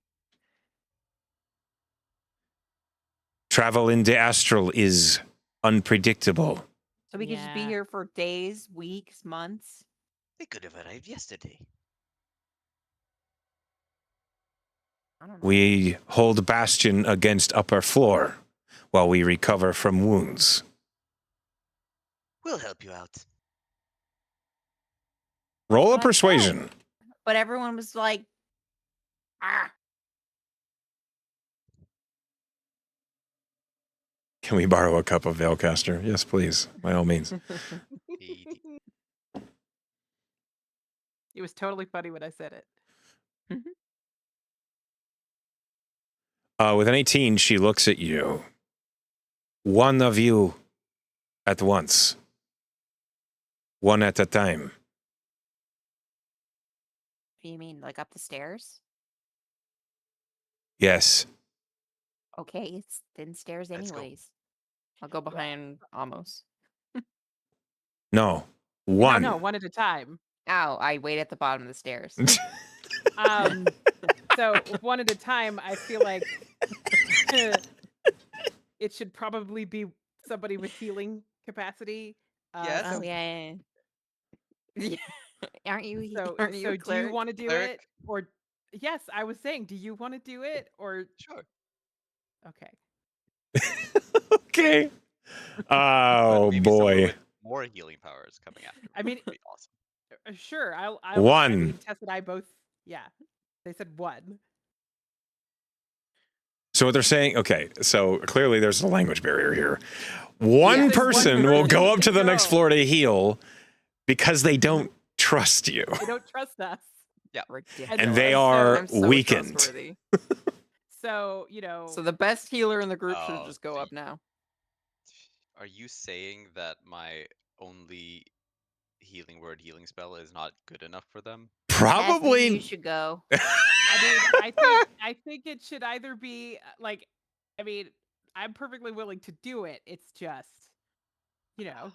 Travel in the astral is unpredictable. So we could just be Yeah. here for days, weeks, months. They could have arrived yesterday. I don't know. We hold bastion against upper floor while we recover from wounds. We'll help you out. Roll a What I said. persuasion. But everyone was like, ah. Can we borrow a cup of Veilcaster? Yes, please. By all means. He- It was totally funny when I said it. With an 18, she looks at you. One of you at once. One at a time. You mean like up the stairs? Yes. Okay, it's thin stairs Let's go. anyways. I'll go behind Amos. No. One. No, one at a time. Ow, I wait at the bottom of the stairs. So one at a time, I feel like it should probably be somebody with healing capacity. Yes. Oh yeah. Yeah. Aren't you? So, aren't you a do you cleric? want to do Cleric? it, or yes? I was saying, do you want to do it, or Sure. okay? Okay. But Oh, maybe someone boy. with more healing powers coming after. I mean, would be awesome. Sure. I'll. One. I mean, Tess and I both. Yeah, they said one. So what they're saying, okay, so clearly there's a language barrier here. One Yes. person One will person go up to can the next go. floor to heal because they don't trust you. They don't trust us. Ridiculous. And they so- are I'm so weakened. trustworthy. So you know. So the best healer in the group should Oh, just go so up now. Are you saying that my only healing spell is not good enough for them? Tess, maybe you Probably. should go. I mean, I think it should either be like, I mean, I'm perfectly willing to do it. It's just, you know.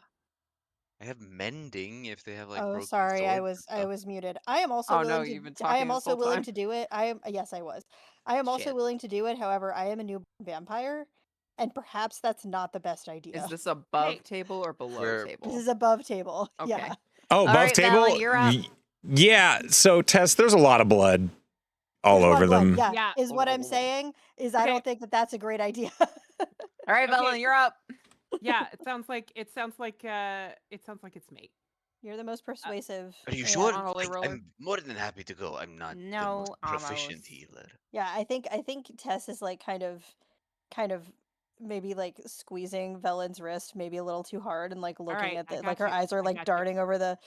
I have mending if they have like Oh, broken sorry, I swords and I stuff. was muted. I am also Oh, no, willing to. you've been I talking am this also whole willing time. to do it. I am. Yes, I was. I am also Shit. willing to do it. However, I am a new vampire, and perhaps that's not the best idea. Is this above Hey. table or below We're- This table? is above table. Okay. Yeah. Oh, All above right, table? Valen, you're up. Yeah, so Tess, there's a lot of blood all There's a lot over of blood. them. Yeah. Yeah. Is what I'm Oh. saying. Is I Okay. don't think that that's a great idea. All right, Okay. Velen, you're up. Yeah, it sounds like it's mate. You're the most persuasive. Are you and- sure? Holy roller. I'm more than happy to go. I'm not the No, most proficient almost. healer. Yeah, I think Tess is like kind of maybe like squeezing Velen's wrist maybe a little too hard and like looking right, at I the got like her you, eyes are I like got you. darting over the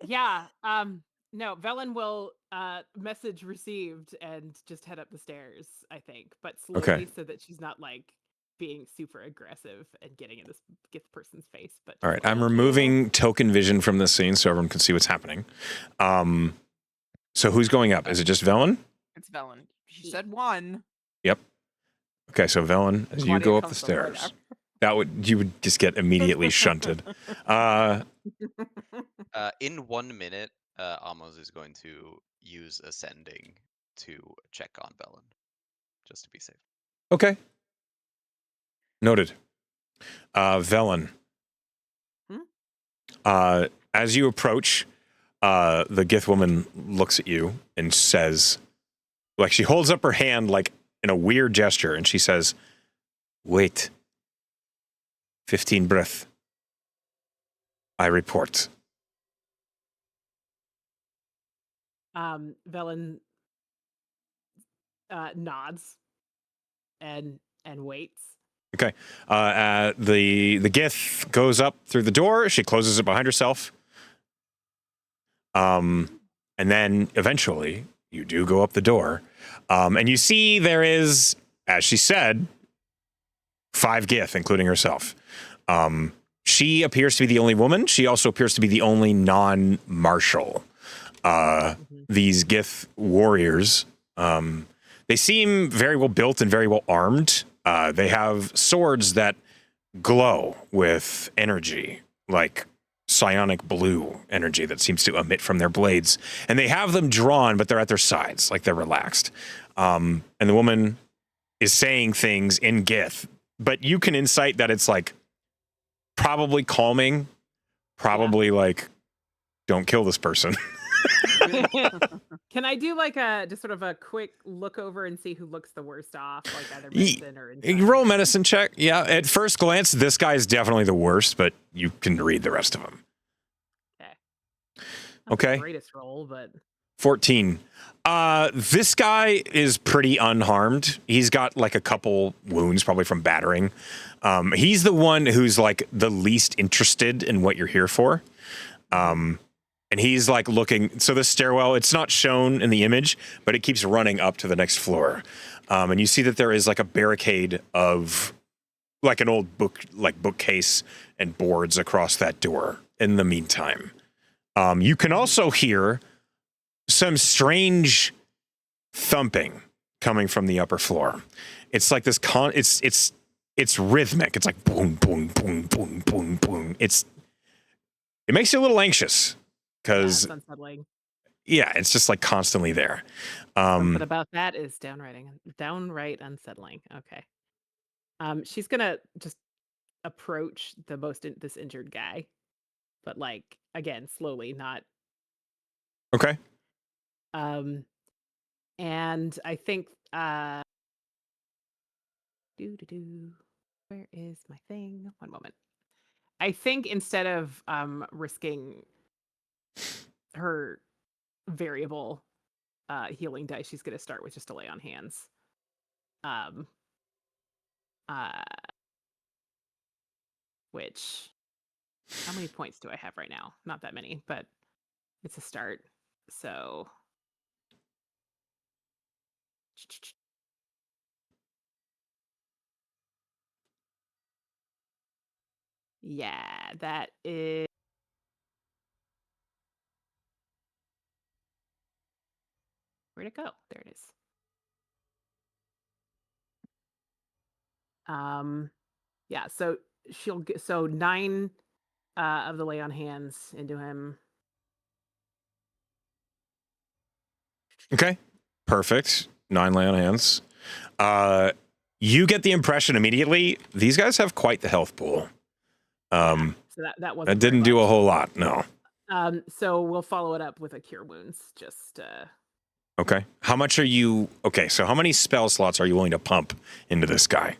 Yeah. No, Velen will message received and just head up the stairs, I think, but slowly Okay. so that she's not like being super aggressive and getting in this person's face. But All right, just, I'm Thank you. removing token vision from this scene so everyone can see what's happening. So who's going up? Is it just Velen? It's Velen. She Yeah. said one. Okay, so Velen, as you Claudia go up the comes from right stairs, you would just get immediately shunted. In 1 minute, Amos is going to use ascending to check on Velen, just to be safe. Okay. Noted. Velen. As you approach, the Gith woman looks at you and says, like, she holds up her hand like in a weird gesture, and she says, "Wait. 15 breath. I report." Velen nods and waits. Okay. The Gith goes up through the door. She closes it behind herself. And then eventually you do go up the door. And you see there is, as she said, 5 Gith, including herself. She appears to be the only woman. She also appears to be the only non-martial. These Gith warriors, they seem very well built and very well armed. They have swords that glow with energy, like psionic blue energy that seems to emit from their blades. And they have them drawn, but they're at their sides, like they're relaxed. And the woman is saying things in Gith, but you can insight that it's like probably calming, probably like, don't kill this person. Can I do like just sort of a quick look over and see who looks the worst off, like either Ye- medicine or You insight? roll a medicine check. Yeah, at first glance, this guy's definitely the worst, but you can read the rest of them. Not the Okay. greatest roll, but 14. This guy is pretty unharmed. He's got like a couple wounds, probably from battering. He's the one who's like the least interested in what you're here for. And he's like looking. So the stairwell, it's not shown in the image, but it keeps running up to the next floor. And you see that there is like a barricade of like an old bookcase and boards across that door in the meantime. You can also hear some strange thumping coming from the upper floor. It's like this it's rhythmic. It's like boom, boom, boom, boom, boom, boom. It makes you a little anxious because it's unsettling. yeah, it's just like constantly there. Something about that is downright unsettling. Okay. She's gonna just approach this injured guy, but like again, slowly, not. Okay. And I think where is my thing? One moment. I think instead of risking her variable healing dice, she's gonna start with just a lay on hands. Which, how many points do I have right now? Not that many, but it's a start. So yeah, that is. Where'd it go? There it is. Yeah, so she'll get 9 of the lay on hands into him. Okay. Perfect. 9 lay on hands. You get the impression immediately these guys have quite the health pool. So that wasn't That didn't do a whole lot. No. So we'll follow it up with a cure wounds. Just Okay. How much are you? Okay. So how many spell slots are you willing to pump into this guy?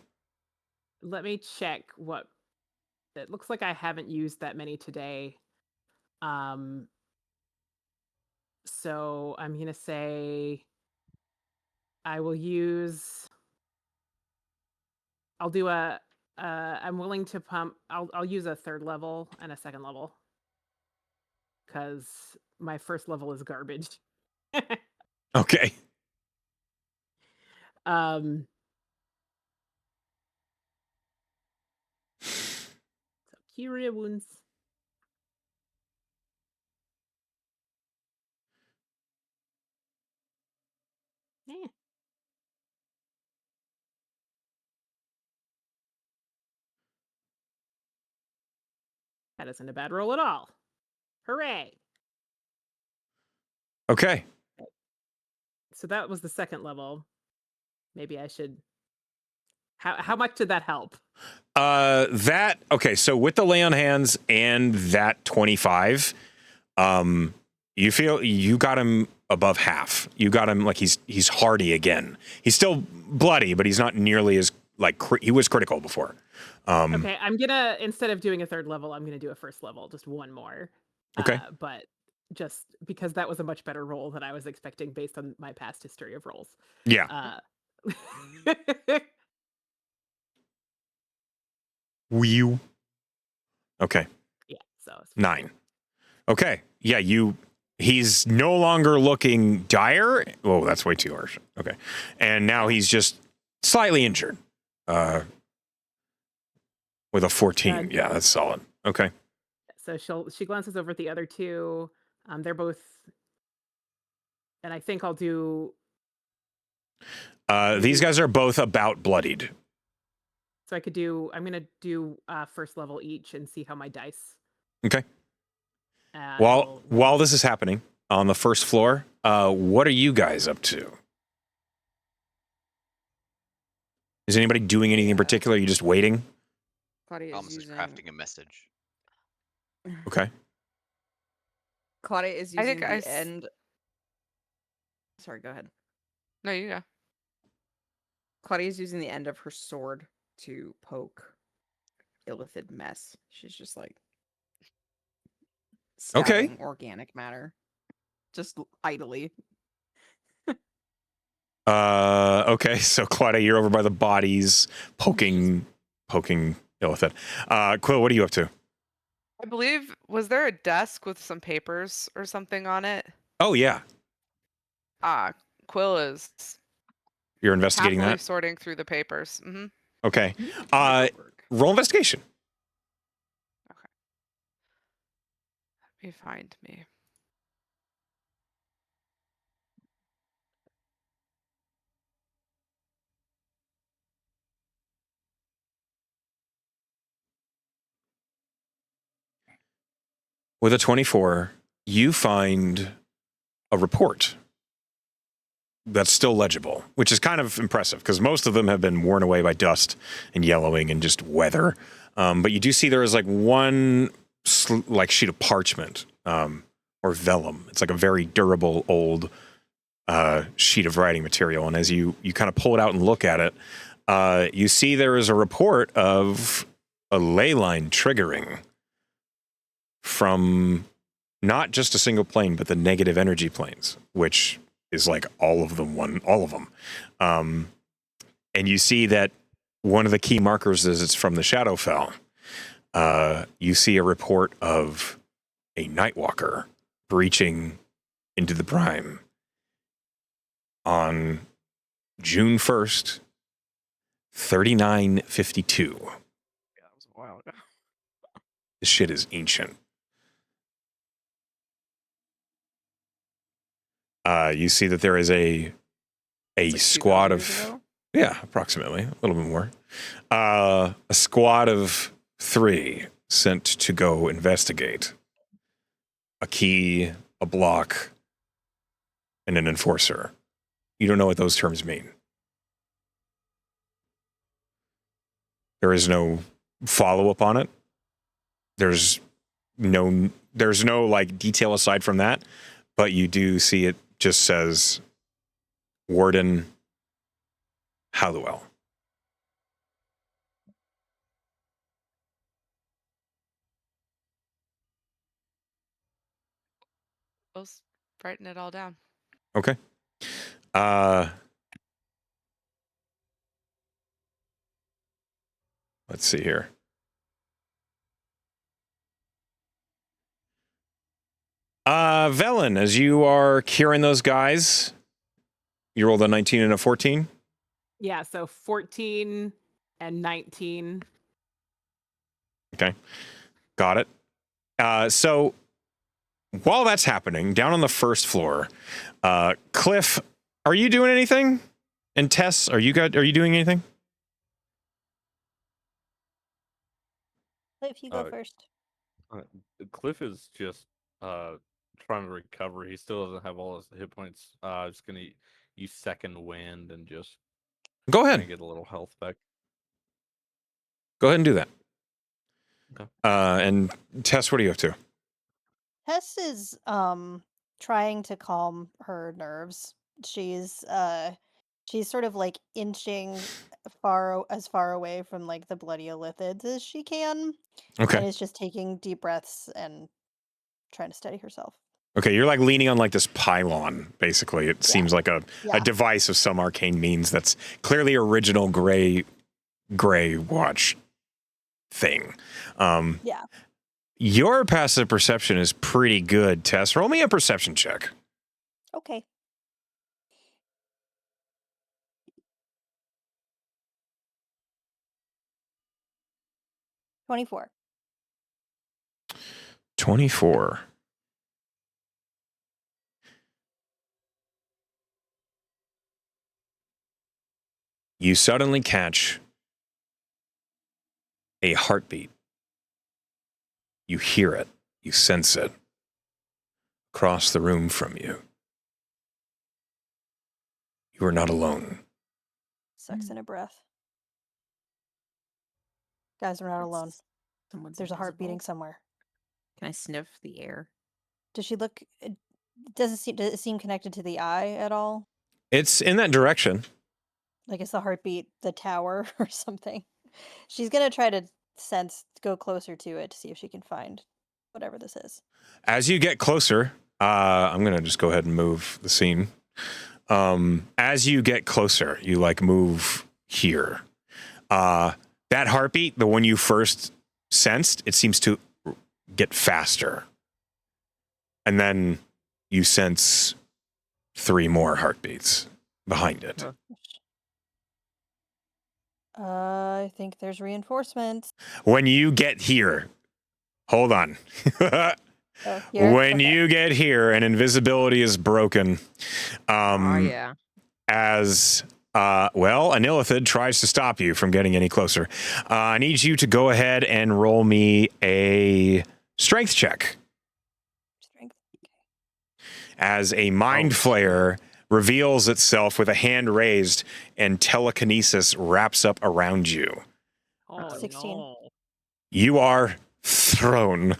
let me check what. It looks like I haven't used that many today. So I'm gonna say I will use. I'll do a. I'm willing to pump. I'll use a 3rd level and a 2nd level. Because my 1st level is garbage. Okay. So cure wounds. Eh. That isn't a bad roll at all. Hooray! Okay. So that was the 2nd level. Maybe I should. How much did that help? Okay. So with the lay on hands and that 25, you feel you got him above half. You got him like he's hardy again. He's still bloody, but he's not nearly as like he was critical before. Okay, I'm gonna, instead of doing a 3rd level, I'm gonna do a 1st level, just one more. Okay. But just because that was a much better roll than I was expecting based on my past history of rolls. Yeah. Whew. Okay. Yeah. So 9. Okay. Yeah. He's no longer looking dire. Oh, that's way too harsh. Okay. And now he's just slightly injured. With a 14. Yeah, that's solid. Okay. So she glances over at the other 2. They're both, and I think I'll do. These guys are both about bloodied. So I'm gonna do 1st level each and see how my dice. Okay. While this is happening on the 1st floor, what are you guys up to? Is anybody doing anything in particular? Are you just waiting? Claudia is Almost like using. crafting a message. Okay. Claudia is I using think the end. Sorry, go ahead. No, you go. Claudia is using the end of her sword to poke Illithid mess. She's just like Okay. stabbing organic matter, just idly. Okay. So Claudia, you're over by the bodies, poking Illithid. Quill, what are you up to? I believe, was there a desk with some papers or something on it? Oh yeah, Quill is you're investigating happily that. sorting through the papers. Okay. Roll investigation. Let me find me. With a 24, you find a report that's still legible, which is kind of impressive because most of them have been worn away by dust and yellowing and just weather. But you do see there is like one like sheet of parchment or vellum. It's like a very durable old sheet of writing material. And as you kind of pull it out and look at it, you see there is a report of a ley line triggering from not just a single plane, but the negative energy planes, which is like all of them. And you see that one of the key markers is it's from the Shadowfell. You see a report of a Nightwalker breaching into the Prime on June 1st, 3952. Yeah, that was a while ago. This shit is ancient. You see that there is a It's like squad 2,000 years of ago? yeah, approximately a little bit more. A squad of 3 sent to go investigate. A key, a block, and an enforcer. You don't know what those terms mean. There is no follow-up on it. There's no like detail aside from that, but you do see it just says Warden Halliwell. Quill's writing it all down. Okay. Let's see here. Velen, as you are curing those guys, you rolled a 19 and a 14. Yeah, so 14 and 19. Okay. Got it. So while that's happening, down on the first floor, Cliff, are you doing anything? And Tess, are you doing anything? If you go first. Cliff is just trying to recover. He still doesn't have all his hit points. Just gonna use second wind and just Go ahead. get a little health back. Go ahead and do that. Okay. And Tess, what are you up to? Tess is trying to calm her nerves. She's sort of like inching as far away from like the bloody Illithids as she can. Okay. And is just taking deep breaths and trying to steady herself. Okay, you're like leaning on like this pylon, basically. It seems like a device of some arcane means that's clearly original gray watch thing. Yeah. Your passive perception is pretty good, Tess. Roll me a perception check. Okay. $24. 24. You suddenly catch a heartbeat. You hear it. You sense it across the room from you. You are not alone. Sucks in a breath. Guys, we're not alone. Someone's There's a heart beating invisible. somewhere. Can I sniff the air? Does she look? Does it seem connected to the eye at all? It's in that direction. Like it's the heartbeat, the tower, or something. She's gonna try to go closer to it to see if she can find whatever this is. As you get closer, I'm going to just go ahead and move the scene. As you get closer, you like move here. That heartbeat, the one you first sensed, it seems to get faster. And then you sense 3 more heartbeats behind it. I think there's reinforcements. When you get here, hold on. Oh, here? When Okay. you get here and invisibility is broken, Yeah. as well, an illithid tries to stop you from getting any closer. I need you to go ahead and roll me a strength check. Strength. As a mind flayer reveals itself with a hand raised and telekinesis wraps up around you. Oh, 16. no. You are thrown.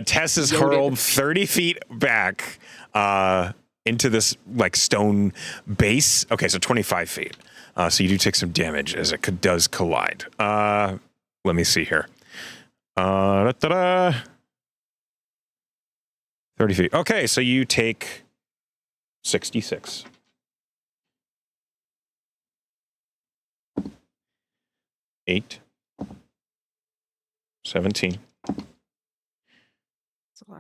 Tess is Loaded. hurled 30 feet back into this like stone base. Okay, so 25 feet. So you do take some damage as it does collide. Let me see here. 30 feet. Okay, so you take 66. Eight. 17.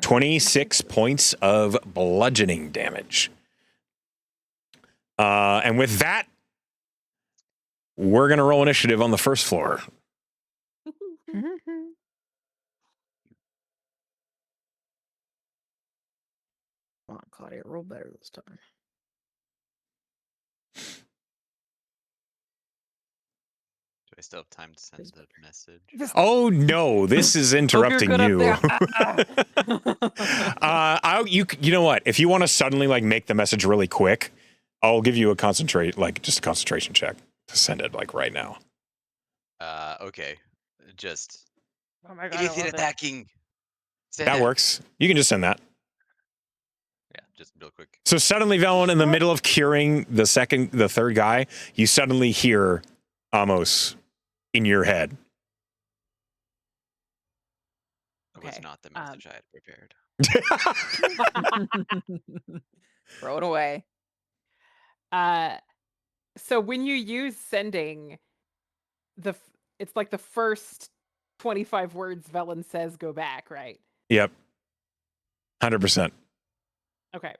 26 points of bludgeoning damage. And with that, we're going to roll initiative on the first floor. Come on, Claudia, roll better this time. Do I still have time to send the message? Oh, no, this is interrupting good up you. there. You know what? If you want to suddenly like make the message really quick, I'll give you just a concentration check to send it like right now. Okay. Just Oh my god, I idiots love it. attacking. Send That it. works. You can just send that. Yeah, just real quick. So suddenly, Velen, in the middle of curing the third guy, you suddenly hear Amos in your head. It was Okay, not the message I had prepared. Throw it away. So when you use sending, it's like the first 25 words Velen says go back, right? Yep. 100%. Okay.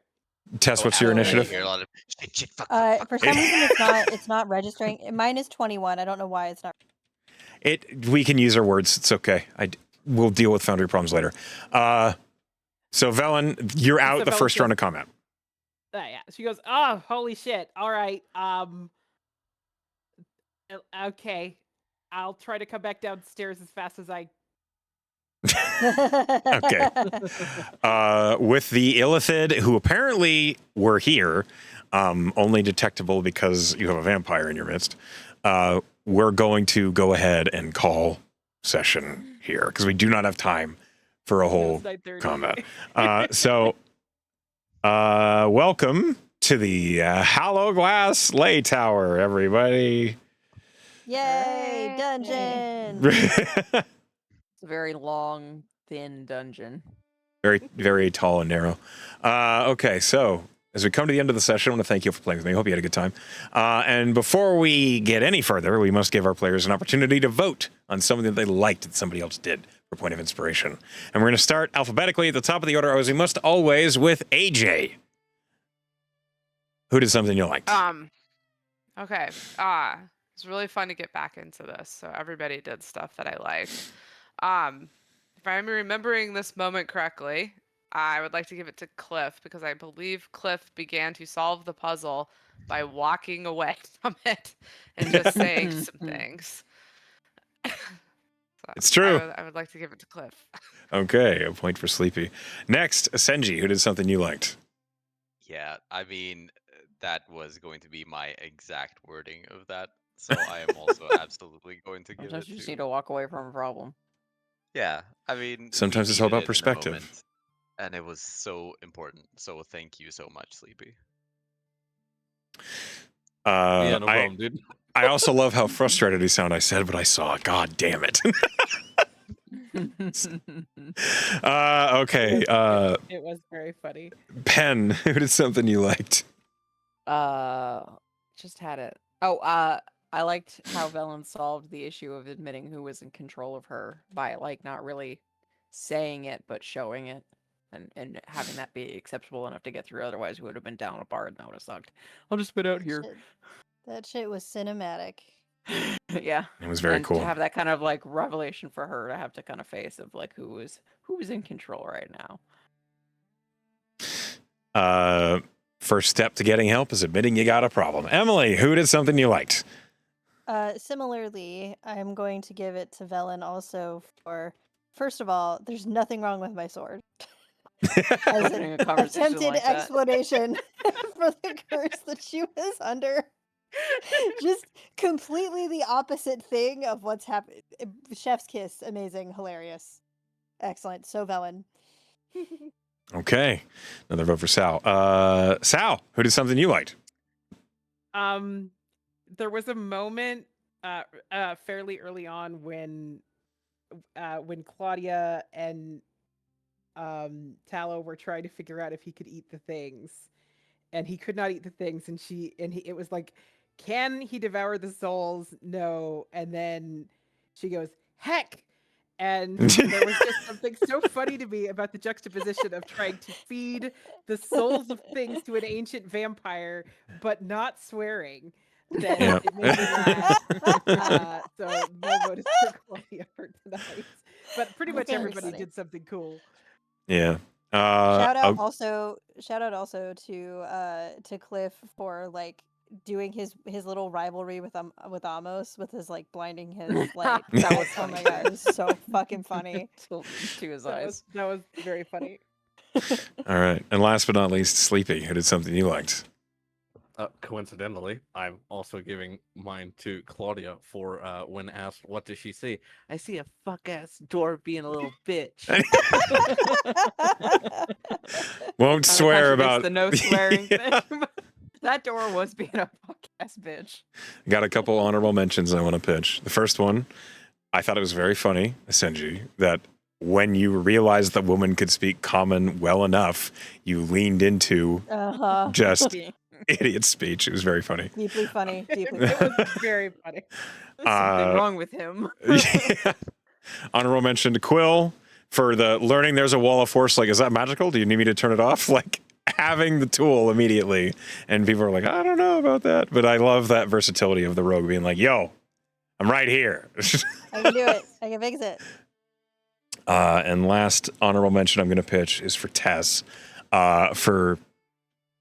Tess, what's your absolutely. initiative? I hear a lot of shit, fuck, fuck. For some reason, it's not registering. Mine is 21. I don't know why it's not. We can use our words. It's okay. We'll deal with Foundry problems later. So Velen, you're out So the Velen first says- round of combat. Yeah. She goes, "Oh, holy shit! All right. Okay. I'll try to come back downstairs as fast as I." Okay. With the illithid, who apparently were here, only detectable because you have a vampire in your midst, we're going to go ahead and call session here because we do not have time for a whole It's 9:30. combat. Welcome to the Hollow Glass Lay Tower, everybody. Yay, dungeon! It's a very long, thin dungeon. Very, very tall and narrow. Okay, so as we come to the end of the session, I want to thank you for playing with me. I hope you had a good time. And before we get any further, we must give our players an opportunity to vote on something that they liked that somebody else did for point of inspiration. And we're going to start alphabetically at the top of the order, as we must always, with AJ. Who did something you liked? Okay. It's really fun to get back into this. So everybody did stuff that I liked. If I'm remembering this moment correctly, I would like to give it to Cliff because I believe Cliff began to solve the puzzle by walking away from it and just saying some things. So It's true. I would like to give it to Cliff. Okay, a point for Sleepy. Next, Senji, who did something you liked? Yeah, I mean, that was going to be my exact wording of that. So I am also absolutely going to give Sometimes it you just to. need to walk away from a problem. Yeah, I mean, Sometimes we it's all needed about it in the perspective. moment, and it was so important. So thank you so much, Sleepy. Yeah, no I problem, dude. I also love how frustrated he sounded. I said what I saw. God damn it. Okay. It was very funny. Pen, who did something you liked? Just had it. Oh, I liked how Velen solved the issue of admitting who was in control of her by like not really saying it but showing it, and having that be acceptable enough to get through. Otherwise, we would have been down a bar and that would have sucked. I'll just spit out here. That shit was cinematic. Yeah, It was very and cool. to have that kind of like revelation for her to have to kind of face of like who was in control right now. First step to getting help is admitting you got a problem. Emily, who did something you liked? Similarly, I'm going to give it to Velen also for, first of all, there's nothing wrong with my sword. As Opening an a conversation attempted like that. explanation for the curse that she was under. Just completely the opposite thing of what's happened. Chef's kiss, amazing, hilarious, excellent. So Velen. Okay. Another vote for Sal. Sal, who did something you liked? There was a moment fairly early on when Claudia and Tallow were trying to figure out if he could eat the things, and he could not eat the things, and it was like, can he devour the souls? No. And then she goes, heck. And there was just something so funny to me about the juxtaposition of trying to feed the souls of things to an ancient vampire, but not swearing. That Yeah. it made me laugh. So my vote is for Claudia for tonight. But pretty much Very everybody funny. did something cool. Yeah. Shout out also to Cliff for like doing his little rivalry with Amos with his like blinding his light. That was Oh funny. my god, it was so fucking funny. To his That eyes. was very funny. All right. And last but not least, Sleepy, who did something you liked? Coincidentally, I'm also giving mine to Claudia for when asked, what does she see? I see a fuck-ass dwarf being a little bitch. Won't swear about the no swearing Yeah. thing. That door was being a fuck-ass bitch. Got a couple honorable mentions I want to pitch. The first one, I thought it was very funny, Senji, that when you realized the woman could speak common well enough, you leaned into just idiot speech. It was very funny. Deeply funny. Deeply It funny. was very funny. There's something wrong with him. Yeah. Honorable mention to Quill for the learning there's a wall of force. Like, is that magical? Do you need me to turn it off? Like, having the tool immediately. And people are like, I don't know about that. But I love that versatility of the rogue being like, yo, I'm right here. I can do it. I can fix it. And last honorable mention I'm going to pitch is for Tess. For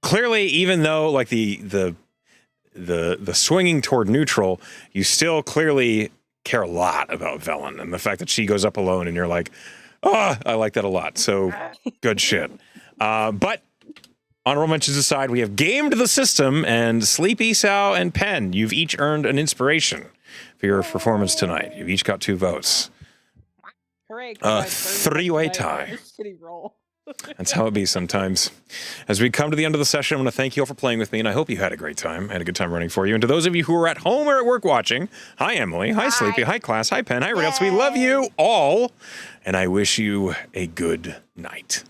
clearly, even though like the swinging toward neutral, you still clearly care a lot about Velen, and the fact that she goes up alone and you're like, oh, I like that a lot. So good shit. But honorable mentions aside, we have gamed the system, and Sleepy, Sal, and Pen, you've each earned an inspiration for your performance tonight. You've each got 2 votes. Hooray. Three-way tie. Shitty roll. That's how it be sometimes. As we come to the end of the session, I want to thank you all for playing with me, and I hope you had a great time. I had a good time running for you. And to those of you who are at home or at work watching, hi, Emily. Hi, Sleepy. Hi, class. Hi, Pen. Hi, Ritz. We love you all, and I wish you a good night.